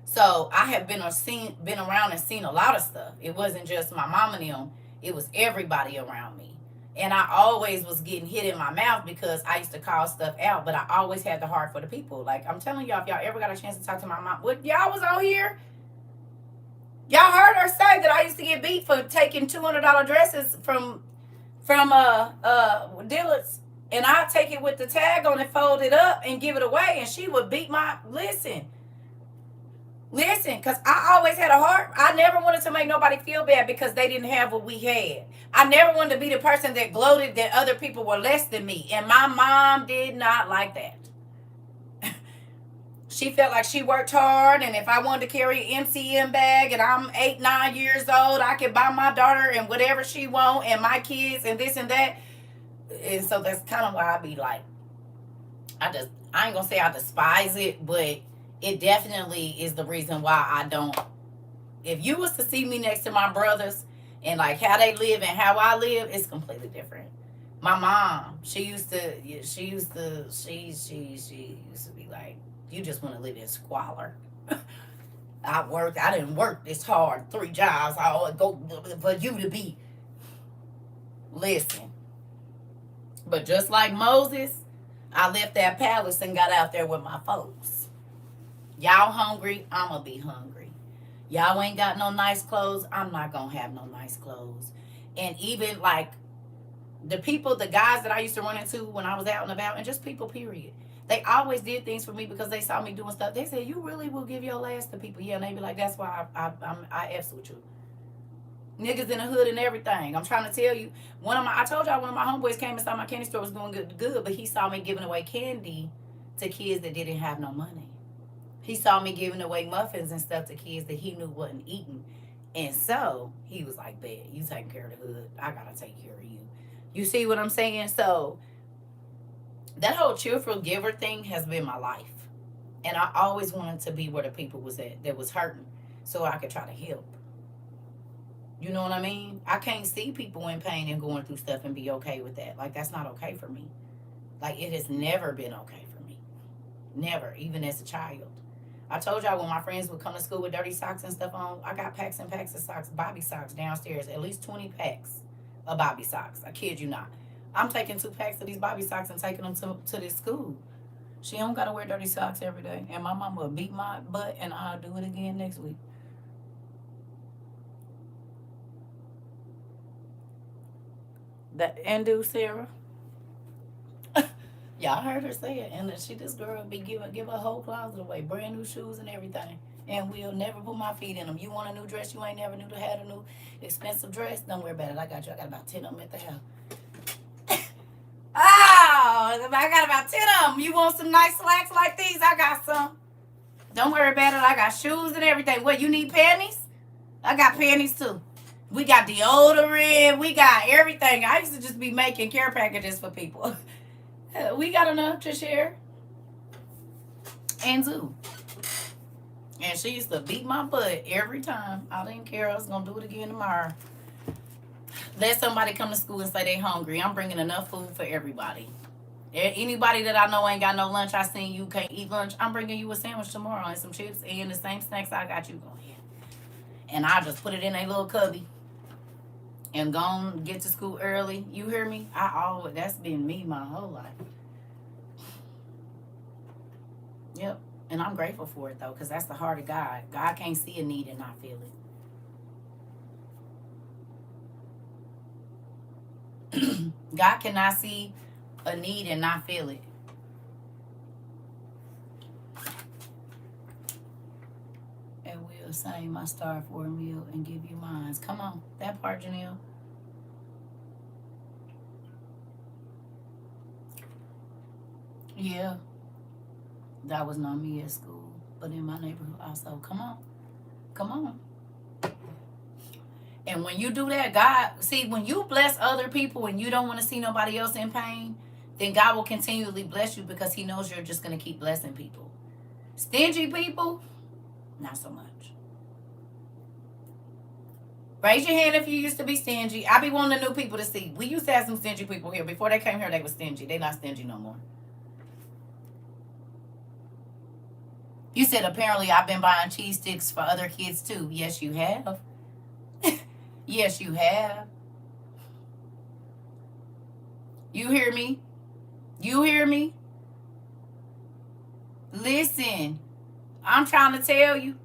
So I have been around and seen a lot of stuff. It wasn't just my mom and them. It was everybody around me. And I always was getting hit in my mouth because I used to call stuff out, but I always had the heart for the people. Like, I'm telling y'all, if y'all ever got a chance to talk to my mom, what y'all was on here, y'all heard her say that I used to get beat for taking $200 dresses from Dillard's, and I take it with the tag on it, fold it up, and give it away, and she would beat my Listen, because I always had a heart. I never wanted to make nobody feel bad because they didn't have what we had. I never wanted to be the person that gloated that other people were less than me. And my mom did not like that. She felt like she worked hard, and if I wanted to carry an MCM bag and I'm 8, 9 years old, I could buy my daughter and whatever she want and my kids and this and that. And so that's kind of why I be like, I ain't gonna say I despise it, but it definitely is the reason why I don't. If you was to see me next to my brothers and like how they live and how I live, it's completely different. My mom, she used to be like, you just want to live in squalor. I didn't work this hard, 3 jobs. I go for you to be. Listen, but just like Moses, I left that palace and got out there with my folks. Y'all hungry? I'ma be hungry. Y'all ain't got no nice clothes? I'm not gonna have no nice clothes. And even like the people, the guys that I used to run into when I was out and about, and just people, period. They always did things for me because they saw me doing stuff. They said, "You really will give your last to people." Yeah, and they be like, "That's why I F's with you." Niggas in the hood and everything. I'm trying to tell you. I told y'all one of my homeboys came and saw my candy store was going good, but he saw me giving away candy to kids that didn't have no money. He saw me giving away muffins and stuff to kids that he knew wasn't eating. And so he was like, "Bet, you taking care of the hood. I gotta take care of you." You see what I'm saying? So that whole cheerful giver thing has been my life. And I always wanted to be where the people was at that was hurting so I could try to help. You know what I mean? I can't see people in pain and going through stuff and be okay with that. Like, that's not okay for me. Like, it has never been okay for me. Never, even as a child. I told y'all when my friends would come to school with dirty socks and stuff on, I got packs and packs of socks, Bobby socks downstairs, at least 20 packs of Bobby socks. I kid you not. I'm taking 2 packs of these Bobby socks and taking them to this school. She don't got to wear dirty socks every day. And my mama will beat my butt and I'll do it again next week. And do Sarah. Y'all heard her say it. And this girl be give her whole closet away, brand new shoes and everything. And we'll never put my feet in them. You want a new dress? You ain't never knew to have a new expensive dress? Don't worry about it. I got you. I got about 10 of them at the house. Oh, I got about 10 of them. You want some nice slacks like these? I got some. Don't worry about it. I got shoes and everything. What, you need panties? I got panties too. We got deodorant. We got everything. I used to just be making care packages for people. We got enough to share. And do. And she used to beat my butt every time. I didn't care. I was going to do it again tomorrow. Let somebody come to school and say they hungry. I'm bringing enough food for everybody. Anybody that I know ain't got no lunch, I seen you can't eat lunch, I'm bringing you a sandwich tomorrow and some chips and the same snacks I got you going in. And I just put it in a little cubby and go on, get to school early. You hear me? That's been me my whole life. Yep. And I'm grateful for it though, because that's the heart of God. God can't see a need and not feel it. God cannot see a need and not feel it. And we'll save my star for a meal and give you mine. Come on, that part, Janelle. Yeah, that was not me at school, but in my neighborhood also. Come on, come on. And when you do that, God, see, when you bless other people and you don't want to see nobody else in pain, then God will continually bless you because he knows you're just going to keep blessing people. Stingy people, not so much. Raise your hand if you used to be stingy. I be wanting the new people to see. We used to have some stingy people here. Before they came here, they were stingy. They not stingy no more. You said apparently I've been buying cheese sticks for other kids too. Yes, you have. Yes, you have. You hear me? You hear me? Listen, I'm trying to tell you.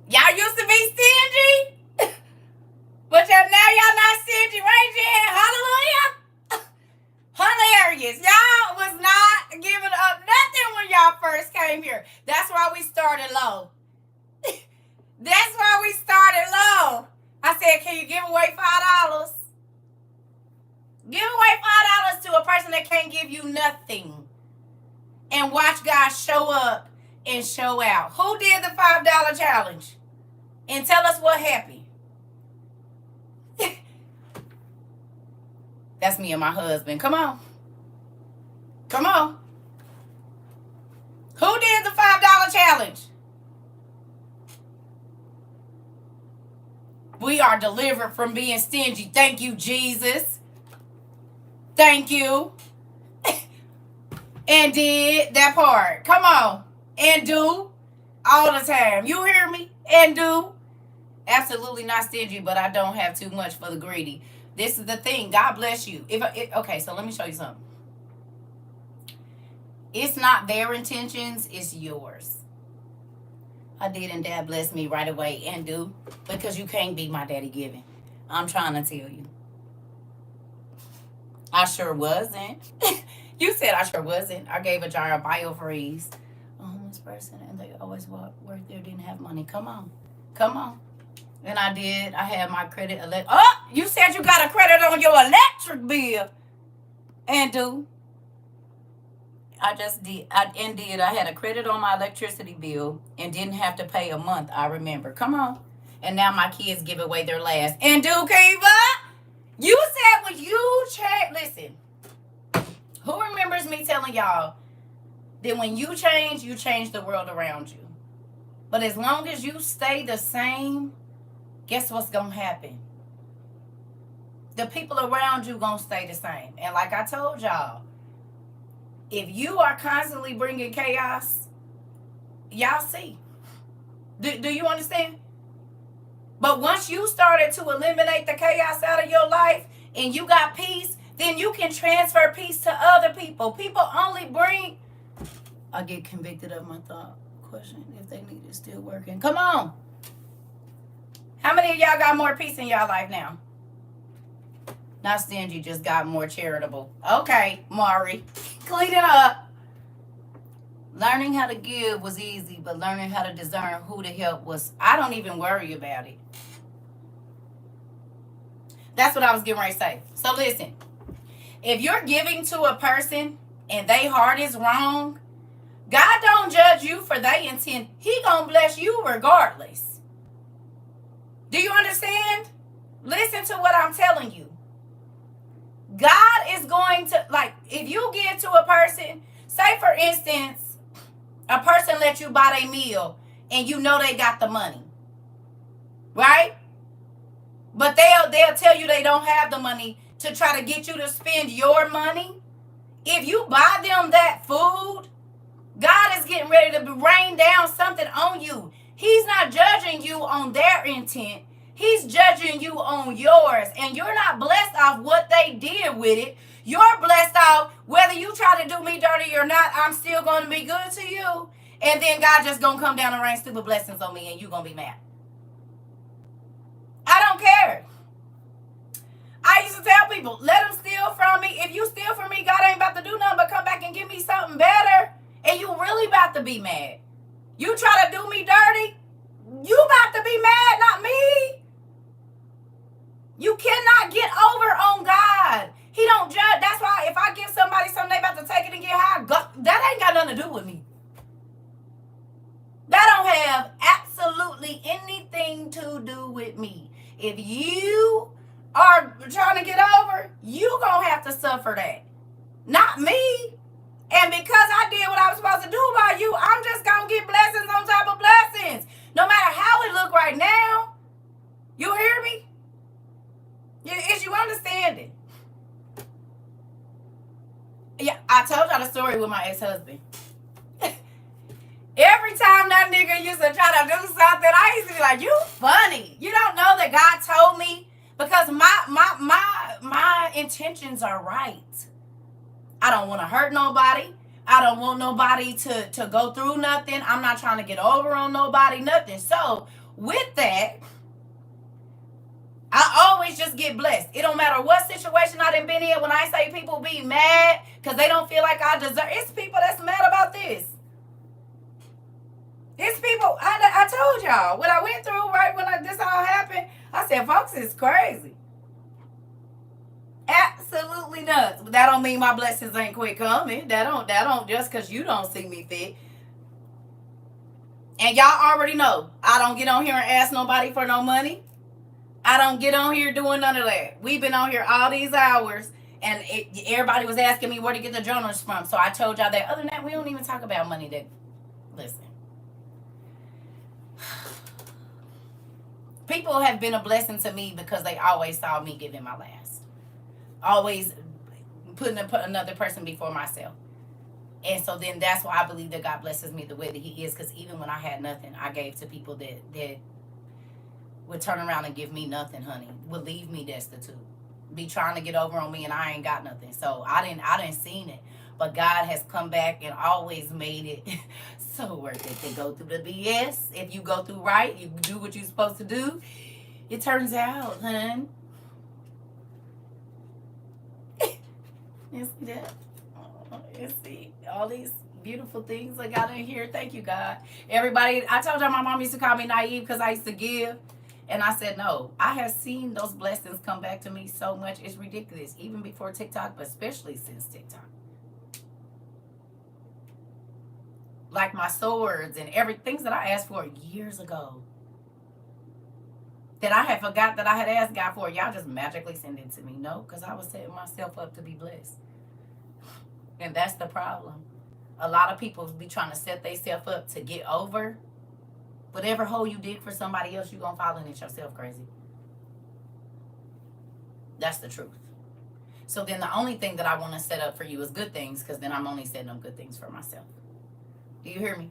Y'all used to be stingy, but now y'all not stingy. Raise your hand. Hallelujah. Hilarious. Y'all was not giving up nothing when y'all first came here. That's why we started low. That's why we started low. I said, can you give away $5? Give away $5 to a person that can't give you nothing. and watch God show up and show out. Who did the $5 challenge? And tell us what happened. That's me and my husband. Come on. Come on. Who did the $5 challenge? We are delivered from being stingy. Thank you, Jesus. Thank you. And did that part. Come on. And do. All the time. You hear me? And do. Absolutely not stingy, but I don't have too much for the greedy. This is the thing. God bless you. Okay, so let me show you something. It's not their intentions. It's yours. I did, and Dad blessed me right away. And do. Because you can't be my daddy giving. I'm trying to tell you. I sure wasn't. You said I sure wasn't. I gave a jar of biofreeze. A homeless person, and they always worked there, didn't have money. Come on. Come on. And I did. I had my credit. Oh, you said you got a credit on your electric bill. And do. I just did. I had a credit on my electricity bill and didn't have to pay a month. I remember. Come on. And now my kids give away their last. And do, Kiva? You said when you change. Listen. Who remembers me telling y'all that when you change the world around you. But as long as you stay the same, guess what's going to happen? The people around you going to stay the same. And like I told y'all, if you are constantly bringing chaos, y'all see. Do you understand? But once you started to eliminate the chaos out of your life and you got peace, then you can transfer peace to other people. People only bring... I get convicted of my thought. Question if they need it still working. Come on. How many of y'all got more peace in y'all life now? Not stingy, just got more charitable. Okay, Mari. Clean it up. Learning how to give was easy, but learning how to discern who to help was... I don't even worry about it. That's what I was getting ready to say. So listen. If you're giving to a person and their heart is wrong, God don't judge you for their intent. He gonna bless you regardless. Do you understand? Listen to what I'm telling you. God is going to, like, if you give to a person, say for instance, a person let you buy their meal and you know they got the money, right? But they'll tell you they don't have the money to try to get you to spend your money. If you buy them that food, God is getting ready to rain down something on you. He's not judging you on their intent. He's judging you on yours. And you're not blessed off what they did with it. You're blessed off whether you try to do me dirty or not, I'm still going to be good to you. And then God just going to come down and rain stupid blessings on me and you're going to be mad. I don't care. I used to tell people, let them steal from me. If you steal from me, God ain't about to do nothing but come back and give me something better. And you really about to be mad. You try to do me dirty, you about to be mad, not me. You cannot get over on God. He don't judge. That's why if I give somebody something, they about to take it and get high, that ain't got nothing to do with me. That don't have absolutely anything to do with me. If you are trying to get over, you gonna have to suffer that. Not me. And because I did what I was supposed to do by you, I'm just gonna get blessings on top of blessings. No matter how it look right now. You hear me? Is you understanding? Yeah, I told y'all the story with my ex-husband. Every time that nigga used to try to do something, I used to be like, you funny. You don't know that God told me? Because my intentions are right. I don't want to hurt nobody. I don't want nobody to go through nothing. I'm not trying to get over on nobody, nothing. So with that, I always just get blessed. It don't matter what situation I done been in. When I say people be mad because they don't feel like I deserve, it's people that's mad about this. It's people, I told y'all, what I went through right when this all happened, I said, folks, it's crazy. Absolutely nuts. But that don't mean my blessings ain't quit coming. That don't just because you don't see me fit. And y'all already know I don't get on here and ask nobody for no money. I don't get on here doing none of that. We've been on here all these hours, and everybody was asking me where to get the journals from. So I told y'all that. Other than that, we don't even talk about money. That listen, people have been a blessing to me because they always saw me giving my last, always putting another person before myself. And so then that's why I believe that God blesses me the way that He is, because even when I had nothing, I gave to people that would turn around and give me nothing, honey. Would leave me destitute. Be trying to get over on me and I ain't got nothing. So I didn't seen it. But God has come back and always made it so worth it to go through the BS. If you go through right, you do what you're supposed to do. It turns out, hun. You see that? You see all these beautiful things I got in here. Thank you, God. Everybody, I told y'all my mom used to call me naive because I used to give. And I said, no, I have seen those blessings come back to me so much. It's ridiculous. Even before TikTok, but especially since TikTok. Like my swords and things that I asked for years ago. That I had forgot that I had asked God for. Y'all just magically send it to me. No, because I was setting myself up to be blessed. And that's the problem. A lot of people be trying to set themselves up to get over. Whatever hole you dig for somebody else, you're going to fall in it yourself, crazy. That's the truth. So then the only thing that I want to set up for you is good things, because then I'm only setting up good things for myself. Do you hear me?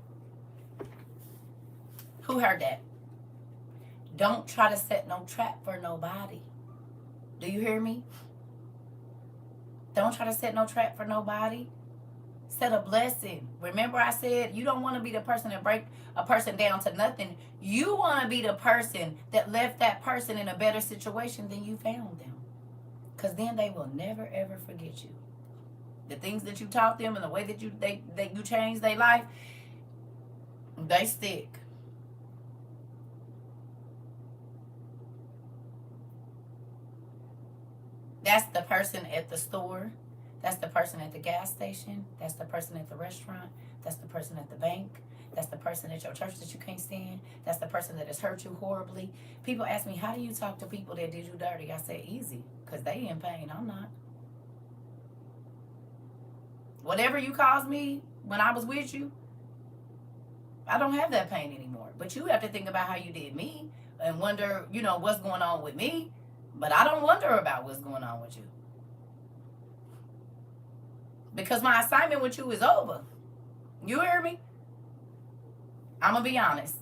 Who heard that? Don't try to set no trap for nobody. Do you hear me? Don't try to set no trap for nobody. Set a blessing. Remember I said you don't want to be the person that break a person down to nothing. You want to be the person that left that person in a better situation than you found them. Because then they will never ever forget you. The things that you taught them and the way that you changed their life, they stick. That's the person at the store. That's the person at the gas station. That's the person at the restaurant. That's the person at the bank. That's the person at your church that you can't stand. That's the person that has hurt you horribly. People ask me, how do you talk to people that did you dirty? I say, easy, because they in pain. I'm not. Whatever you caused me when I was with you, I don't have that pain anymore. But you have to think about how you did me and wonder, what's going on with me. But I don't wonder about what's going on with you. Because my assignment with you is over. You hear me? I'm going to be honest.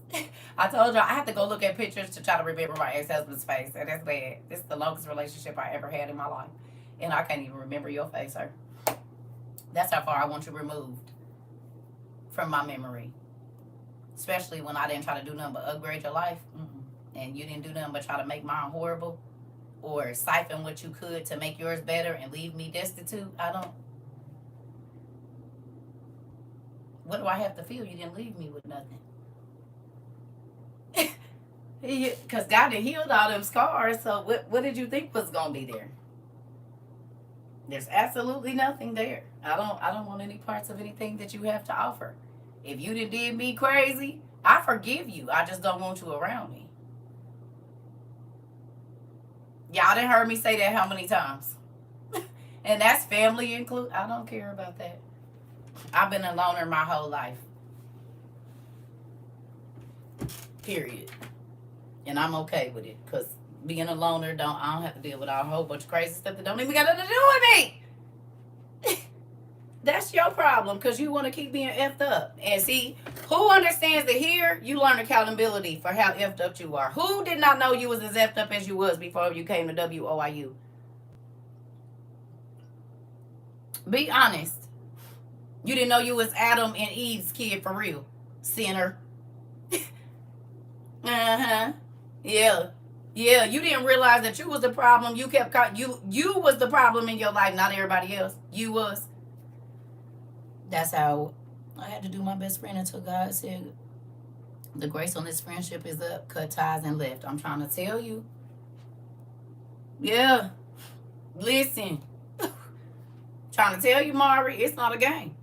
I told y'all I have to go look at pictures to try to remember my ex-husband's face. And that's bad. This is the longest relationship I ever had in my life. And I can't even remember your face, sir. That's how far I want you removed from my memory. Especially when I didn't try to do nothing but upgrade your life. And you didn't do nothing but try to make mine horrible. Or siphon what you could to make yours better and leave me destitute. What do I have to feel? You didn't leave me with nothing. Because God had healed all them scars. So what did you think was going to be there? There's absolutely nothing there. I don't want any parts of anything that you have to offer. If you did me crazy, I forgive you. I just don't want you around me. Y'all done heard me say that how many times? And that's family include. I don't care about that. I've been a loner my whole life. Period. And I'm okay with it. Because being a loner, I don't have to deal with a whole bunch of crazy stuff that don't even got nothing to do with me. That's your problem, because you want to keep being effed up. And see, who understands that here you learn accountability for how effed up you are? Who did not know you was as effed up as you was before you came to WOIU? Be honest. You didn't know you was Adam and Eve's kid for real. Sinner. Yeah. Yeah, you didn't realize that you was the problem. You kept you was the problem in your life, not everybody else. You was. That's how I had to do my best friend until God said, the grace on this friendship is up, cut ties and left. I'm trying to tell you. Yeah. Listen. Trying to tell you, Mari, it's not a game.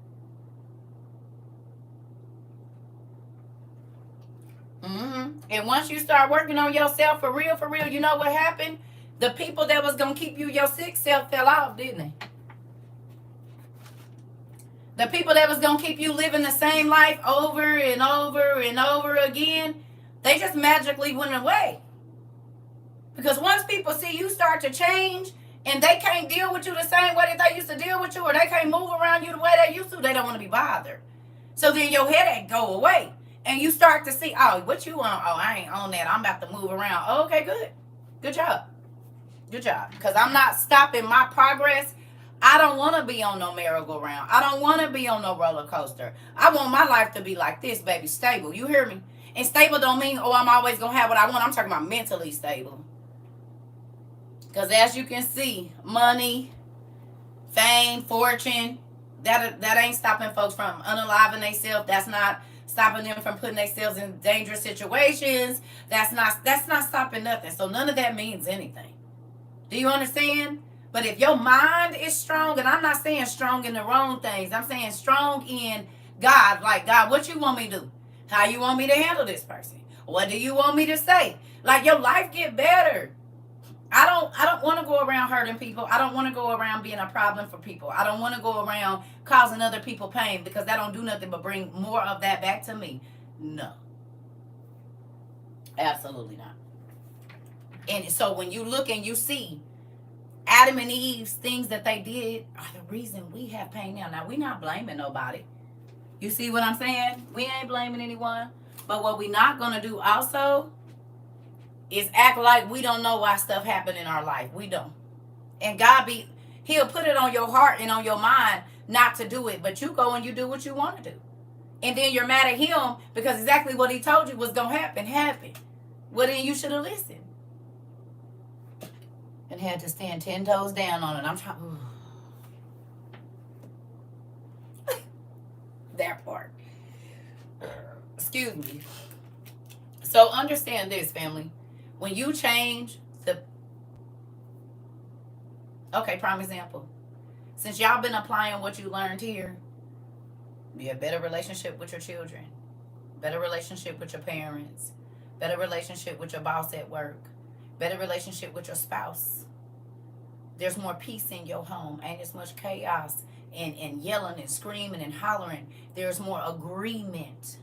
And once you start working on yourself for real, you know what happened? The people that was going to keep you your sick self fell off, didn't they? The people that was going to keep you living the same life over and over and over again, they just magically went away. Because once people see you start to change and they can't deal with you the same way that they used to deal with you, or they can't move around you the way they used to, they don't want to be bothered. So then your headache go away. And you start to see, oh, what you want? Oh, I ain't on that. I'm about to move around. Oh, okay, good. Good job. Good job. Because I'm not stopping my progress. I don't want to be on no merry-go-round. I don't want to be on no roller coaster. I want my life to be like this, baby, stable. You hear me? And stable don't mean, oh, I'm always going to have what I want. I'm talking about mentally stable. Because as you can see, money, fame, fortune, that ain't stopping folks from unaliving themselves. That's not stopping them from putting themselves in dangerous situations. That's not stopping nothing. So none of that means anything. Do you understand? But if your mind is strong, and I'm not saying strong in the wrong things, I'm saying strong in God. Like, God, what you want me to do? How you want me to handle this person? What do you want me to say? Like, your life get better. I don't want to go around hurting people. I don't want to go around being a problem for people. I don't want to go around causing other people pain, because that don't do nothing but bring more of that back to me. No. Absolutely not. And so when you look and you see Adam and Eve's things that they did are the reason we have pain now. Now, we're not blaming nobody. You see what I'm saying? We ain't blaming anyone. But what we're not going to do also is act like we don't know why stuff happened in our life. We don't. And he'll put it on your heart and on your mind not to do it, but you go and you do what you want to do. And then you're mad at him because exactly what he told you was going to happen. Well, then you should have listened. And had to stand 10 toes down on it. I'm trying. That part. Excuse me. So understand this, family. When you change okay, prime example. Since y'all been applying what you learned here, be a better relationship with your children, better relationship with your parents, better relationship with your boss at work, better relationship with your spouse. There's more peace in your home. Ain't as much chaos and yelling and screaming and hollering. There's more agreement.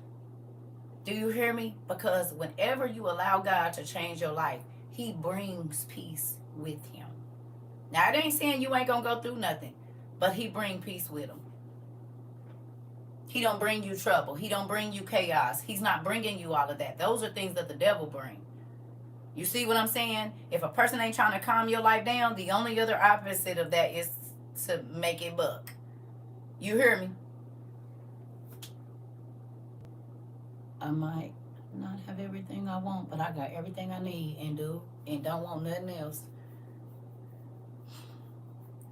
Do you hear me? Because whenever you allow God to change your life, he brings peace with him. Now, it ain't saying you ain't going to go through nothing, but he bring peace with him. He don't bring you trouble. He don't bring you chaos. He's not bringing you all of that. Those are things that the devil brings. You see what I'm saying? If a person ain't trying to calm your life down, the only other opposite of that is to make it buck. You hear me? I might not have everything I want, but I got everything I need and don't want nothing else.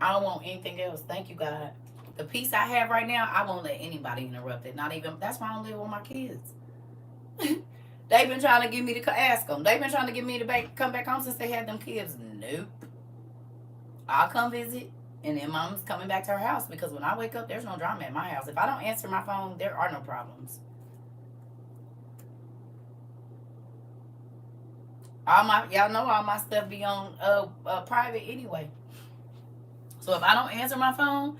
I don't want anything else. Thank you, God. The peace I have right now, I won't let anybody interrupt it. Not even, that's why I don't live with my kids. They've been trying to get me to ask them. They've been trying to get me to come back home since they had them kids. Nope. I'll come visit, and then mom's coming back to her house, because when I wake up, there's no drama at my house. If I don't answer my phone, there are no problems. Y'all know all my stuff be on private anyway. So if I don't answer my phone,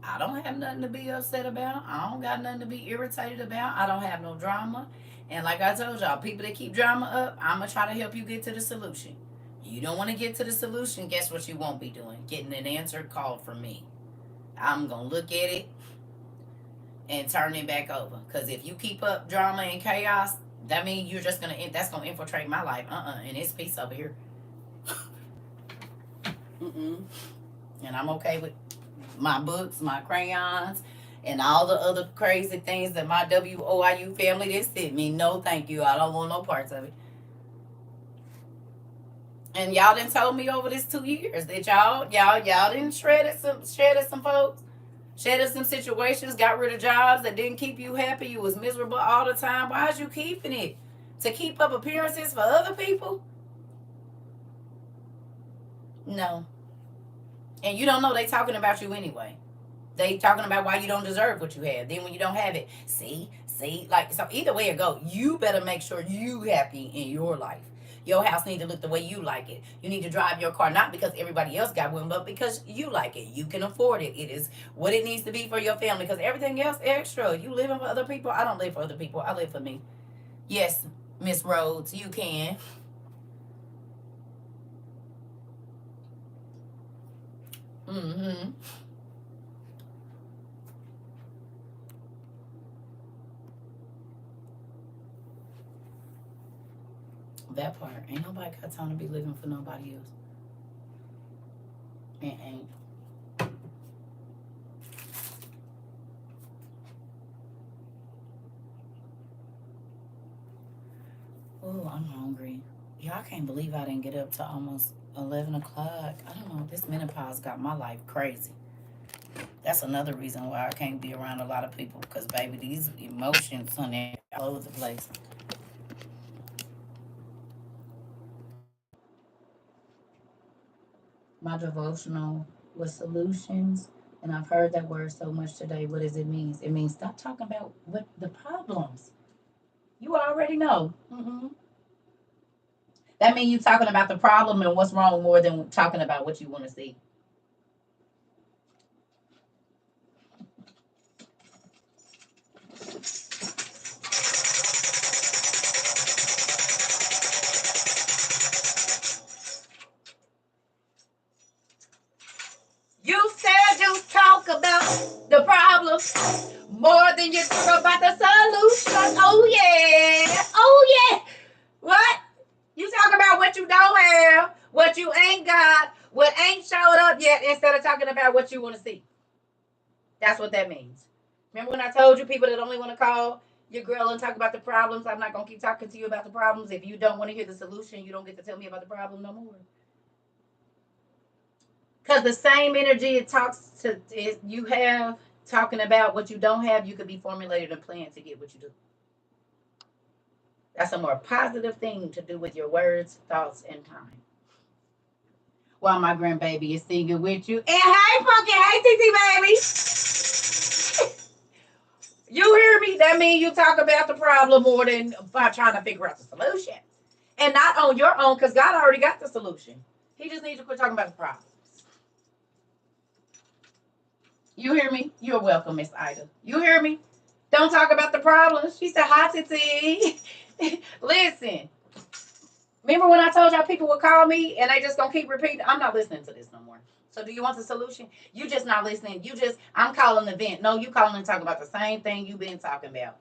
I don't have nothing to be upset about. I don't got nothing to be irritated about. I don't have no drama. And like I told y'all, people that keep drama up, I'm going to try to help you get to the solution. You don't want to get to the solution, guess what you won't be doing? Getting an answered call from me. I'm going to look at it and turn it back over. Because if you keep up drama and chaos, that means you're just going to, that's going to infiltrate my life. And it's peace over here. And I'm okay with my books, my crayons, and all the other crazy things that my WOIU family just sent me. No, thank you. I don't want no parts of it. And y'all done told me over this 2 years that y'all didn't shredded some folks, shedded some situations, got rid of jobs that didn't keep you happy. You was miserable all the time. Why is you keeping it? To keep up appearances for other people? No. And you don't know they talking about you anyway. They talking about why you don't deserve what you have. Then when you don't have it, see, like, so either way it go, you better make sure you happy in your life. Your house need to look the way you like it. You need to drive your car not because everybody else got one, but because you like it. You can afford it. It is what it needs to be for your family. Because everything else extra. You living for other people. I don't live for other people. I live for me. Yes, Miss Rhodes, you can. Mm-hmm. That part. Ain't nobody got time to be living for nobody else. It ain't. Oh, I'm hungry. Yeah, I can't believe I didn't get up to almost 11 o'clock. I don't know. This menopause got my life crazy. That's another reason why I can't be around a lot of people. Because, baby, these emotions, honey, all over the place. My devotional was solutions. And I've heard that word so much today. What does it mean? It means stop talking about what the problems. You already know. That means you talking about the problem and what's wrong more than talking about what you want to see. You said you talk about the problem more than you talk about the solution. Oh yeah. Oh yeah. What? You talk about what you don't have, what you ain't got, what ain't showed up yet, instead of talking about what you want to see. That's what that means. Remember when I told you people that only want to call your girl and talk about the problems? I'm not gonna keep talking to you about the problems. If you don't want to hear the solution, you don't get to tell me about the problem no more. Because the same energy it talks to you have talking about what you don't have, you could be formulated a plan to get what you do. That's a more positive thing to do with your words, thoughts, and time. While my grandbaby is singing with you. And hey, Punky, hey, TT baby. You hear me? That means you talk about the problem more than by trying to figure out the solution. And not on your own, because God already got the solution. He just needs to quit talking about the problem. You hear me? You're welcome, Miss Ida. You hear me? Don't talk about the problems. She said, hi, Titi. Listen, remember when I told y'all people would call me and they just gonna keep repeating? I'm not listening to this no more. So do you want the solution? You just not listening. You just, I'm calling the vent. No, you calling and talking about the same thing you've been talking about.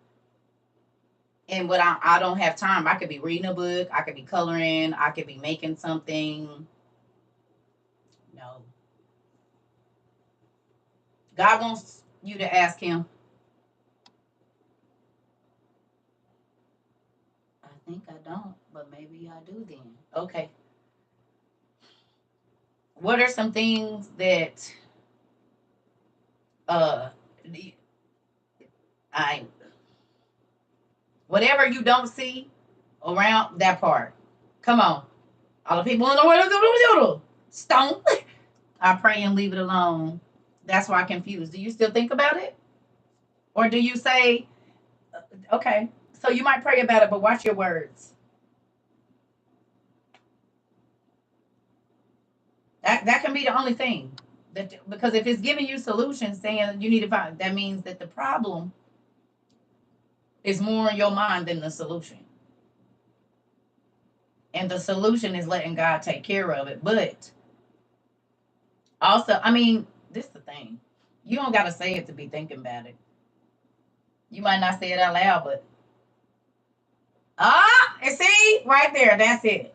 And what I don't have time. I could be reading a book. I could be coloring. I could be making something. No. God wants you to ask him. I think I don't, but maybe I do then. Okay. What are some things that uh I whatever you don't see around that part? Come on. All the people in the world stone. I pray and leave it alone. That's why I'm confused. Do you still think about it? Or do you say, okay, so you might pray about it, but watch your words. That can be the only thing. That because if it's giving you solutions saying you need to find, that means that the problem is more in your mind than the solution. And the solution is letting God take care of it. But also, I mean, this is the thing. You don't gotta say it to be thinking about it. You might not say it out loud, but and see, right there, that's it.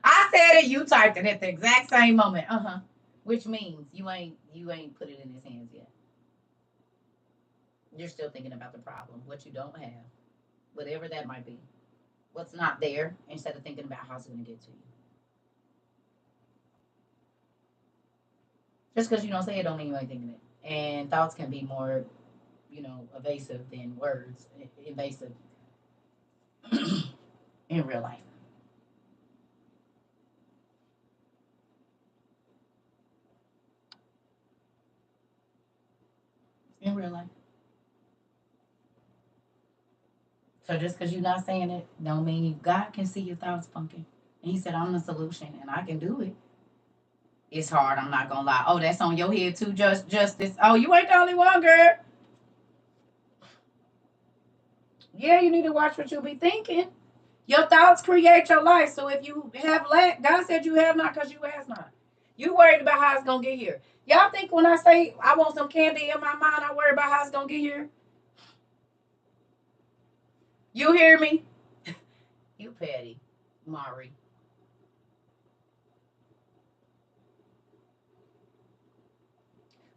I said it, you typed it at the exact same moment. Uh-huh. Which means you ain't put it in his hands yet. You're still thinking about the problem, what you don't have, whatever that might be. What's not there, instead of thinking about how it's gonna get to you. Just because you don't say it don't mean you ain't thinking it. And thoughts can be more, evasive than words. Invasive in real life. in real life. So just because you're not saying it, don't mean God can see your thoughts, pumpkin. And he said, I'm the solution and I can do it. It's hard, I'm not gonna lie. Oh, that's on your head too, Justice. Oh, you ain't the only one, girl. Yeah, you need to watch what you be thinking. Your thoughts create your life. So if you have lack, God said you have not because you ask not. You worried about how it's gonna get here. Y'all think when I say I want some candy in my mind, I worry about how it's gonna get here? You hear me? You petty, Mari.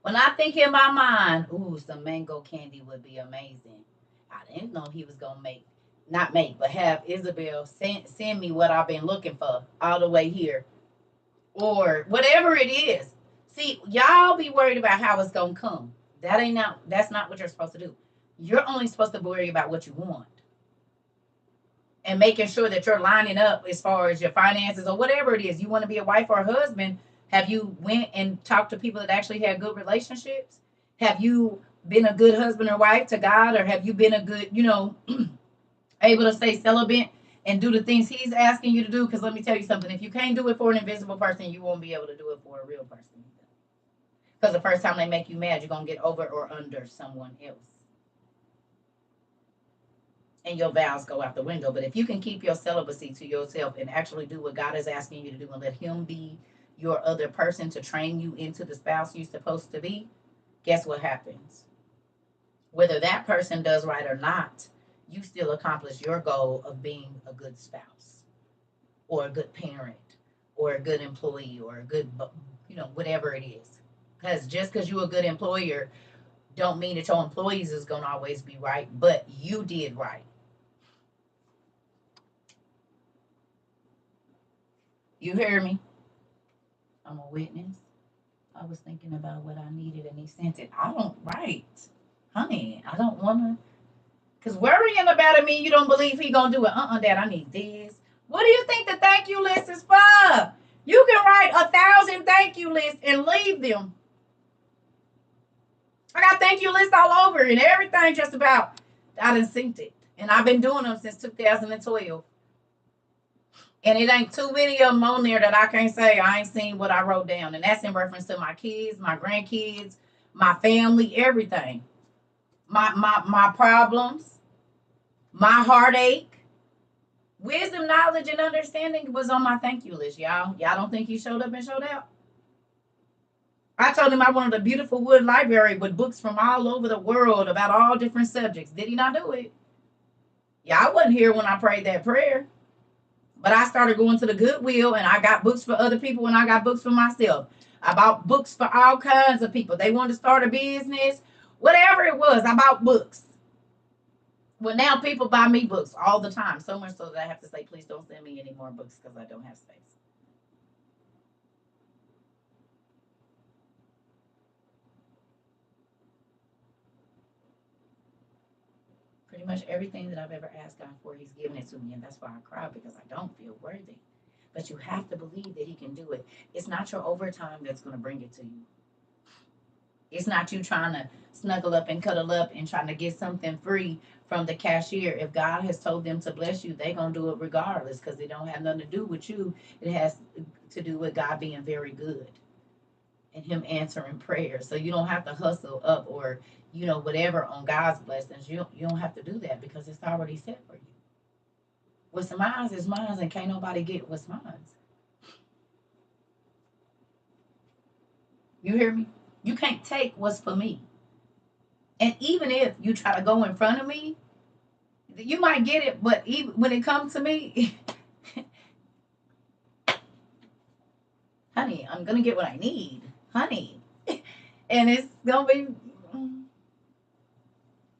When I think in my mind, ooh, some mango candy would be amazing. I didn't know he was gonna not make, but have Isabel send me what I've been looking for all the way here, or whatever it is. See, y'all be worried about how it's gonna come. That's not what you're supposed to do. You're only supposed to worry about what you want and making sure that you're lining up as far as your finances or whatever it is. You want to be a wife or a husband. Have you went and talked to people that actually had good relationships? Have you been a good husband or wife to God, or have you been a good, able to stay celibate and do the things he's asking you to do? Because let me tell you something, if you can't do it for an invisible person, you won't be able to do it for a real person. Because the first time they make you mad, you're going to get over or under someone else. And your vows go out the window. But if you can keep your celibacy to yourself and actually do what God is asking you to do and let him be your other person to train you into the spouse you're supposed to be, guess what happens? Whether that person does right or not, you still accomplish your goal of being a good spouse or a good parent or a good employee or a good, whatever it is. Because just because you're a good employer don't mean that your employees is going to always be right, but you did right. You hear me? I'm a witness. I was thinking about what I needed and he sent it. I don't, right. Honey, I don't want to. Because worrying about it mean you don't believe he going to do it. Dad, I need this. What do you think the thank you list is for? You can write 1,000 thank you lists and leave them. I got thank you lists all over and everything just about. I done synced it. And I've been doing them since 2012. And it ain't too many of them on there that I can't say I ain't seen what I wrote down. And that's in reference to my kids, my grandkids, my family, everything. My problems, my heartache. Wisdom, knowledge, and understanding was on my thank you list, y'all. Y'all don't think he showed up and showed out? I told him I wanted a beautiful wood library with books from all over the world about all different subjects. Did he not do it? Yeah, I wasn't here when I prayed that prayer. But I started going to the Goodwill and I got books for other people and I got books for myself. I bought books for all kinds of people. They wanted to start a business, whatever it was, I bought books. Well, now people buy me books all the time. So much so that I have to say, please don't send me any more books because I don't have space. Pretty much everything that I've ever asked God for, he's given it to me. And that's why I cry, because I don't feel worthy. But you have to believe that he can do it. It's not your overtime that's going to bring it to you. It's not you trying to snuggle up and cuddle up and trying to get something free from the cashier. If God has told them to bless you, they're going to do it regardless, because it don't have nothing to do with you. It has to do with God being very good and him answering prayers. So you don't have to hustle up or, whatever on God's blessings. You don't have to do that because it's already set for you. What's mine is mine, and can't nobody get what's mine. You hear me? You can't take what's for me. And even if you try to go in front of me, you might get it, but even when it comes to me, honey, I'm going to get what I need, honey. And it's going to be,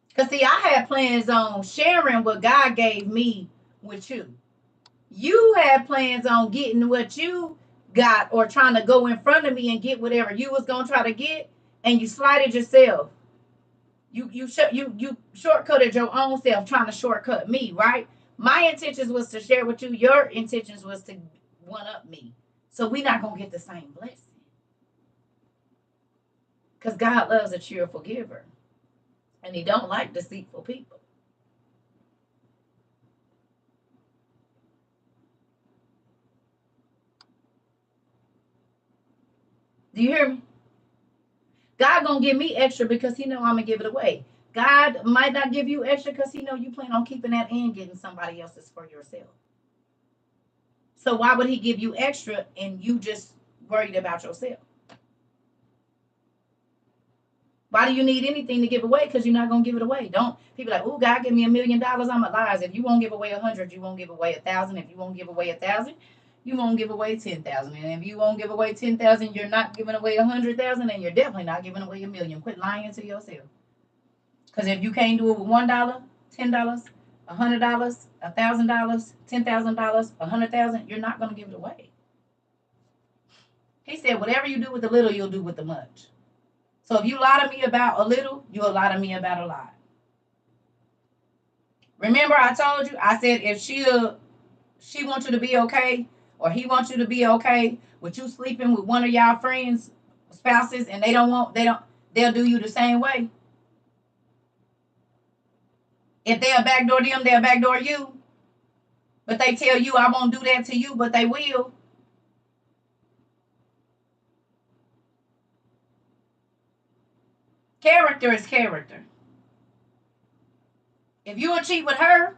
because see, I had plans on sharing what God gave me with you. You had plans on getting what you got or trying to go in front of me and get whatever you was going to try to get, and you slighted yourself. You shortcutted your own self trying to shortcut me, right? My intentions was to share with you. Your intentions was to one up me. So we're not going to get the same blessing. Because God loves a cheerful giver. And he don't like deceitful people. Do you hear me? God gonna give me extra because he know I'm gonna give it away. God might not give you extra because he know you plan on keeping that and getting somebody else's for yourself. So why would he give you extra and you just worried about yourself? Why do you need anything to give away? Because you're not gonna give it away. Don't people like, oh, God give me $1 million. I'm a liar. If you won't give away 100, you won't give away 1,000. If you won't give away 1,000, you won't give away 10,000. And if you won't give away 10,000, you're not giving away 100,000, and you're definitely not giving away $1 million. Quit lying to yourself. Because if you can't do it with $1, $10, $100, $1,000, $10,000, 100,000, you're not gonna give it away. He said, whatever you do with the little, you'll do with the much. So if you lie to me about a little, you'll lie to me about a lot. Remember, I told you, I said if she wants you to be okay, or he wants you to be okay with you sleeping with one of y'all friends, spouses, and they'll do you the same way. If they'll backdoor them, they'll backdoor you. But they tell you, I won't do that to you, but they will. Character is character. If you'll cheat with her,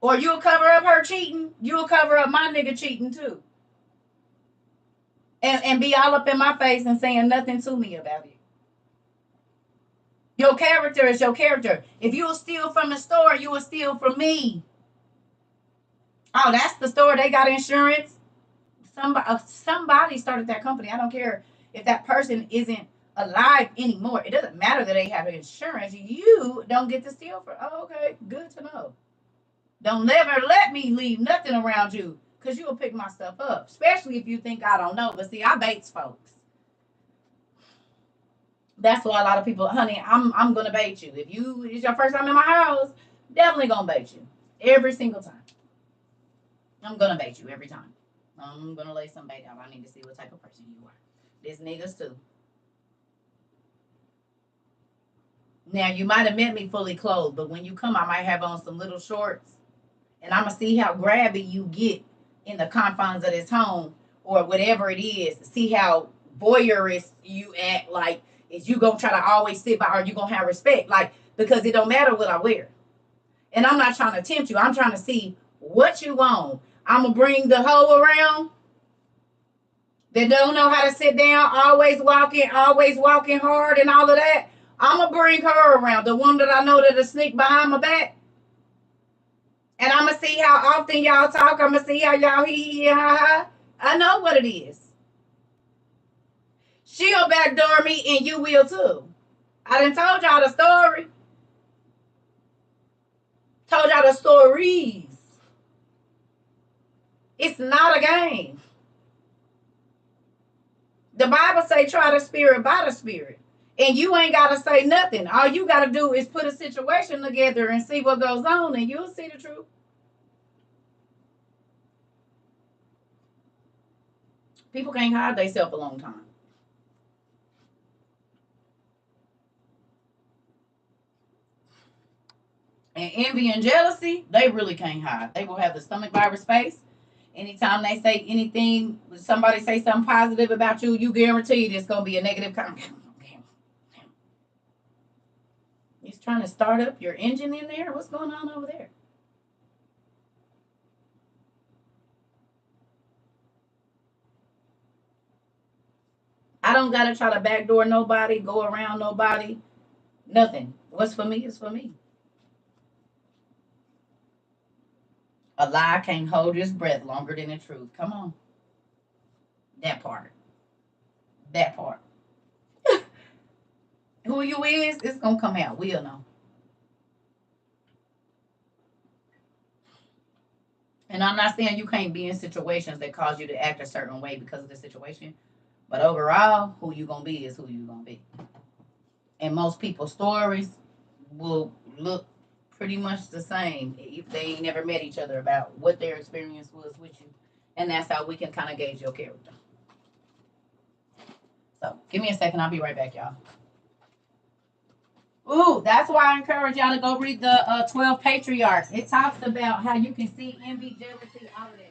or you'll cover up her cheating, you'll cover up my nigga cheating too. And be all up in my face and saying nothing to me about it. Your character is your character. If you'll steal from the store, you will steal from me. Oh, that's the store. They got insurance. Somebody started that company. I don't care if that person isn't alive anymore. It doesn't matter that they have insurance. You don't get to steal from. Oh, okay, good to know. Don't never let me leave nothing around you, because you will pick my stuff up, especially if you think I don't know. But see, I baits folks. That's why a lot of people, honey, I'm gonna bait you. If it's your first time in my house, definitely gonna bait you every single time. I'm gonna bait you every time. I'm gonna lay some bait out. I need to see what type of person you are. This niggas too. Now you might have met me fully clothed, but when you come, I might have on some little shorts, and I'm gonna see how grabby you get in the confines of this home or whatever it is. See how voyeurist you act. Like, is you gonna try to always sit by, or you gonna have respect? Like, because it don't matter what I wear, and I'm not trying to tempt you. I'm trying to see what you want. I'm gonna bring the hoe around that don't know how to sit down, always walking hard, and all of that. I'm gonna bring her around, the one that I know that'll sneak behind my back. And I'm gonna see how often y'all talk. I'm gonna see how y'all hee ha ha. I know what it is. She'll backdoor me, and you will too. I done told y'all the story. Told y'all the stories. It's not a game. The Bible say try the spirit by the spirit. And you ain't got to say nothing. All you got to do is put a situation together and see what goes on, and you'll see the truth. People can't hide themselves a long time. And envy and jealousy, they really can't hide. They will have the stomach virus face. Anytime they say anything, somebody say something positive about you, you guaranteed it's going to be a negative comment. He's trying to start up your engine in there. What's going on over there? I don't got to try to backdoor nobody, go around nobody, nothing. What's for me is for me. A lie can't hold its breath longer than the truth. Come on. That part. That part. Who you is, it's going to come out. We'll know. And I'm not saying you can't be in situations that cause you to act a certain way because of the situation. But overall, who you going to be is who you going to be. And most people's stories will look pretty much the same if they ain't never met each other about what their experience was with you. And that's how we can kind of gauge your character. So give me a second. I'll be right back, y'all. Ooh, that's why I encourage y'all to go read the 12 Patriarchs. It talks about how you can see envy, jealousy, all of that.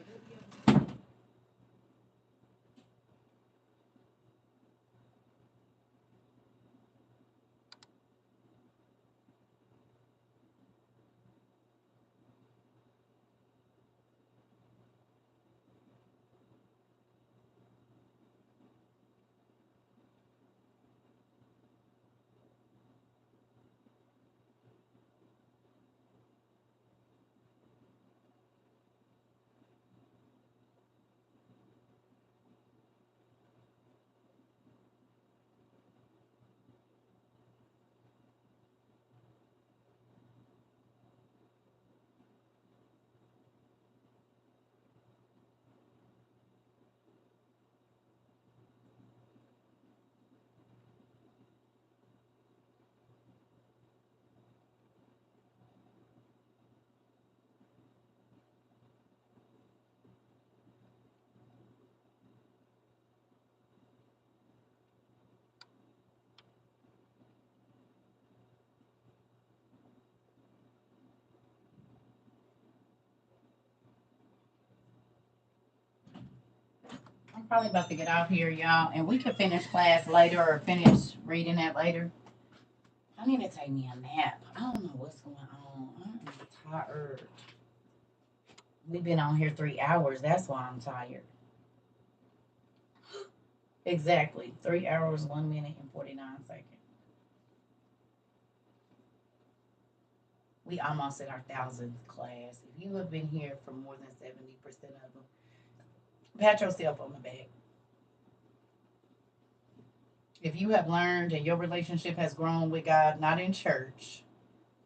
I'm probably about to get out here, y'all, and we can finish class later or finish reading that later. I need to take me a nap. I don't know what's going on. I'm tired. We've been on here 3 hours. That's why I'm tired. Exactly. 3 hours, 1 minute, and 49 seconds. We almost at our 1,000th class. If you have been here for more than 70% of them, pat yourself on the back. If you have learned and your relationship has grown with God, not in church,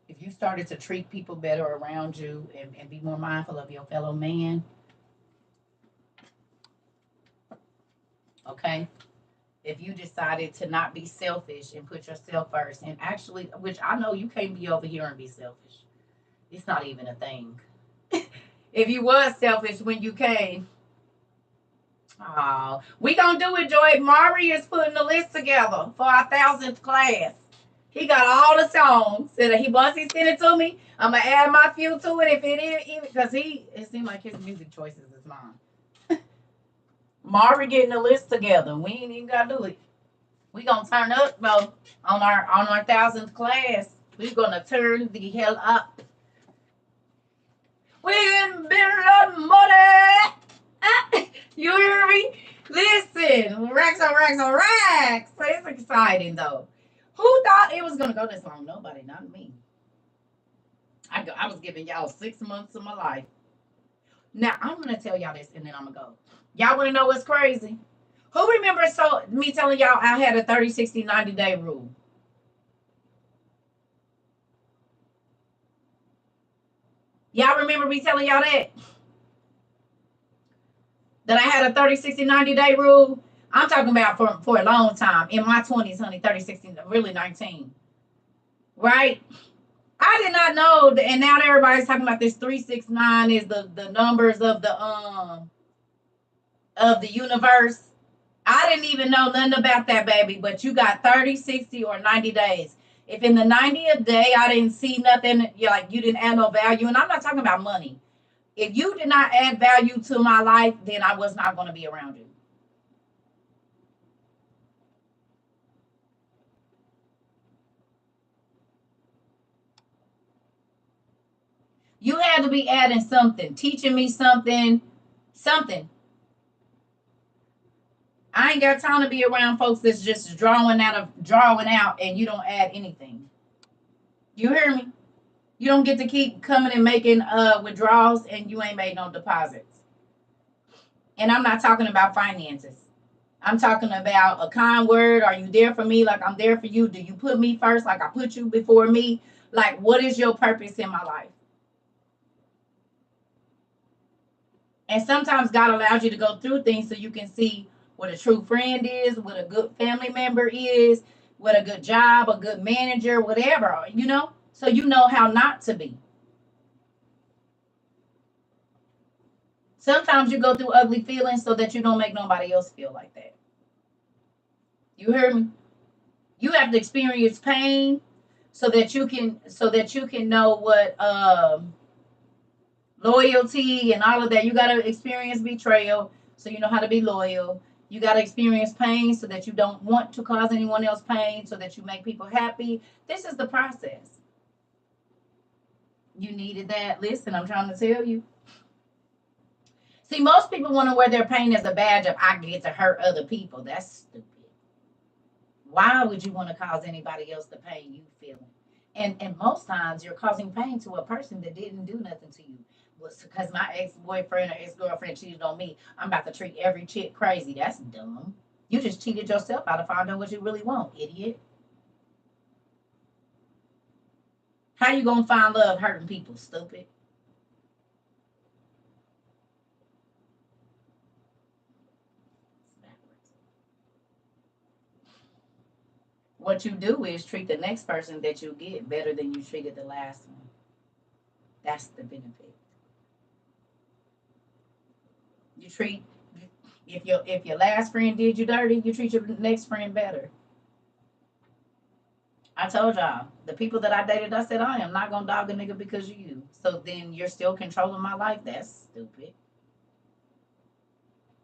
if you started to treat people better around you and be more mindful of your fellow man, okay? If you decided to not be selfish and put yourself first, and actually, which I know you can't be over here and be selfish. It's not even a thing. If you was selfish when you came, oh, we gonna do it, Joy. Mari is putting the list together for our 1,000th class. He got all the songs. And he once he sent it to me, I'm gonna add my few to it if it is, because it seemed like his music choices is mine. Mari getting the list together. We ain't even gotta do it. We gonna turn up though on our 1,000th class. We gonna turn the hell up. We in been money. You hear me? Listen, racks on racks on racks. So it's exciting though. Who thought it was gonna go this long? Nobody, not me. I was giving y'all 6 months of my life. Now I'm gonna tell y'all this, and then I'm gonna go. Y'all wanna know what's crazy? Who remembers me telling y'all I had a 30, 60, 90-day rule? Y'all remember me telling y'all that? That I had a 30, 60, 90-day rule? I'm talking about for a long time. In my 20s, honey, 30, 60, really 19. Right? I did not know, and now everybody's talking about this 369 is the numbers of the universe. I didn't even know nothing about that, baby. But you got 30, 60, or 90 days. If in the 90th day I didn't see nothing, you didn't add no value, and I'm not talking about money. If you did not add value to my life, then I was not going to be around you. You had to be adding something, teaching me something. I ain't got time to be around folks that's just drawing out, and you don't add anything. You hear me? You don't get to keep coming and making withdrawals, and you ain't made no deposits. And I'm not talking about finances. I'm talking about a kind word. Are you there for me like I'm there for you? Do you put me first like I put you before me? Like, what is your purpose in my life? And sometimes God allows you to go through things so you can see what a true friend is, what a good family member is, what a good job, a good manager, whatever, so you know how not to be. Sometimes you go through ugly feelings so that you don't make nobody else feel like that. You hear me? You have to experience pain so that you can know what loyalty and all of that. You got to experience betrayal so you know how to be loyal. You got to experience pain so that you don't want to cause anyone else pain, so that you make people happy. This is the process. You needed that. Listen, I'm trying to tell you. See, most people want to wear their pain as a badge of I get to hurt other people. That's stupid. Why would you want to cause anybody else the pain you feeling? And most times you're causing pain to a person that didn't do nothing to you. Because my ex-boyfriend or ex-girlfriend cheated on me, I'm about to treat every chick crazy. That's dumb. You just cheated yourself out of finding out what you really want, idiot. How you gonna find love hurting people, stupid? What you do is treat the next person that you get better than you treated the last one. That's the benefit. You treat if your last friend did you dirty, you treat your next friend better. I told y'all, the people that I dated, I said I am not gonna dog a nigga because of you. So then you're still controlling my life. That's stupid.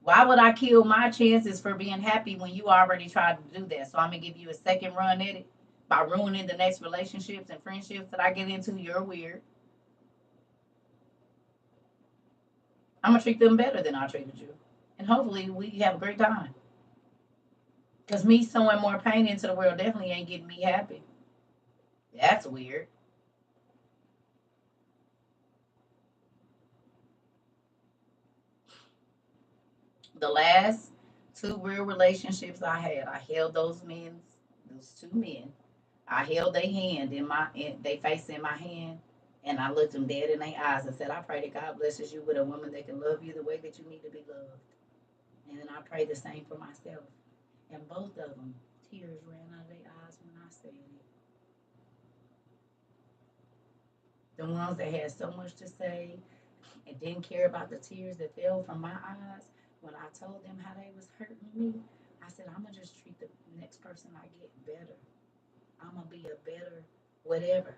Why would I kill my chances for being happy when you already tried to do that? So I'm gonna give you a second run at it by ruining the next relationships and friendships that I get into. You're weird. I'm gonna treat them better than I treated you, and hopefully we have a great time. Cause me sowing more pain into the world definitely ain't getting me happy. That's weird. The last two real relationships I held those two men. I held their hand they face in my hand, and I looked them dead in their eyes and said, "I pray that God blesses you with a woman that can love you the way that you need to be loved." And then I pray the same for myself. And both of them, tears ran out of their eyes when I said it. The ones that had so much to say and didn't care about the tears that fell from my eyes when I told them how they was hurting me, I said, I'm gonna just treat the next person I get better. I'm gonna be a better whatever.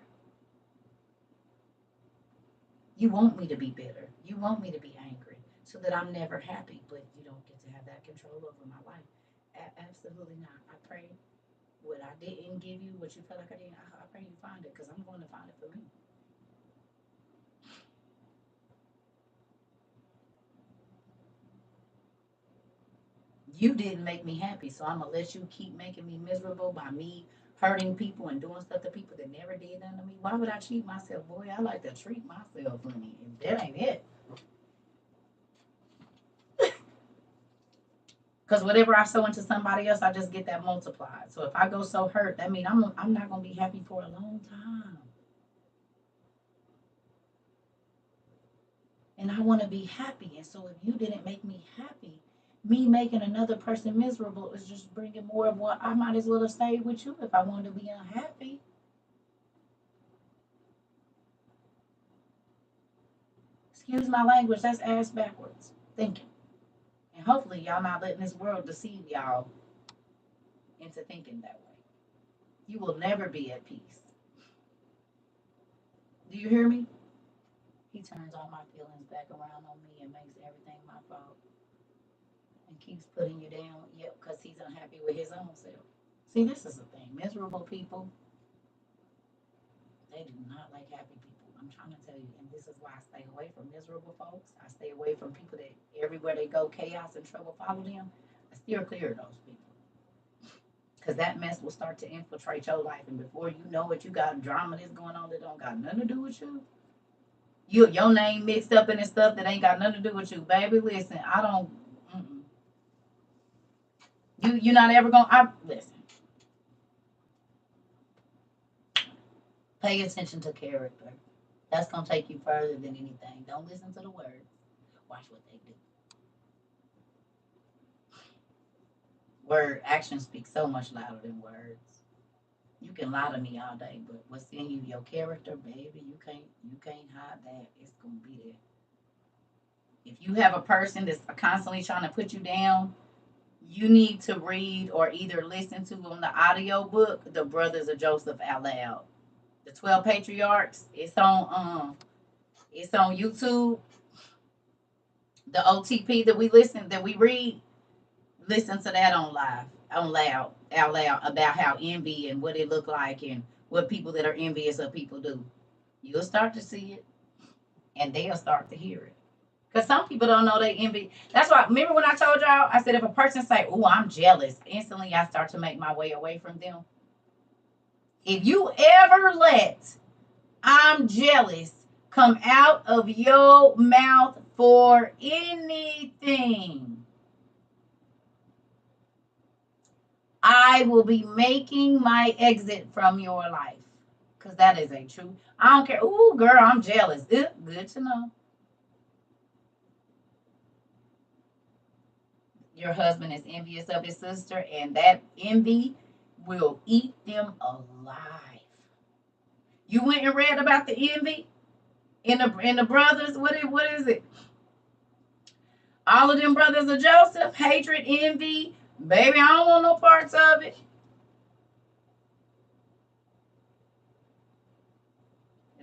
You want me to be bitter. You want me to be angry so that I'm never happy, but you don't get to have that control over my life. Absolutely not. I pray what I didn't give you, what you felt like I didn't, I pray you find it because I'm going to find it for me. You didn't make me happy, so I'm gonna let you keep making me miserable by me hurting people and doing stuff to people that never did nothing to me. Why would I cheat myself? Boy, I like to treat myself, honey. And that ain't it. Because whatever I sow into somebody else, I just get that multiplied. So if I go so hurt, that means I'm not gonna be happy for a long time. And I want to be happy. And so if you didn't make me happy, me making another person miserable is just bringing more of what I might as well have stayed with you if I wanted to be unhappy. Excuse my language, that's ass backwards thinking. And hopefully y'all not letting this world deceive y'all into thinking that way. You will never be at peace. Do you hear me? He turns all my feelings back around on me and makes everything my fault and keeps putting you down. Yep, because he's unhappy with his own self. See, this is the thing. Miserable people, they do not like happy people. I'm trying to tell you, and this is why I stay away from miserable folks. I stay away from people that everywhere they go, chaos and trouble follow them. I steer clear of those people because that mess will start to infiltrate your life, and before you know it, you got drama that's going on that don't got nothing to do with you. Your name mixed up in this stuff that ain't got nothing to do with you, baby. Listen, I don't. Mm-mm. You're not ever gonna. I listen. Pay attention to character. That's gonna take you further than anything. Don't listen to the words. Watch what they do. Word actions speak so much louder than words. You can lie to me all day, but what's in you, your character, baby, you can't hide that. It's gonna be there. If you have a person that's constantly trying to put you down, you need to read or either listen to on the audio book The Brothers of Joseph out loud. The 12 Patriarchs. It's on YouTube. The OTP that we read, listen to that out loud about how envy and what it look like and what people that are envious of people do. You'll start to see it, and they'll start to hear it. Because some people don't know they envy. That's why, remember when I told y'all, I said if a person say, oh, I'm jealous, instantly I start to make my way away from them. If you ever let I'm jealous come out of your mouth for anything, I will be making my exit from your life. Because that is a true. I don't care. Ooh, girl, I'm jealous. Good to know. Your husband is envious of his sister, and that envy will eat them alive. You went and read about the envy in the brothers. What is it? All of them brothers of Joseph, hatred, envy. Baby, I don't want no parts of it.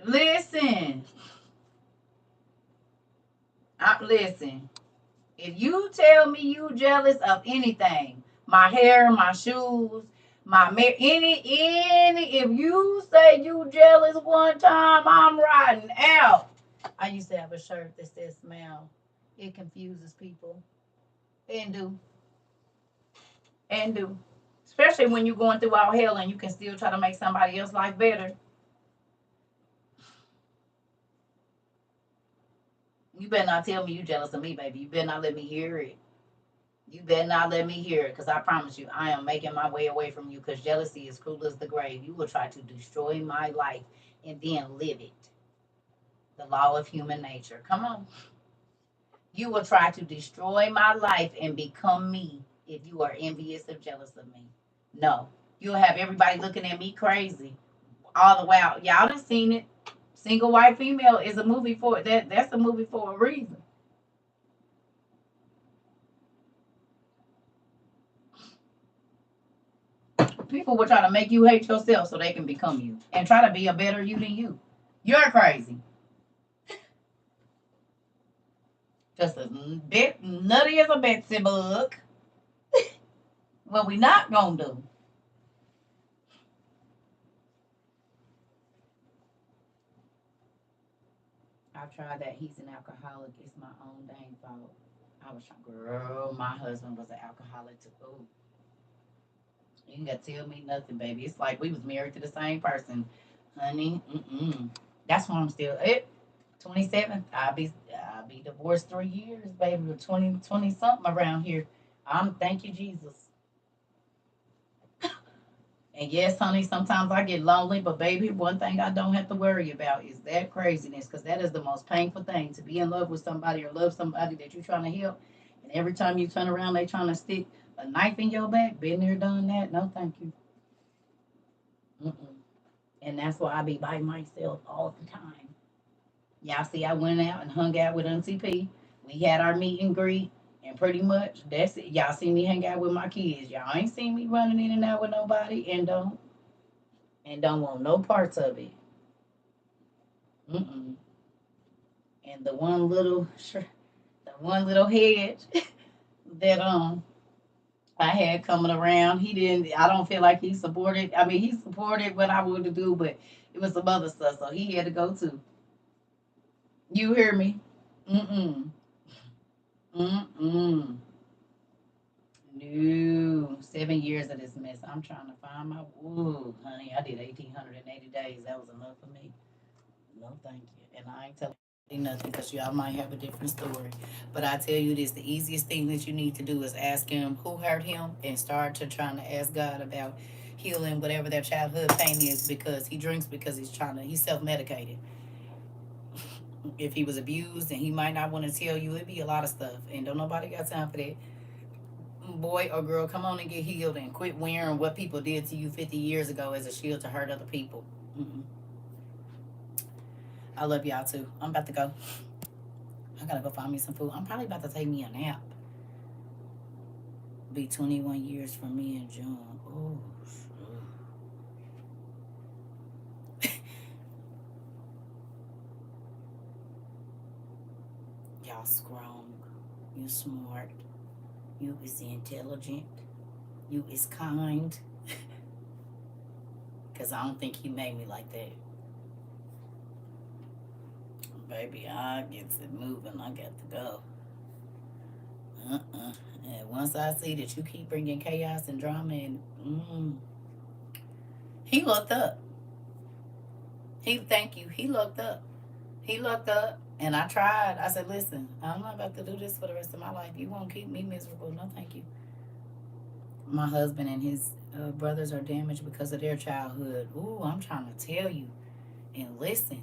Listen. Listen. If you tell me you jealous of anything, my hair, my shoes, if you say you jealous one time, I'm riding out. I used to have a shirt that says smell. It confuses people. And do. And do. Especially when you're going through all hell and you can still try to make somebody else's life better. You better not tell me you jealous of me, baby. You better not let me hear it. You better not let me hear it, because I promise you, I am making my way away from you, because jealousy is cruel as the grave. You will try to destroy my life and then live it. The law of human nature. Come on. You will try to destroy my life and become me if you are envious or jealous of me. No. You'll have everybody looking at me crazy all the while. Y'all done seen it. Single White Female is a movie for that. That's a movie for a reason. People will try to make you hate yourself so they can become you and try to be a better you than you. You're crazy. Just as bit nutty as a Betsy bug. What we not gonna do? I've tried that. He's an alcoholic. It's my own dang fault. I was trying, girl. My husband was an alcoholic too. Ooh. You ain't got to tell me nothing, baby. It's like we was married to the same person, honey. That's why I'm still 27th. I'll be divorced 3 years, baby. 20 something around here. Thank you, Jesus. And yes, honey, sometimes I get lonely, but baby, one thing I don't have to worry about is that craziness, because that is the most painful thing, to be in love with somebody or love somebody that you're trying to help. And every time you turn around, they trying to stick a knife in your back. Been there, done that. No, thank you. And that's why I be by myself all the time. Y'all see, I went out and hung out with Auntie P. We had our meet and greet, and pretty much that's it. Y'all see me hang out with my kids. Y'all ain't seen me running in and out with nobody, and don't want no parts of it. Mm-mm. And the one little hedge that I had coming around, he didn't. I don't feel like he supported. I mean, he supported what I wanted to do, but it was some other stuff, so he had to go too. You hear me? Mm-mm. Mm-mm. No. 7 years of this mess. I'm trying to find my. Ooh, honey, I did 1,880 days. That was enough for me. No, thank you. And I ain't telling you nothing, because y'all might have a different story. But I tell you this: the easiest thing that you need to do is ask him who hurt him, and start to trying to ask God about healing whatever their childhood pain is, because he drinks because he's self medicated. If he was abused, and he might not want to tell you, it'd be a lot of stuff, and don't nobody got time for that. Boy or girl, come on and get healed, and quit wearing what people did to you 50 years ago as a shield to hurt other people. Mm-mm. I love y'all too. I'm about to go. I gotta go find me some food. I'm probably about to take me a nap. Be 21 years from me in June. Oh, y'all strong. You smart. You is intelligent. You is kind. Because I don't think he made me like that. Baby, I get it moving. I got to go. And once I see that you keep bringing chaos and drama and he looked up. Thank you. He looked up. He looked up, and I tried. I said, listen, I'm not about to do this for the rest of my life. You won't keep me miserable. No, thank you. My husband and his brothers are damaged because of their childhood. Ooh, I'm trying to tell you. And listen,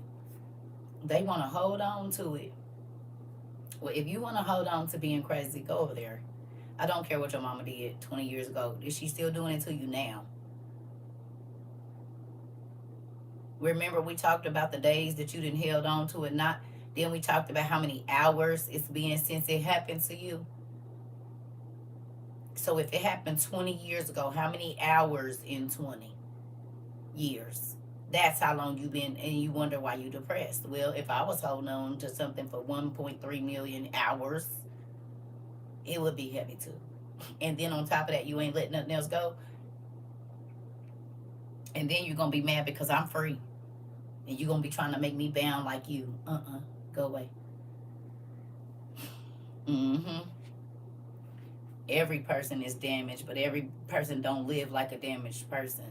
they want to hold on to it. Well, if you want to hold on to being crazy, go over there. I don't care what your mama did 20 years ago. Is she still doing it to you now? Remember, we talked about the days that you didn't held on to it. Not. Then we talked about how many hours it's been since it happened to you. So if it happened 20 years ago, how many hours in 20 years? That's how long you've been, and you wonder why you're depressed. Well, if I was holding on to something for 1.3 million hours, it would be heavy too. And then on top of that, you ain't letting nothing else go. And then you're going to be mad because I'm free. And you're going to be trying to make me bound like you. Go away. Every person is damaged, but every person don't live like a damaged person.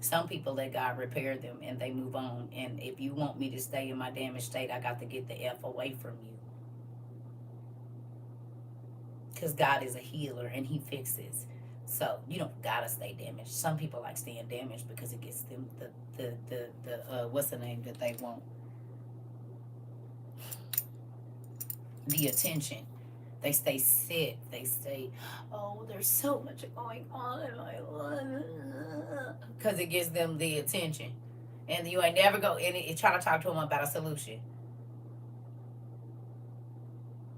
Some people let God repair them and they move on. And if you want me to stay in my damaged state, I got to get the F away from you. Because God is a healer and he fixes. So you don't gotta stay damaged. Some people like staying damaged because it gets them the what's the name that they want? The attention. They stay sick. They stay, oh, there's so much going on in my life. Because it gives them the attention. And you ain't never go in and try to talk to them about a solution.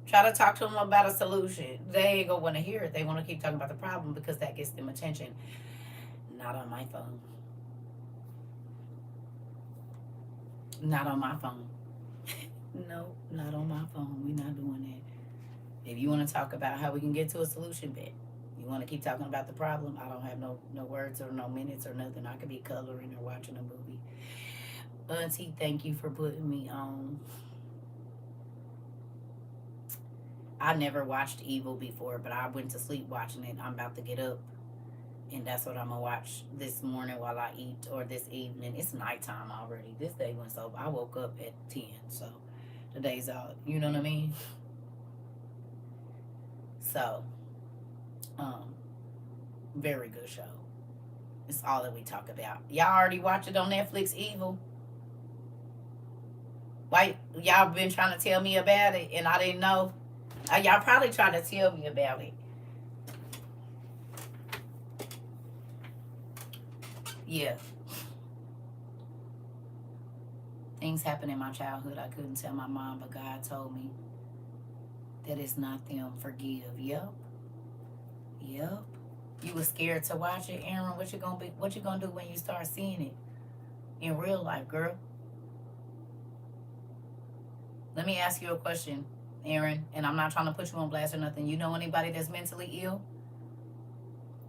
Try to talk to them about a solution. They ain't gonna want to hear it. They want to keep talking about the problem because that gets them attention. Not on my phone. Not on my phone. No, not on my phone. We're not doing that. If you want to talk about how we can get to a solution, bet. You want to keep talking about the problem, I don't have no words or no minutes or nothing. I could be coloring or watching a movie. Auntie, thank you for putting me on. I never watched Evil before, but I went to sleep watching it. I'm about to get up, and that's what I'm going to watch this morning while I eat, or this evening. It's nighttime already. This day went so... I woke up at 10, so the day's out. You know what I mean? So, very good show. It's all that we talk about. Y'all already watched it on Netflix, Evil? Why y'all been trying to tell me about it, and I didn't know? Y'all probably tried to tell me about it. Yeah. Things happened in my childhood I couldn't tell my mom, but God told me that it's not them. Forgive. Yep. You were scared to watch it, Aaron. What you gonna do when you start seeing it in real life, girl? Let me ask you a question, Aaron, and I'm not trying to put you on blast or nothing. You know anybody that's mentally ill?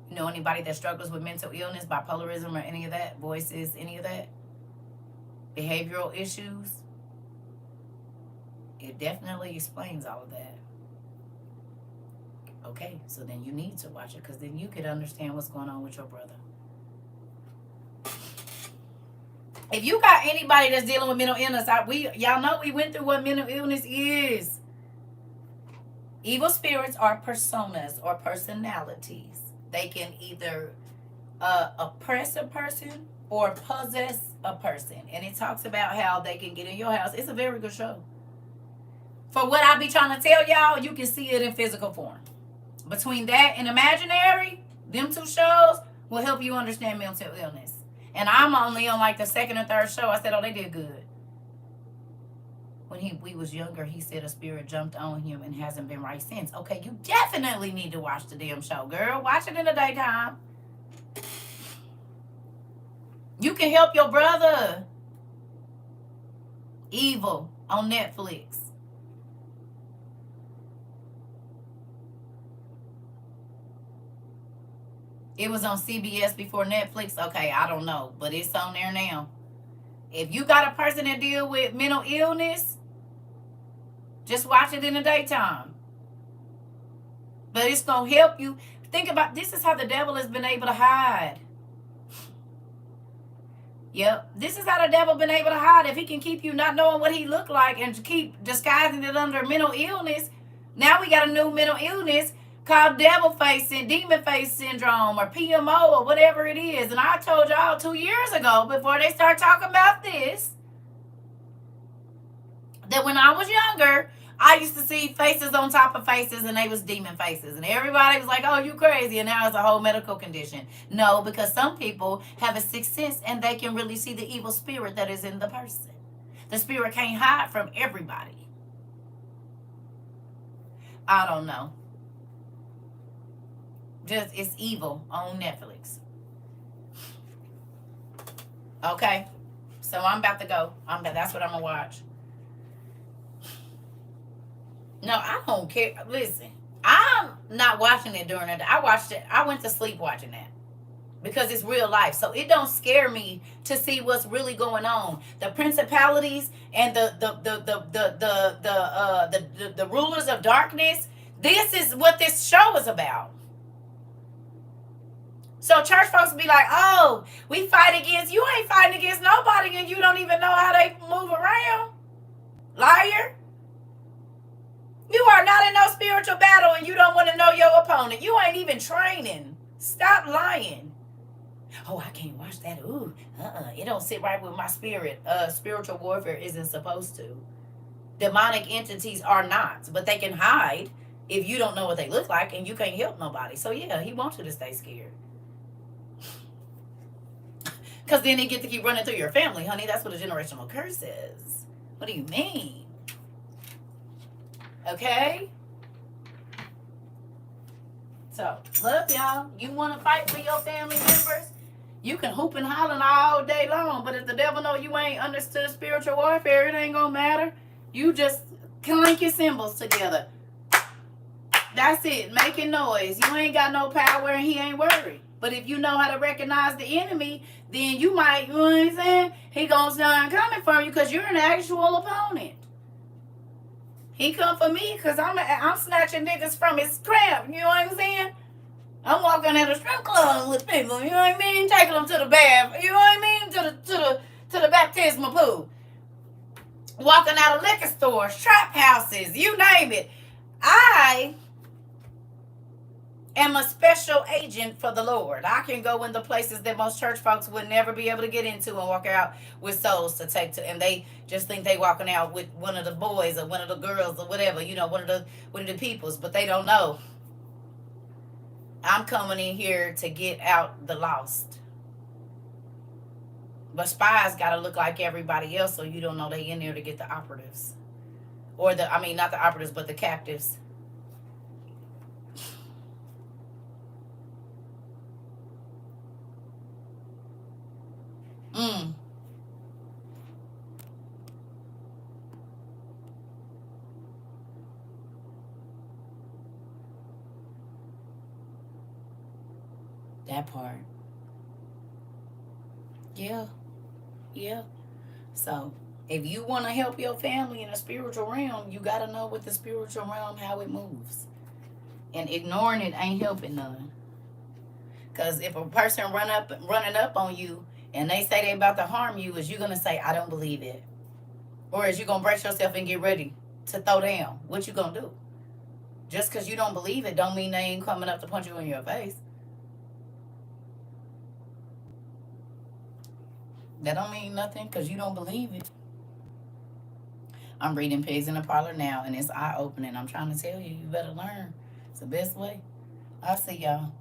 You know anybody that struggles with mental illness, bipolarism, or any of that? Voices, any of that? Behavioral issues? It definitely explains all of that. Okay, so then you need to watch it, because then you could understand what's going on with your brother. If you got anybody that's dealing with mental illness, y'all know we went through what mental illness is. Evil spirits are personas or personalities. They can either oppress a person or possess a person. And it talks about how they can get in your house. It's a very good show. For what I be trying to tell y'all, you can see it in physical form. Between that and imaginary, them two shows will help you understand mental illness. And I'm only on like the second or third show. I said, oh, they did good. When we was younger, he said a spirit jumped on him and hasn't been right since. Okay, you definitely need to watch the damn show, girl. Watch it in the daytime. You can help your brother. Evil. on Netflix. It was on CBS before Netflix. Okay, I don't know, but it's on there now. If you got a person that deal with mental illness, just watch it in the daytime. But it's going to help you. Think about, this is how the devil has been able to hide. Yep. This is how the devil been able to hide. If he can keep you not knowing what he looked like and keep disguising it under mental illness, now we got a new mental illness called devil face and demon face syndrome or PMO or whatever it is. And I told y'all 2 years ago, before they start talking about this, that when I was younger, I used to see faces on top of faces and they was demon faces. And everybody was like, oh, you crazy. And now it's a whole medical condition. No, because some people have a sixth sense and they can really see the evil spirit that is in the person. The spirit can't hide from everybody. I don't know. Just, it's evil on Netflix. Okay. So I'm about to go. That's what I'm going to watch. No, I don't care. Listen, I'm not watching it during the day. I watched it. I went to sleep watching that because it's real life. So it don't scare me to see what's really going on. The principalities and the rulers of darkness. This is what this show is about. So church folks be like, oh, we fight against, you ain't fighting against nobody and you don't even know how they move around. Liar. You are not in no spiritual battle and you don't want to know your opponent. You ain't even training. Stop lying. Oh, I can't watch that. Ooh, it don't sit right with my spirit. Spiritual warfare isn't supposed to. Demonic entities are not, but they can hide if you don't know what they look like and you can't help nobody. So yeah, he wants you to stay scared. Because then they get to keep running through your family, honey. That's what a generational curse is. What do you mean? Okay? So, love y'all. You want to fight for your family members? You can hoop and holler all day long. But if the devil know you ain't understood spiritual warfare, it ain't going to matter. You just clink your cymbals together. That's it. Making noise. You ain't got no power and he ain't worried. But if you know how to recognize the enemy, then you might, you know what I'm saying? He gonna start coming for you because you're an actual opponent. He come for me because I'm snatching niggas from his crap. You know what I'm saying? I'm walking at a strip club with people. You know what I mean? Taking them to the bath. You know what I mean? To the baptismal pool. Walking out of liquor stores, trap houses, you name it. I am a special agent for the Lord. I can go into places that most church folks would never be able to get into and walk out with souls to take to, and they just think they walking out with one of the boys or one of the girls or whatever, you know, one of the peoples, but they don't know. I'm coming in here to get out the lost. But spies got to look like everybody else so you don't know they in there to get the operatives. Or not the operatives, but the captives. That part. Yeah. So if you want to help your family in the spiritual realm, you got to know with the spiritual realm how it moves. And ignoring it ain't helping none. Because if a person running up on you and they say they about to harm you, is you going to say, I don't believe it? Or is you going to brace yourself and get ready to throw down? What you going to do? Just because you don't believe it don't mean they ain't coming up to punch you in your face. That don't mean nothing because you don't believe it. I'm reading Pigs in the Parlor now, and it's eye-opening. I'm trying to tell you, you better learn. It's the best way. I'll see y'all.